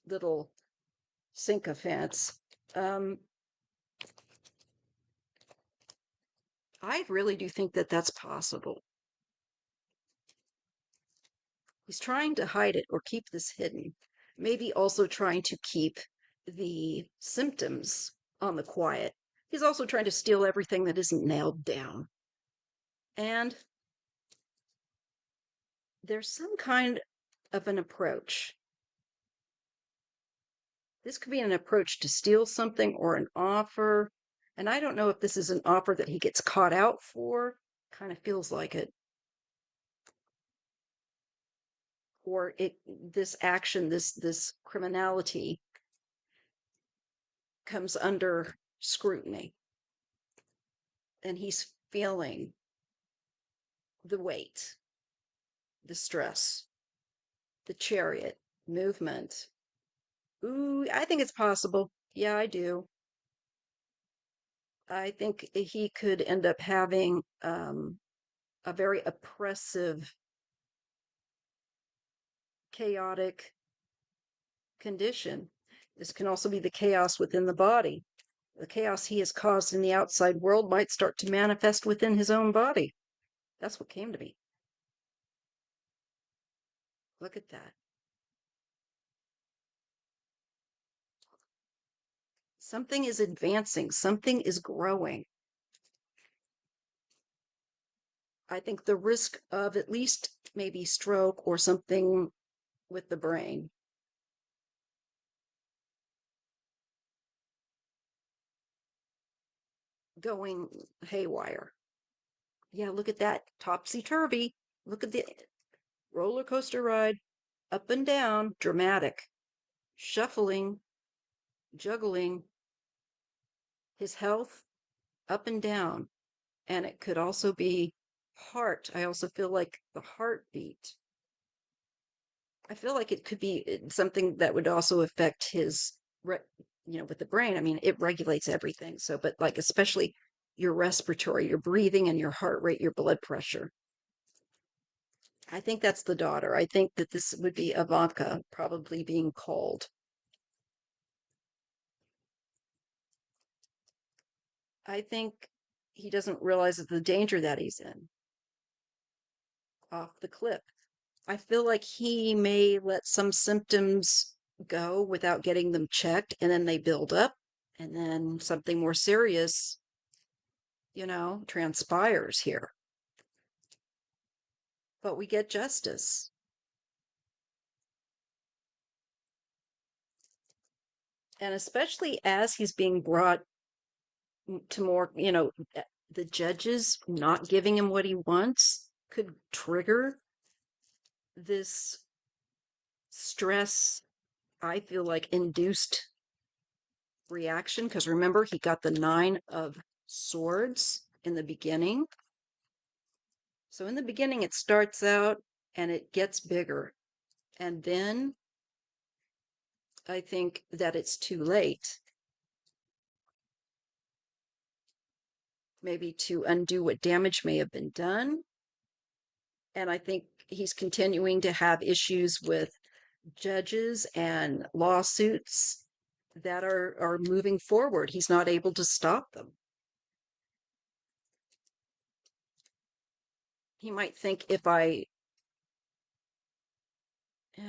little sycophants. I really do think that that's possible. He's trying to hide it or keep this hidden. Maybe also trying to keep the symptoms on the quiet. He's also trying to steal everything that isn't nailed down. And there's some kind of an approach. This could be an approach to steal something or an offer. And I don't know if this is an offer that he gets caught out for. Kind of feels like it. Or this action, this criminality comes under scrutiny. And he's feeling the weight, the stress, the chariot movement. Ooh, I think it's possible. Yeah, I do. I think he could end up having a very oppressive, chaotic condition. This can also be the chaos within the body. The chaos he has caused in the outside world might start to manifest within his own body. That's what came to me. Look at that. Something is advancing, something is growing. I think the risk of at least maybe stroke or something with the brain going haywire. Yeah, look at that. Topsy turvy. Look at the roller coaster ride. Up and down. Dramatic. Shuffling. Juggling. His health up and down. And it could also be heart. I also feel like the heartbeat. I feel like it could be something that would also affect his, with the brain. I mean, it regulates everything. So, but like especially your respiratory, your breathing, and your heart rate, your blood pressure. I think that's the daughter. I think that this would be Ivanka probably being called. I think he doesn't realize the danger that he's in off the cliff. I feel like he may let some symptoms go without getting them checked, and then they build up, and then something more serious, transpires here. But we get justice. And especially as he's being brought to more, the judges not giving him what he wants could trigger this stress, I feel like induced reaction. Because remember, he got the 9 of Swords in the beginning. So in the beginning, it starts out and it gets bigger. And then I think that it's too late, maybe to undo what damage may have been done. And I think he's continuing to have issues with judges and lawsuits that are moving forward. He's not able to stop them. He might think if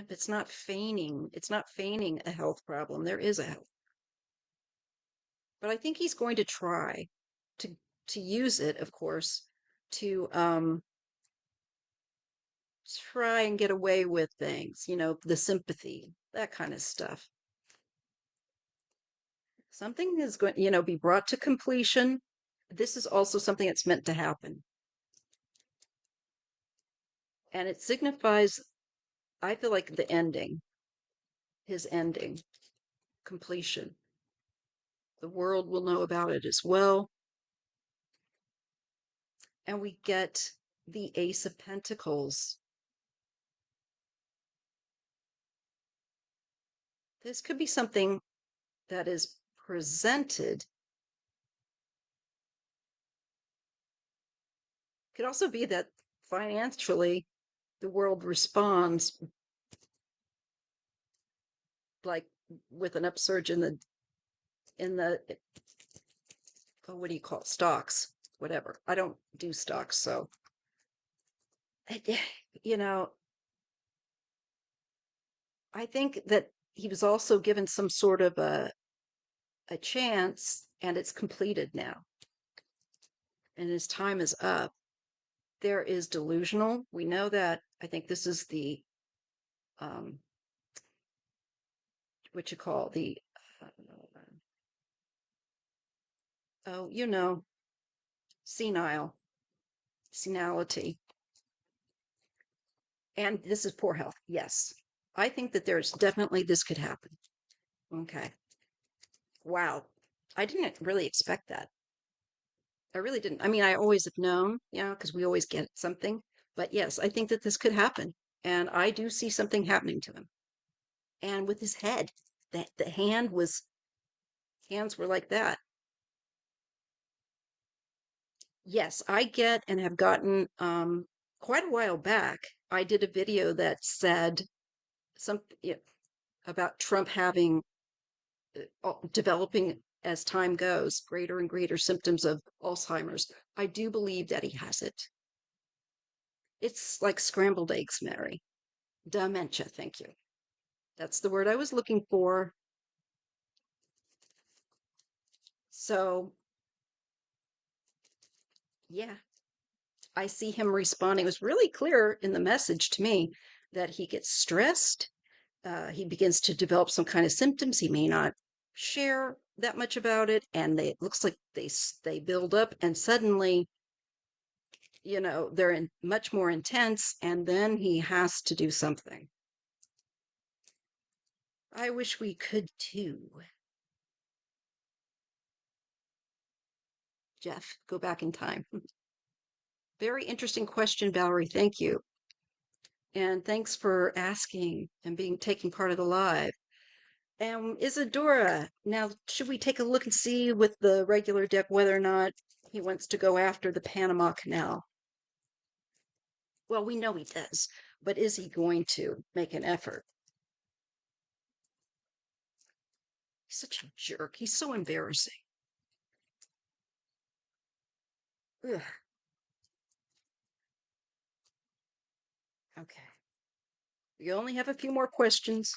it's not feigning a health problem. There is a health. But I think he's going to try to use it, of course, to try and get away with things, the sympathy, that kind of stuff. Something is going, be brought to completion. This is also something that's meant to happen. And it signifies, I feel like the ending, his ending, completion. The world will know about it as well. And we get the Ace of Pentacles. This could be something that is presented. Could also be that financially the world responds like with an upsurge in the oh, what do you call it? Stocks, whatever. I don't do stocks, so you know, I think that he was also given some sort of a chance, and it's completed now, and his time is up. There is delusional. We know that. I think this is the um, what you call the oh, senile, senility, and this is poor health. Yes, I think that there's definitely this could happen. Okay. Wow. I didn't really expect that. I really didn't. I mean, I always have known, because we always get something. But yes, I think that this could happen. And I do see something happening to him. And with his head, that the hands were like that. Yes, I get and have gotten quite a while back. I did a video that said something about Trump having developing as time goes, greater and greater symptoms of Alzheimer's. I do believe that he has it. It's like scrambled eggs, Mary. Dementia, thank you. That's the word I was looking for. So, yeah, I see him responding. It was really clear in the message to me that he gets stressed. He begins to develop some kind of symptoms. He may not share that much about it, and it looks like they build up, and suddenly they're much more intense, and then he has to do something. I wish we could too. Jeff, go back in time. Very interesting question, Valerie. Thank you. And thanks for asking and taking part of the live. And Isadora, now should we take a look and see with the regular deck whether or not he wants to go after the Panama Canal? Well, we know he does, but is he going to make an effort? He's such a jerk. He's so embarrassing. Ugh. Okay. We only have a few more questions.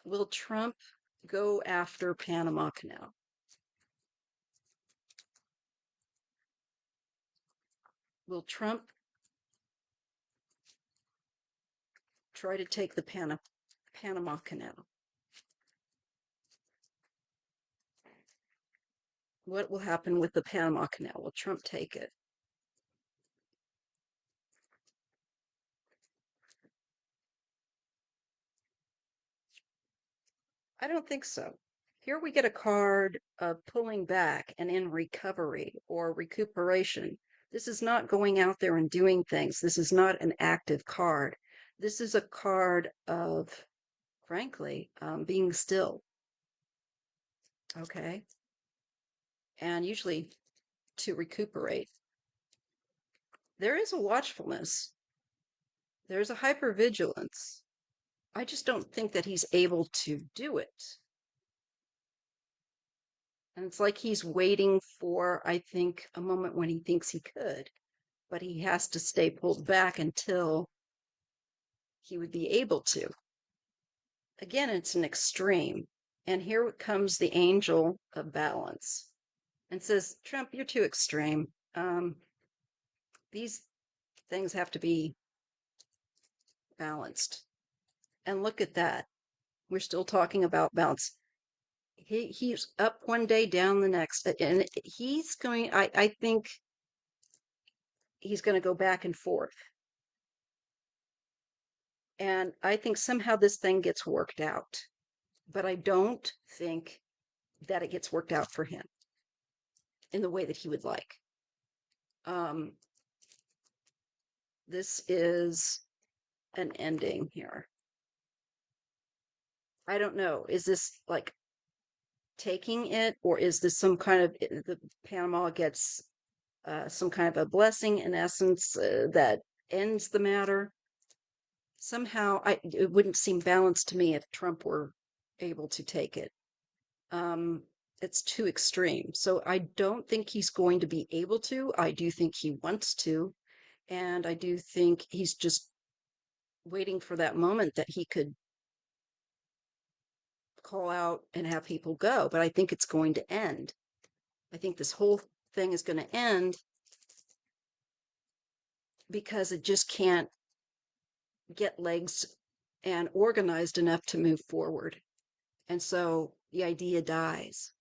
Will Trump go after Panama Canal? Will Trump try to take the Panama Canal? What will happen with the Panama Canal? Will Trump take it? I don't think so. Here we get a card of pulling back and in recovery or recuperation. This is not going out there and doing things. This is not an active card. This is a card of, frankly, being still. Okay. And usually to recuperate. There is a watchfulness. There's a hypervigilance. I just don't think that he's able to do it. And it's like he's waiting for, I think, a moment when he thinks he could, but he has to stay pulled back until he would be able to. Again, it's an extreme. And here comes the angel of balance and says, Trump, you're too extreme. These things have to be balanced. And look at that. We're still talking about balance. He's up one day, down the next, and he's going. I think he's going to go back and forth, and I think somehow this thing gets worked out. But I don't think that it gets worked out for him in the way that he would like. Um, this is an ending here. I don't know. Is this like taking it, or is this some kind of the Panama gets some kind of a blessing in essence that ends the matter? Somehow, it wouldn't seem balanced to me if Trump were able to take it. Um, it's too extreme. So I don't think he's going to be able to. I do think he wants to, and I do think he's just waiting for that moment that he could call out and have people go. But I think it's going to end. I think this whole thing is going to end because it just can't get legs and organized enough to move forward. And so the idea dies.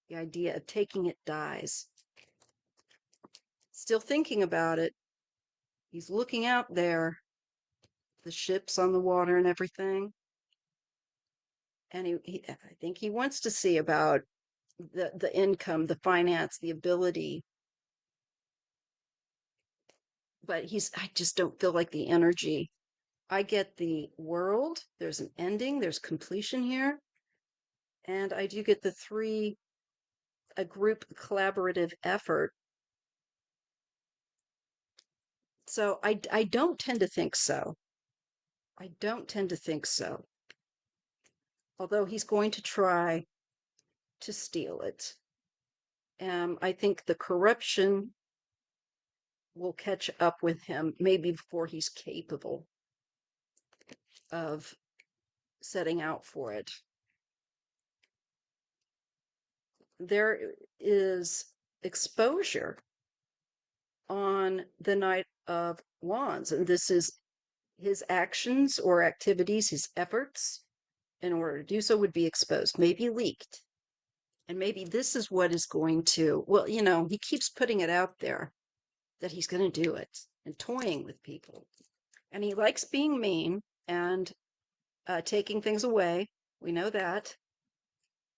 The idea of taking it dies. Still thinking about it. He's looking out there, the ships on the water and everything. And I think he wants to see about the income, the finance, the ability. But I just don't feel like the energy. I get the world, there's an ending, there's completion here. And I do get a group collaborative effort. So I don't tend to think so. I don't tend to think so. Although he's going to try to steal it. I think the corruption will catch up with him maybe before he's capable of setting out for it. There is exposure on the Knight of Wands, and this is his actions or activities, his efforts in order to do so would be exposed, maybe leaked. And maybe this is what is going to, well, he keeps putting it out there that he's going to do it and toying with people. And he likes being mean and taking things away. We know that.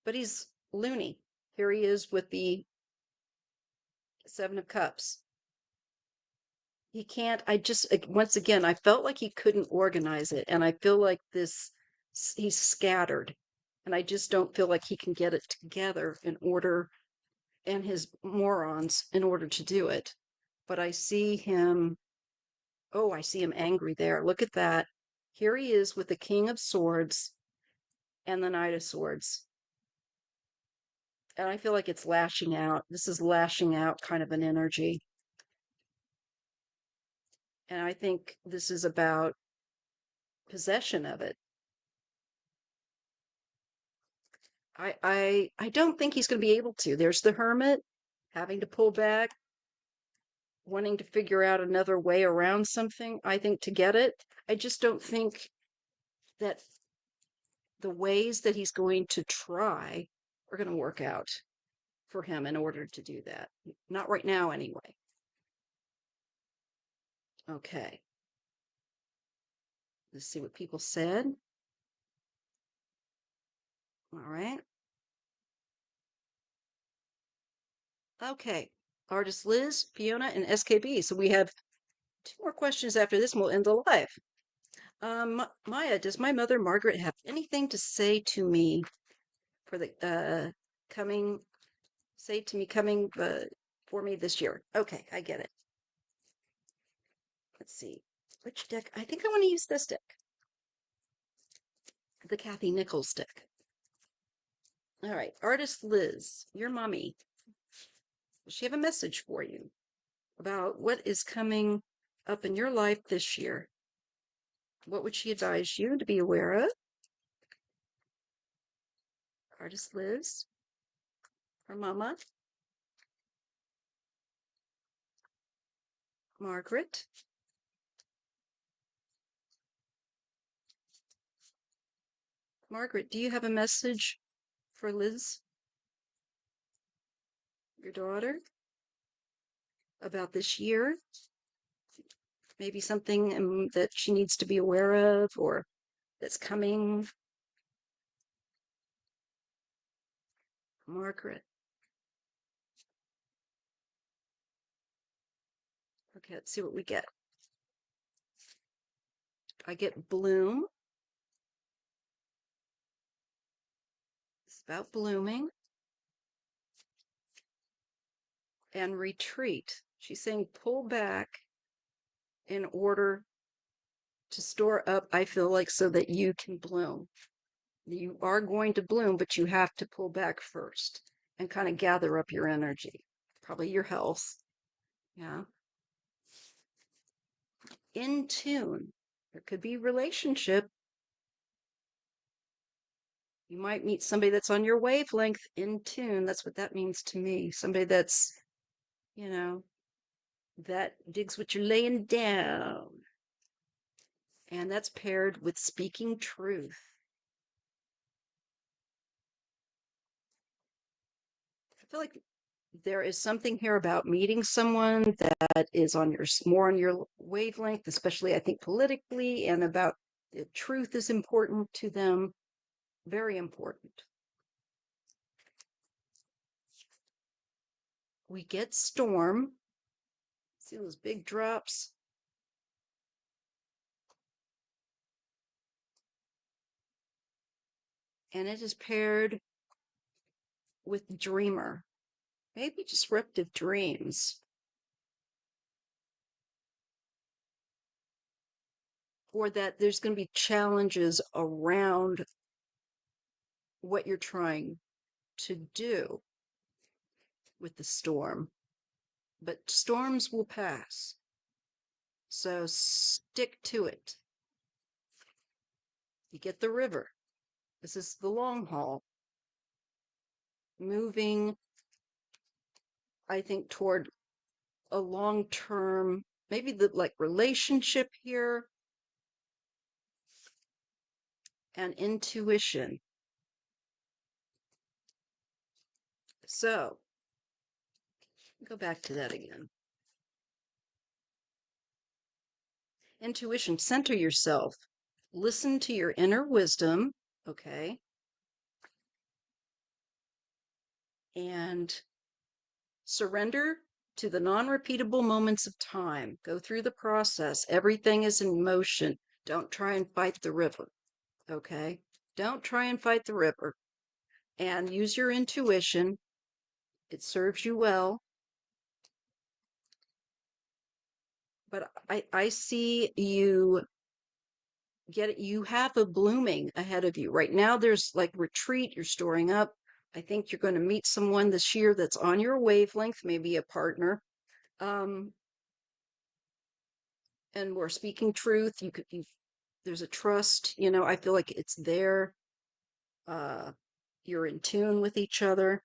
But he's loony. Here he is with the Seven of Cups. He can't, once again, I felt like he couldn't organize it. And I feel like he's scattered. And I just don't feel like he can get it together and his morons in order to do it. But I see him angry there. Look at that. Here he is with the King of Swords and the Knight of Swords. And I feel like it's lashing out. This is lashing out kind of an energy. And I think this is about possession of it. I don't think he's going to be able to. There's the Hermit having to pull back, wanting to figure out another way around something, I think, to get it. I just don't think that the ways that he's going to try are going to work out for him in order to do that. Not right now, anyway. Okay. Let's see what people said. All right. Okay. Artist Liz, Fiona, and SKB. So we have 2 more questions after this, and we'll end the live. Maya, does my mother Margaret have anything to say to me for the coming? Say to me coming for me this year. Okay, I get it. Let's see. Which deck? I think I want to use this deck. The Kathy Nichols deck. All right, Artist Liz, your mommy. Does she have a message for you about what is coming up in your life this year? What would she advise you to be aware of? Artist Liz, her mama. Margaret. Margaret, do you have a message for Liz, your daughter, about this year? Maybe something that she needs to be aware of or that's coming? Margaret. Okay, let's see what we get. I get bloom. It's about blooming. And retreat. She's saying pull back in order to store up, I feel like, so that you can bloom. You are going to bloom, but you have to pull back first and kind of gather up your energy, probably your health. Yeah. In tune. There could be relationship. You might meet somebody that's on your wavelength, in tune. That's what that means to me. Somebody that's, you know, that digs what you're laying down. And that's paired with speaking truth. I feel like there is something here about meeting someone that is on your more on your wavelength, especially I think politically, and about the truth is important to them, very important. We get storm. See those big drops? And it is paired with dreamer, maybe disruptive dreams, or that there's going to be challenges around what you're trying to do with the storm. But storms will pass. So stick to it. You get the river. This is the long haul. Moving, I think, toward a long-term, maybe the like relationship here and intuition. So go back to that again. Intuition, center yourself. Listen to your inner wisdom, okay? And surrender to the non-repeatable moments of time. Go through the process. Everything is in motion. Don't try and fight the river, okay? Don't try and fight the river. And use your intuition. It serves you well. But I see you you have a blooming ahead of you. Right now, there's like retreat, you're storing up. I think you're going to meet someone this year that's on your wavelength, maybe a partner. And we're speaking truth. There's a trust, I feel like it's there. You're in tune with each other.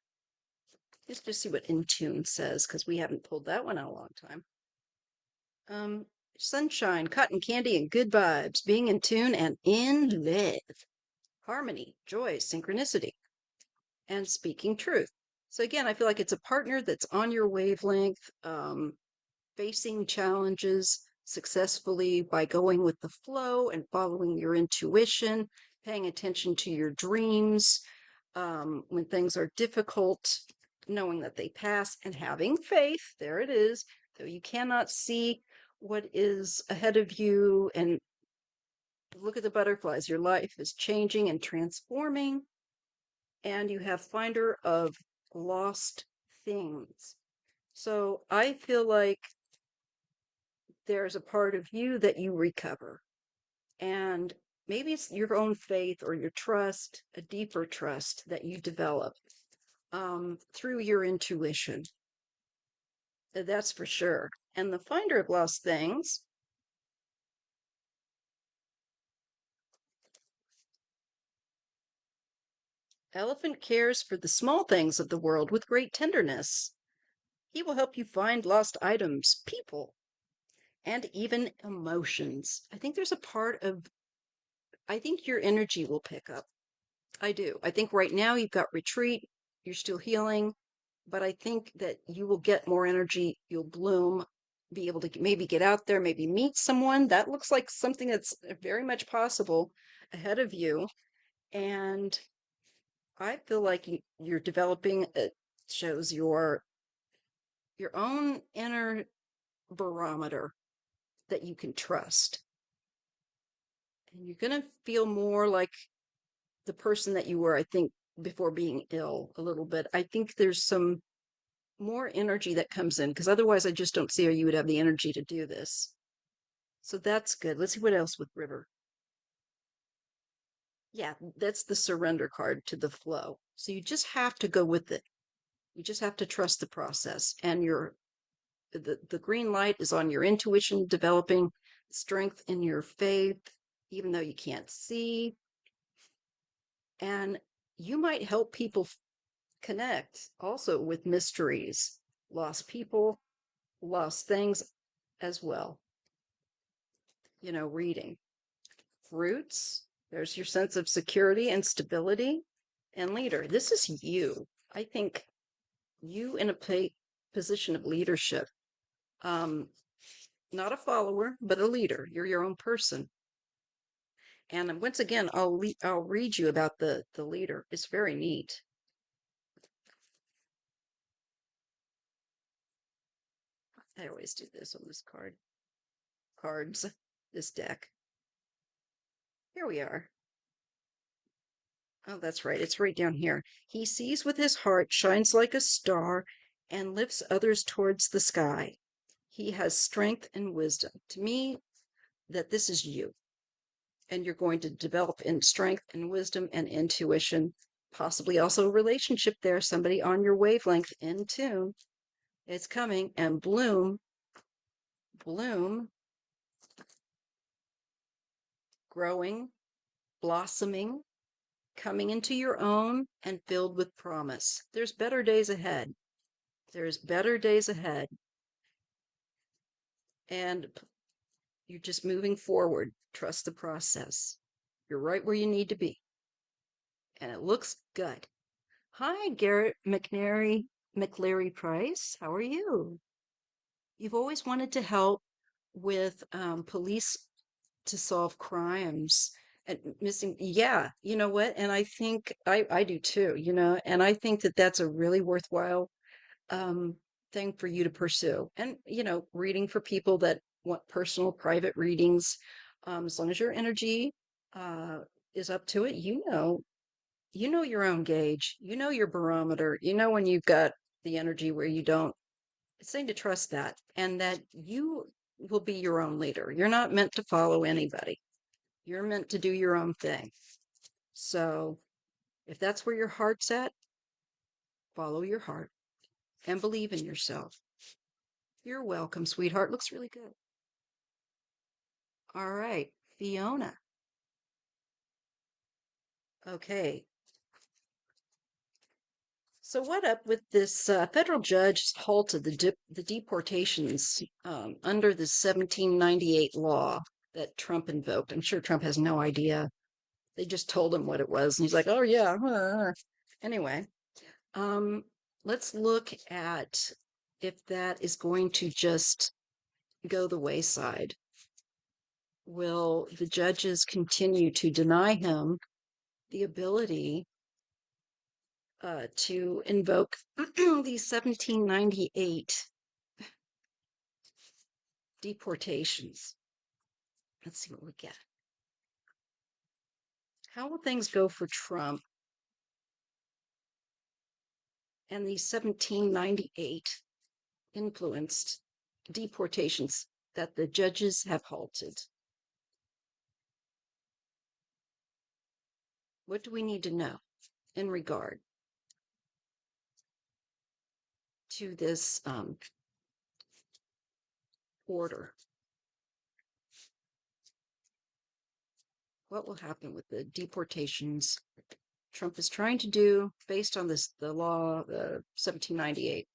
Let's just see what in tune says, because we haven't pulled that one out a long time. Sunshine, cotton candy, and good vibes, being in tune and in love, harmony, joy, synchronicity, and speaking truth. So again, I feel like it's a partner that's on your wavelength, facing challenges successfully by going with the flow and following your intuition, paying attention to your dreams when things are difficult, knowing that they pass, and having faith. There it is. Though you cannot see what is ahead of you, and look at the butterflies. Your life is changing and transforming, and you have finder of lost things. So I feel like there's a part of you that you recover, and maybe it's your own faith or your trust, a deeper trust that you develop through your intuition. That's for sure. And the finder of lost things, elephant cares for the small things of the world with great tenderness. He will help you find lost items, people, and even emotions. I think there's a part of, I think your energy will pick up. I do. I think right now you've got retreat, you're still healing, but I think that you will get more energy, you'll bloom, be able to maybe get out there, maybe meet someone. That looks like something that's very much possible ahead of you. And I feel like you're developing, it shows your own inner barometer that you can trust. And you're going to feel more like the person that you were, I think, before being ill a little bit. I think there's some more energy that comes in because otherwise I just don't see how you would have the energy to do this. So that's good. Let's see what else with River. Yeah, that's the surrender card to the flow. So you just have to go with it. You just have to trust the process. And the green light is on your intuition, developing strength in your faith, even though you can't see. And you might help people connect also with mysteries, lost people, lost things as well. Reading. Roots, there's your sense of security and stability. And leader, this is you. I think you in a position of leadership. Not a follower, but a leader. You're your own person. And once again, I'll read you about the leader. It's very neat. I always do this on this cards, this deck. Here we are. Oh, that's right. It's right down here. He sees with his heart, shines like a star, and lifts others towards the sky. He has strength and wisdom. To me, that this is you. And you're going to develop in strength and wisdom and intuition, possibly also a relationship there, somebody on your wavelength in tune. It's coming and bloom, growing, blossoming, coming into your own and filled with promise. There's better days ahead. There's better days ahead. And you're just moving forward. Trust the process. You're right where you need to be. And it looks good. Hi, Garrett McLary Price. How are you? You've always wanted to help with police to solve crimes and missing. Yeah, you know what? And I think I do too, and I think that that's a really worthwhile um, thing for you to pursue. And, reading for people that want personal, private readings, as long as your energy uh, is up to it, you know your own gauge, your barometer, when you've got the energy where you don't. It's saying to trust that and that you will be your own leader. You're not meant to follow anybody. You're meant to do your own thing. So if that's where your heart's at, follow your heart and believe in yourself. You're welcome, sweetheart. Looks really good. All right, Fiona. Okay. So what up with this federal judge halted the deportations under the 1798 law that Trump invoked? I'm sure Trump has no idea. They just told him what it was, and he's like, "Oh yeah." Anyway, um, let's look at if that is going to just go the wayside. Will the judges continue to deny him the ability to invoke the 1798 deportations? Let's see what we get. How will things go for Trump and the 1798 influenced deportations that the judges have halted? What do we need to know in regard to this order? What will happen with the deportations Trump is trying to do based on the law, the 1798?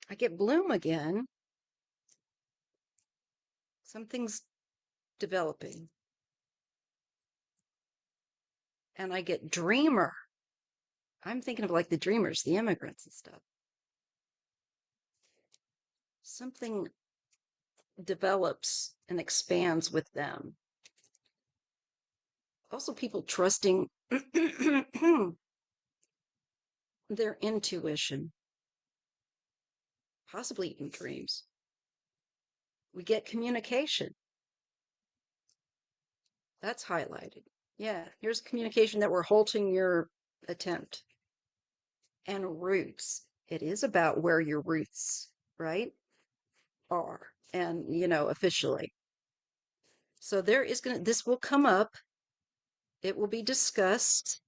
I get bloom again. Something's developing. And I get dreamer. I'm thinking of like the dreamers, the immigrants and stuff. Something develops and expands with them. Also, people trusting their intuition, possibly in dreams. We get communication. That's highlighted. Yeah, here's communication that we're halting your attempt. And roots. It is about where your roots, right, are. And, officially. So this will come up. It will be discussed.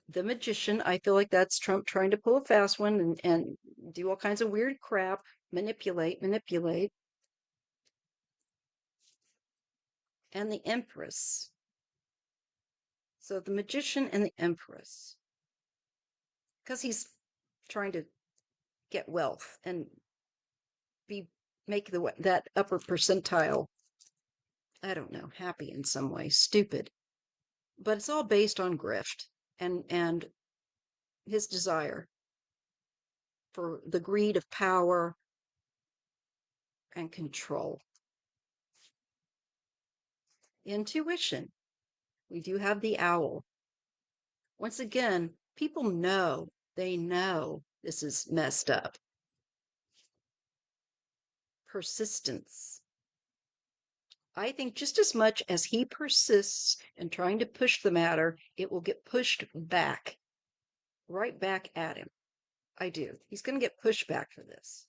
The magician, I feel like that's Trump trying to pull a fast one and do all kinds of weird crap, manipulate. And the Empress. So the magician and the Empress. Because he's trying to get wealth and make that upper percentile, I don't know, happy in some way, stupid. But it's all based on grift and his desire for the greed of power and control. Intuition. We do have the owl. Once again, people know, they know this is messed up. Persistence. I think just as much as he persists in trying to push the matter, it will get pushed back, right back at him. I do. He's going to get pushed back for this.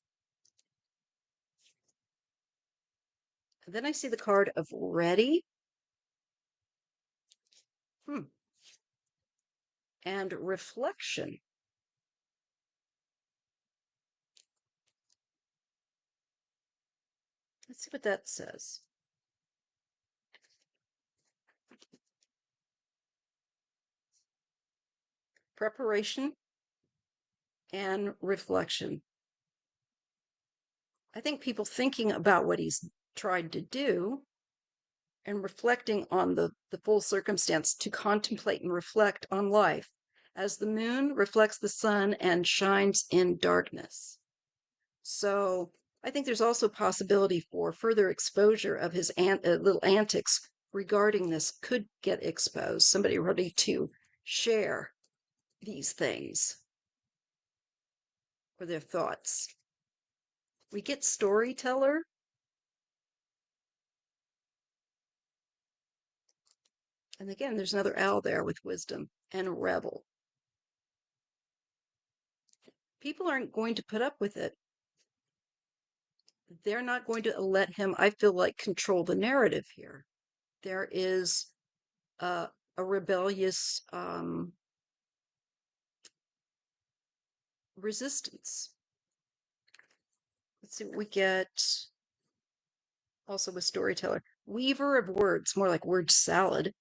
And then I see the card of ready. And reflection. Let's see what that says. Preparation and reflection. I think people thinking about what he's tried to do and reflecting on the full circumstance, to contemplate and reflect on life as the moon reflects the sun and shines in darkness. So I think there's also possibility for further exposure of his little antics regarding this could get exposed. Somebody ready to share these things or their thoughts. We get storyteller. And again, there's another owl there with wisdom and rebel. People aren't going to put up with it. They're not going to let him, I feel like, control the narrative here. There is a rebellious resistance. Let's see what we get. Also a storyteller. Weaver of words, more like word salad.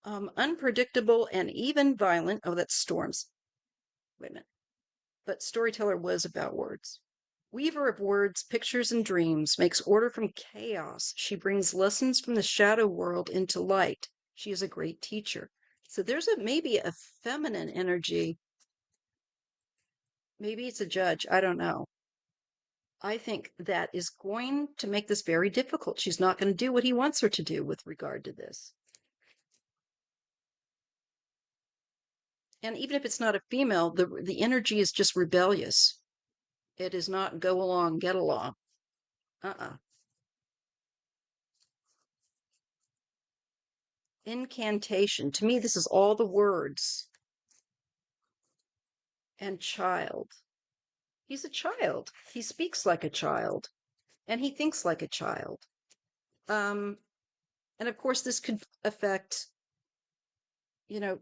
Unpredictable and even violent. Oh, that's storms. Wait a minute. But storyteller was about words. Weaver of words, pictures, and dreams, makes order from chaos. She brings lessons from the shadow world into light. She is a great teacher. So there's maybe a feminine energy. Maybe it's a judge. I don't know. I think that is going to make this very difficult. She's not going to do what he wants her to do with regard to this. And even if it's not a female, the energy is just rebellious. It is not go along, get along. Incantation. To me, this is all the words. And child. He's a child. He speaks like a child. And he thinks like a child. And of course, this could affect,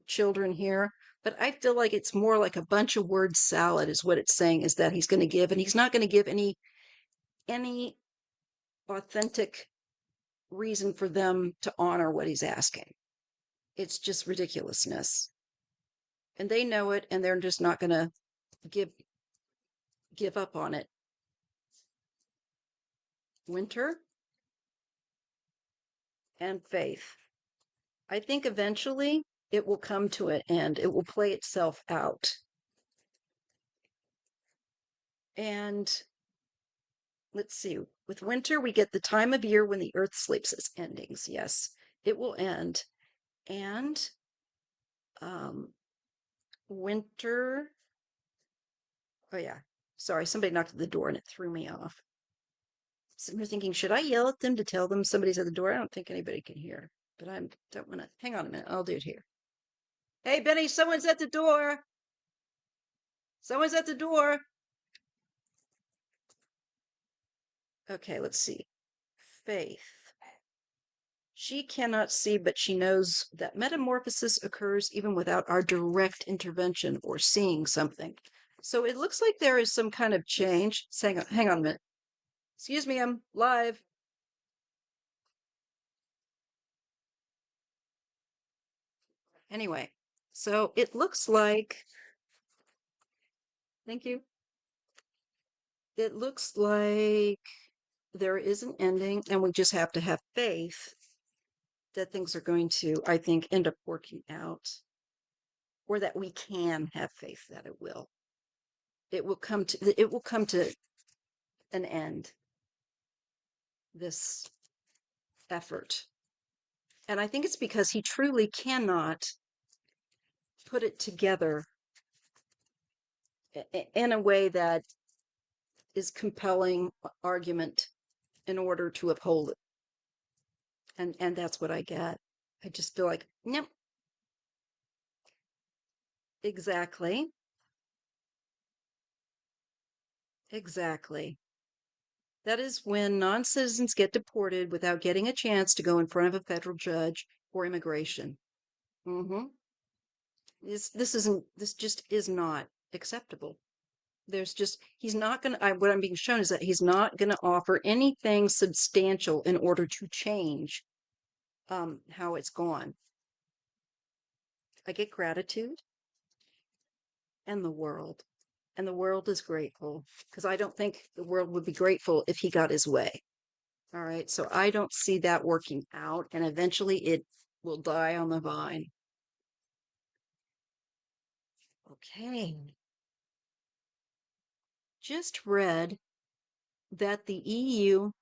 children here. But I feel like it's more like a bunch of word salad is what it's saying, is that he's going to give. And he's not going to give any authentic reason for them to honor what he's asking. It's just ridiculousness. And they know it, and they're just not going to give up on it winter, and faith. I think eventually it will come to an end. It will play itself out. And let's see, with winter, we get the time of year when the earth sleeps as endings. Yes, it will end. And winter, oh yeah, sorry, somebody knocked at the door and it threw me off. Sitting here thinking, should I yell at them to tell them somebody's at the door? I don't think anybody can hear, but I don't want to. Hang on a minute, I'll do it here. Hey, Benny, someone's at the door. Someone's at the door. Okay, let's see. Faith. She cannot see, but she knows that metamorphosis occurs even without our direct intervention or seeing something. So it looks like there is some kind of change. Hang on a minute. Excuse me, I'm live. Anyway, so it looks like, thank you. It looks like there is an ending, and we just have to have faith that things are going to, I think, end up working out, or that we can have faith that it will. It will come to an end, this effort. And I think it's because he truly cannot put it together in a way that is compelling argument in order to uphold it. And that's what I get. I just feel like, nope. Exactly. Exactly. That is when non-citizens get deported without getting a chance to go in front of a federal judge or immigration. Mm-hmm. This just is not acceptable. There's just he's not going to what I'm being shown is that he's not going to offer anything substantial in order to change how it's gone. I get gratitude and the world. And the world is grateful because I don't think the world would be grateful if he got his way. All right. So I don't see that working out. And eventually it will die on the vine. Okay. Just read that the EU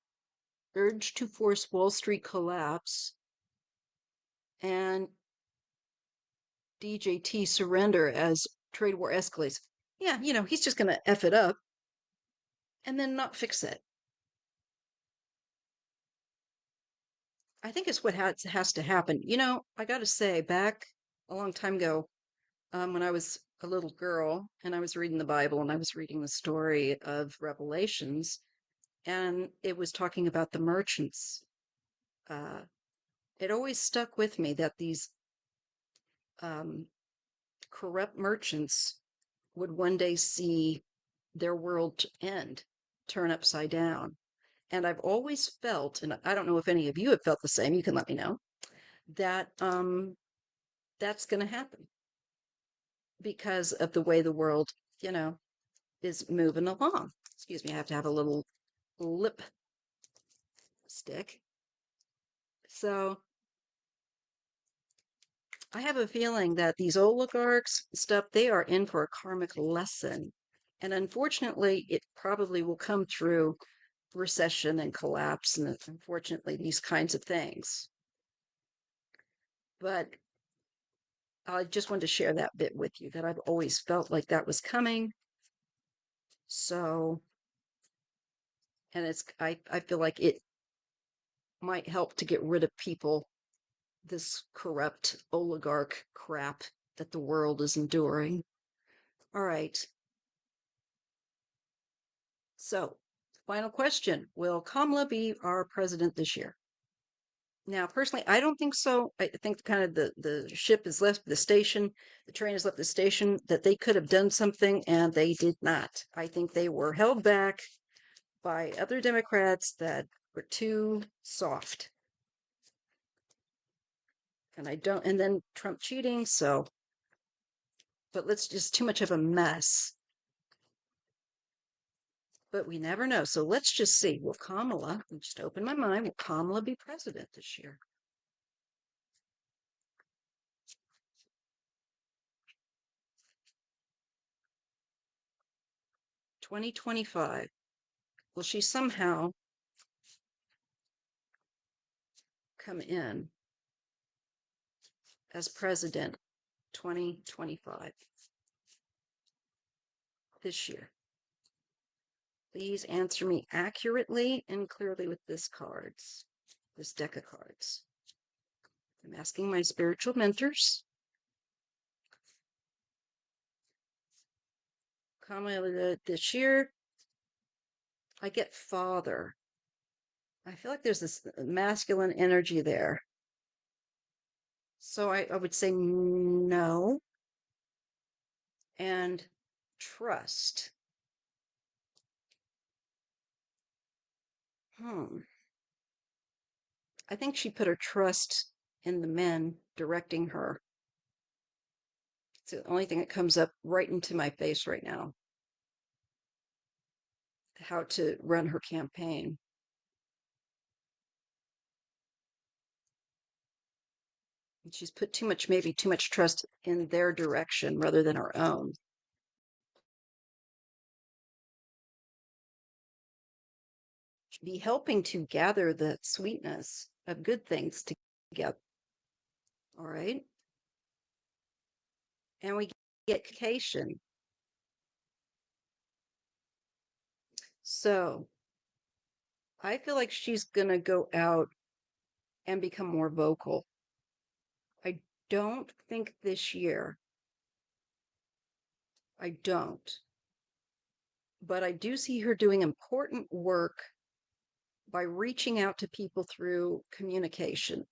urged to force Wall Street collapse and DJT surrender as trade war escalates. Yeah, he's just going to F it up and then not fix it. I think it's what has to happen. I got to say, back a long time ago, when I was a little girl and I was reading the Bible and I was reading the story of Revelations, and it was talking about the merchants. It always stuck with me that these um, corrupt merchants would one day see their world end, turn upside down. And I've always felt, and I don't know if any of you have felt the same, you can let me know, that that's going to happen because of the way the world, is moving along. Excuse me, I have to have a little lip stick. So I have a feeling that these oligarchs stuff, they are in for a karmic lesson. And unfortunately, it probably will come through recession and collapse, and unfortunately, these kinds of things. But I just wanted to share that bit with you that I've always felt like that was coming. So, and I feel like it might help to get rid of people, this corrupt oligarch crap that the world is enduring. All right. So, final question. Will Kamala be our president this year? Now, personally, I don't think so. I think kind of the ship has left the station, the train has left the station, that they could have done something and they did not. I think they were held back by other Democrats that were too soft. And then Trump cheating, so, but let's just too much of a mess. but we never know. So let's just see. Will Kamala, just open my mind, will Kamala be president this year? $2025. Will she somehow come in as president 2025 this year? Please answer me accurately and clearly with this deck of cards. I'm asking my spiritual mentors. Kamala this year, I get father. I feel like there's this masculine energy there. So I would say no. And trust. I think she put her trust in the men directing her. It's the only thing that comes up right into my face right now. How to run her campaign. And she's put maybe too much trust in their direction rather than her own. Be helping to gather the sweetness of good things together. All right. And we get vacation. So I feel like she's going to go out and become more vocal. I don't think this year. I don't. But I do see her doing important work by reaching out to people through communication,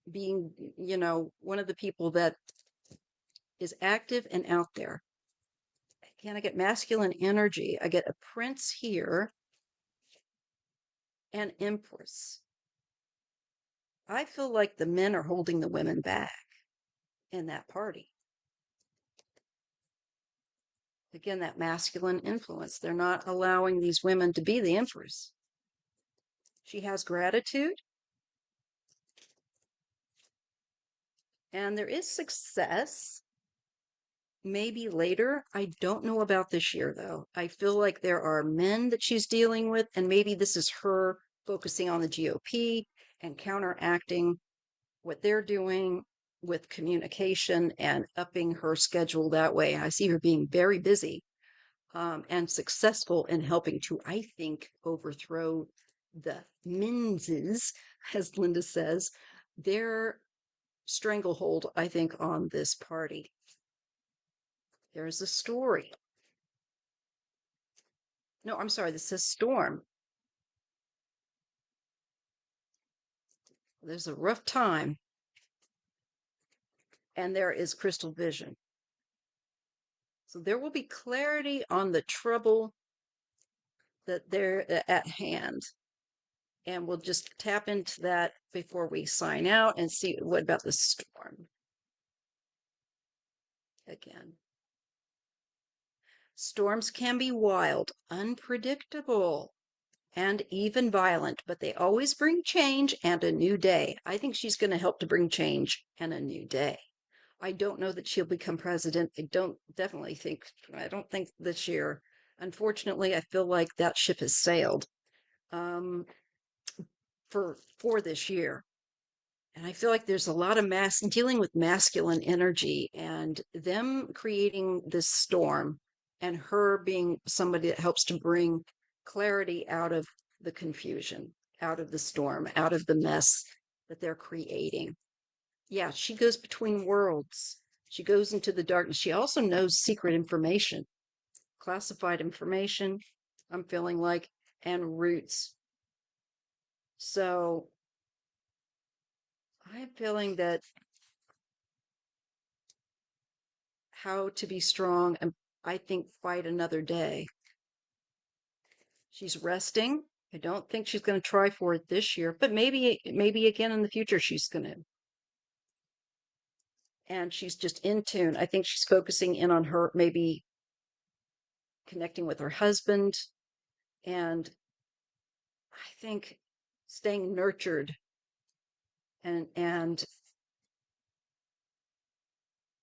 being, one of the people that is active and out there. Again, I get masculine energy. I get a prince here and empress. I feel like the men are holding the women back in that party. Again, that masculine influence. They're not allowing these women to be the empress. She has gratitude. And there is success. Maybe later. I don't know about this year, though. I feel like there are men that she's dealing with, and maybe this is her focusing on the GOP and counteracting what they're doing with communication and upping her schedule that way. I see her being very busy and successful in helping to, I think, overthrow the Minses, as Linda says, their stranglehold, I think, on this party. There's a story. No, I'm sorry, this says storm. There's a rough time. And there is crystal vision. So there will be clarity on the trouble that they're at hand. And we'll just tap into that before we sign out and see what about the storm. Again. Storms can be wild, unpredictable, and even violent, but they always bring change and a new day. I think she's going to help to bring change and a new day. I don't know that she'll become president. I don't think this year. Unfortunately, I feel like that ship has sailed for this year. And I feel like there's a lot of dealing with masculine energy and them creating this storm and her being somebody that helps to bring clarity out of the confusion, out of the storm, out of the mess that they're creating. Yeah, she goes between worlds. She goes into the darkness. She also knows secret information, classified information, I'm feeling like, and roots. So I'm feeling that how to be strong and I think fight another day. She's resting. I don't think she's going to try for it this year, but maybe again in the future she's going to. And she's just in tune. I think she's focusing in on her, maybe connecting with her husband, And I think staying nurtured and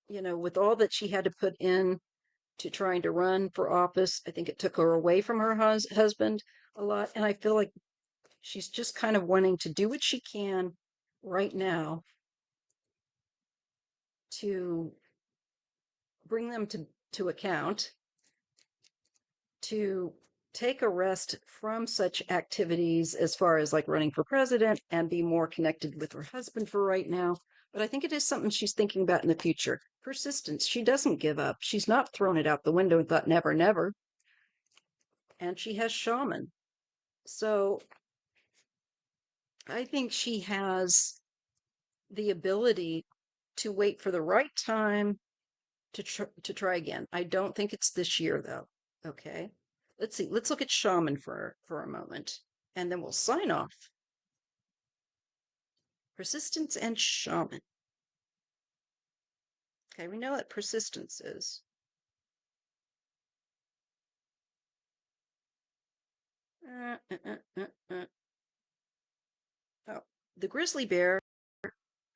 with all that she had to put in to trying to run for office, I think it took her away from her husband a lot. And I feel like she's just kind of wanting to do what she can right now to bring them to account, to take a rest from such activities as far as like running for president and be more connected with her husband for right now. But I think it is something she's thinking about in the future. Persistence. She doesn't give up. She's not thrown it out the window and thought never, never. And she has shaman. So I think she has the ability to wait for the right time to try again. I don't think it's this year though. Okay. Let's see. Let's look at shaman for a moment and then we'll sign off. Persistence and shaman. Okay, we know what persistence is. Oh, the grizzly bear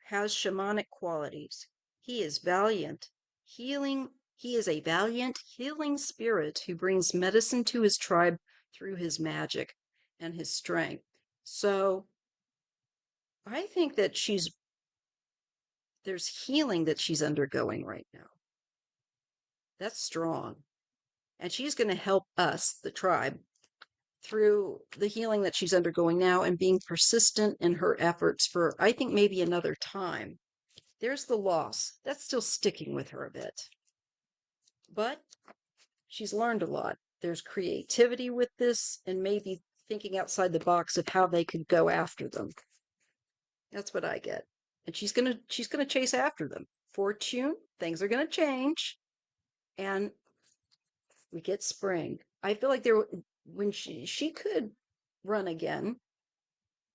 has shamanic qualities. He is valiant, healing. He is a valiant, healing spirit who brings medicine to his tribe through his magic and his strength. So I think that there's healing that she's undergoing right now. That's strong. And she's going to help us, the tribe, through the healing that she's undergoing now and being persistent in her efforts for, I think, maybe another time. There's the loss. That's still sticking with her a bit. But she's learned a lot. There's creativity with this and maybe thinking outside the box of how they could go after them. That's what I get. And she's gonna chase after them. Fortune, things are gonna change. And we get spring. I feel like when she could run again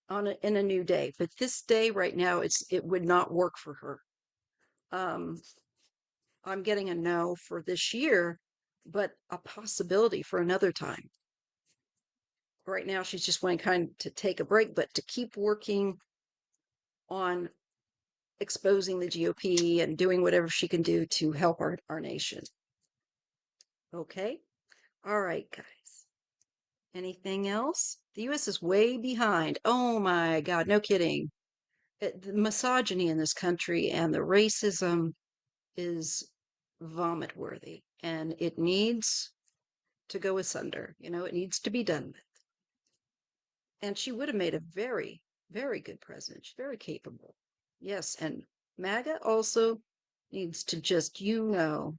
in a new day, but this day right now it would not work for her. I'm getting a no for this year, but a possibility for another time. Right now she's just wanting kind of to take a break, but to keep working on exposing the GOP and doing whatever she can do to help our nation. Okay. All right, guys. Anything else? The US is way behind. Oh my God, no kidding. The misogyny in this country and the racism is vomit worthy and it needs to go asunder. It needs to be done with. And she would have made a very, very good president. She's very capable. Yes, and MAGA also needs to just, go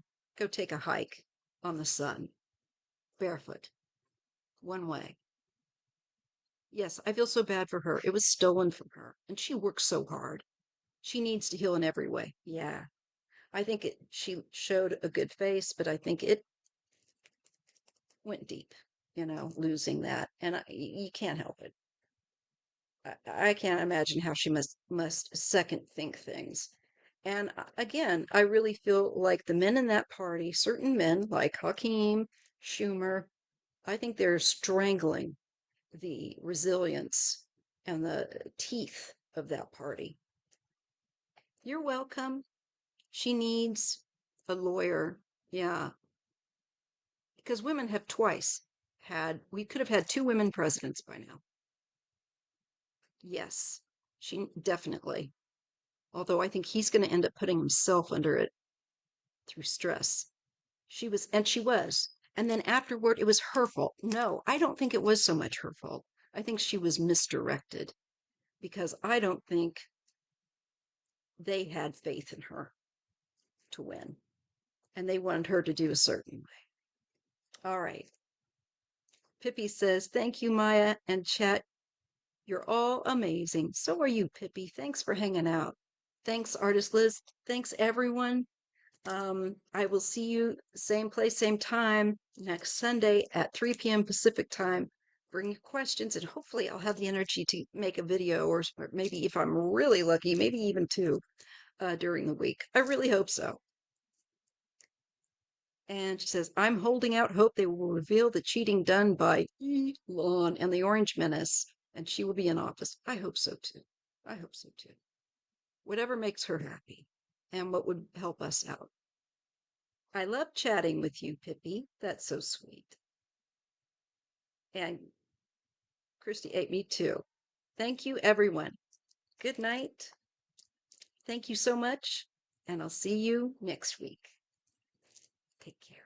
take a hike on the sun, barefoot, one way. Yes, I feel so bad for her. It was stolen from her, and she works so hard. She needs to heal in every way. Yeah, I think she showed a good face, but I think it went deep, losing that, and you can't help it. I can't imagine how she must second think things. And again, I really feel like the men in that party, certain men like Hakeem, Schumer, I think they're strangling the resilience and the teeth of that party. You're welcome. She needs a lawyer. Yeah, because women have twice we could have had two women presidents by now. Yes, she definitely. Although I think he's going to end up putting himself under it through stress. She was. And then afterward, it was her fault. No, I don't think it was so much her fault. I think she was misdirected because I don't think they had faith in her to win. And they wanted her to do a certain way. All right. Pippi says, thank you, Maya and chat. You're all amazing. So are you, Pippi. Thanks for hanging out. Thanks, Artist Liz. Thanks, everyone. I will see you same place, same time next Sunday at 3 p.m. Pacific time. Bring your questions and hopefully I'll have the energy to make a video or maybe if I'm really lucky, maybe even two during the week. I really hope so. And she says, I'm holding out hope they will reveal the cheating done by Elon and the Orange Menace, and she will be in office. I hope so too. I hope so too. Whatever makes her happy and what would help us out. I love chatting with you, Pippi. That's so sweet. And Christy ate me too. Thank you, everyone. Good night. Thank you so much. And I'll see you next week. Take care.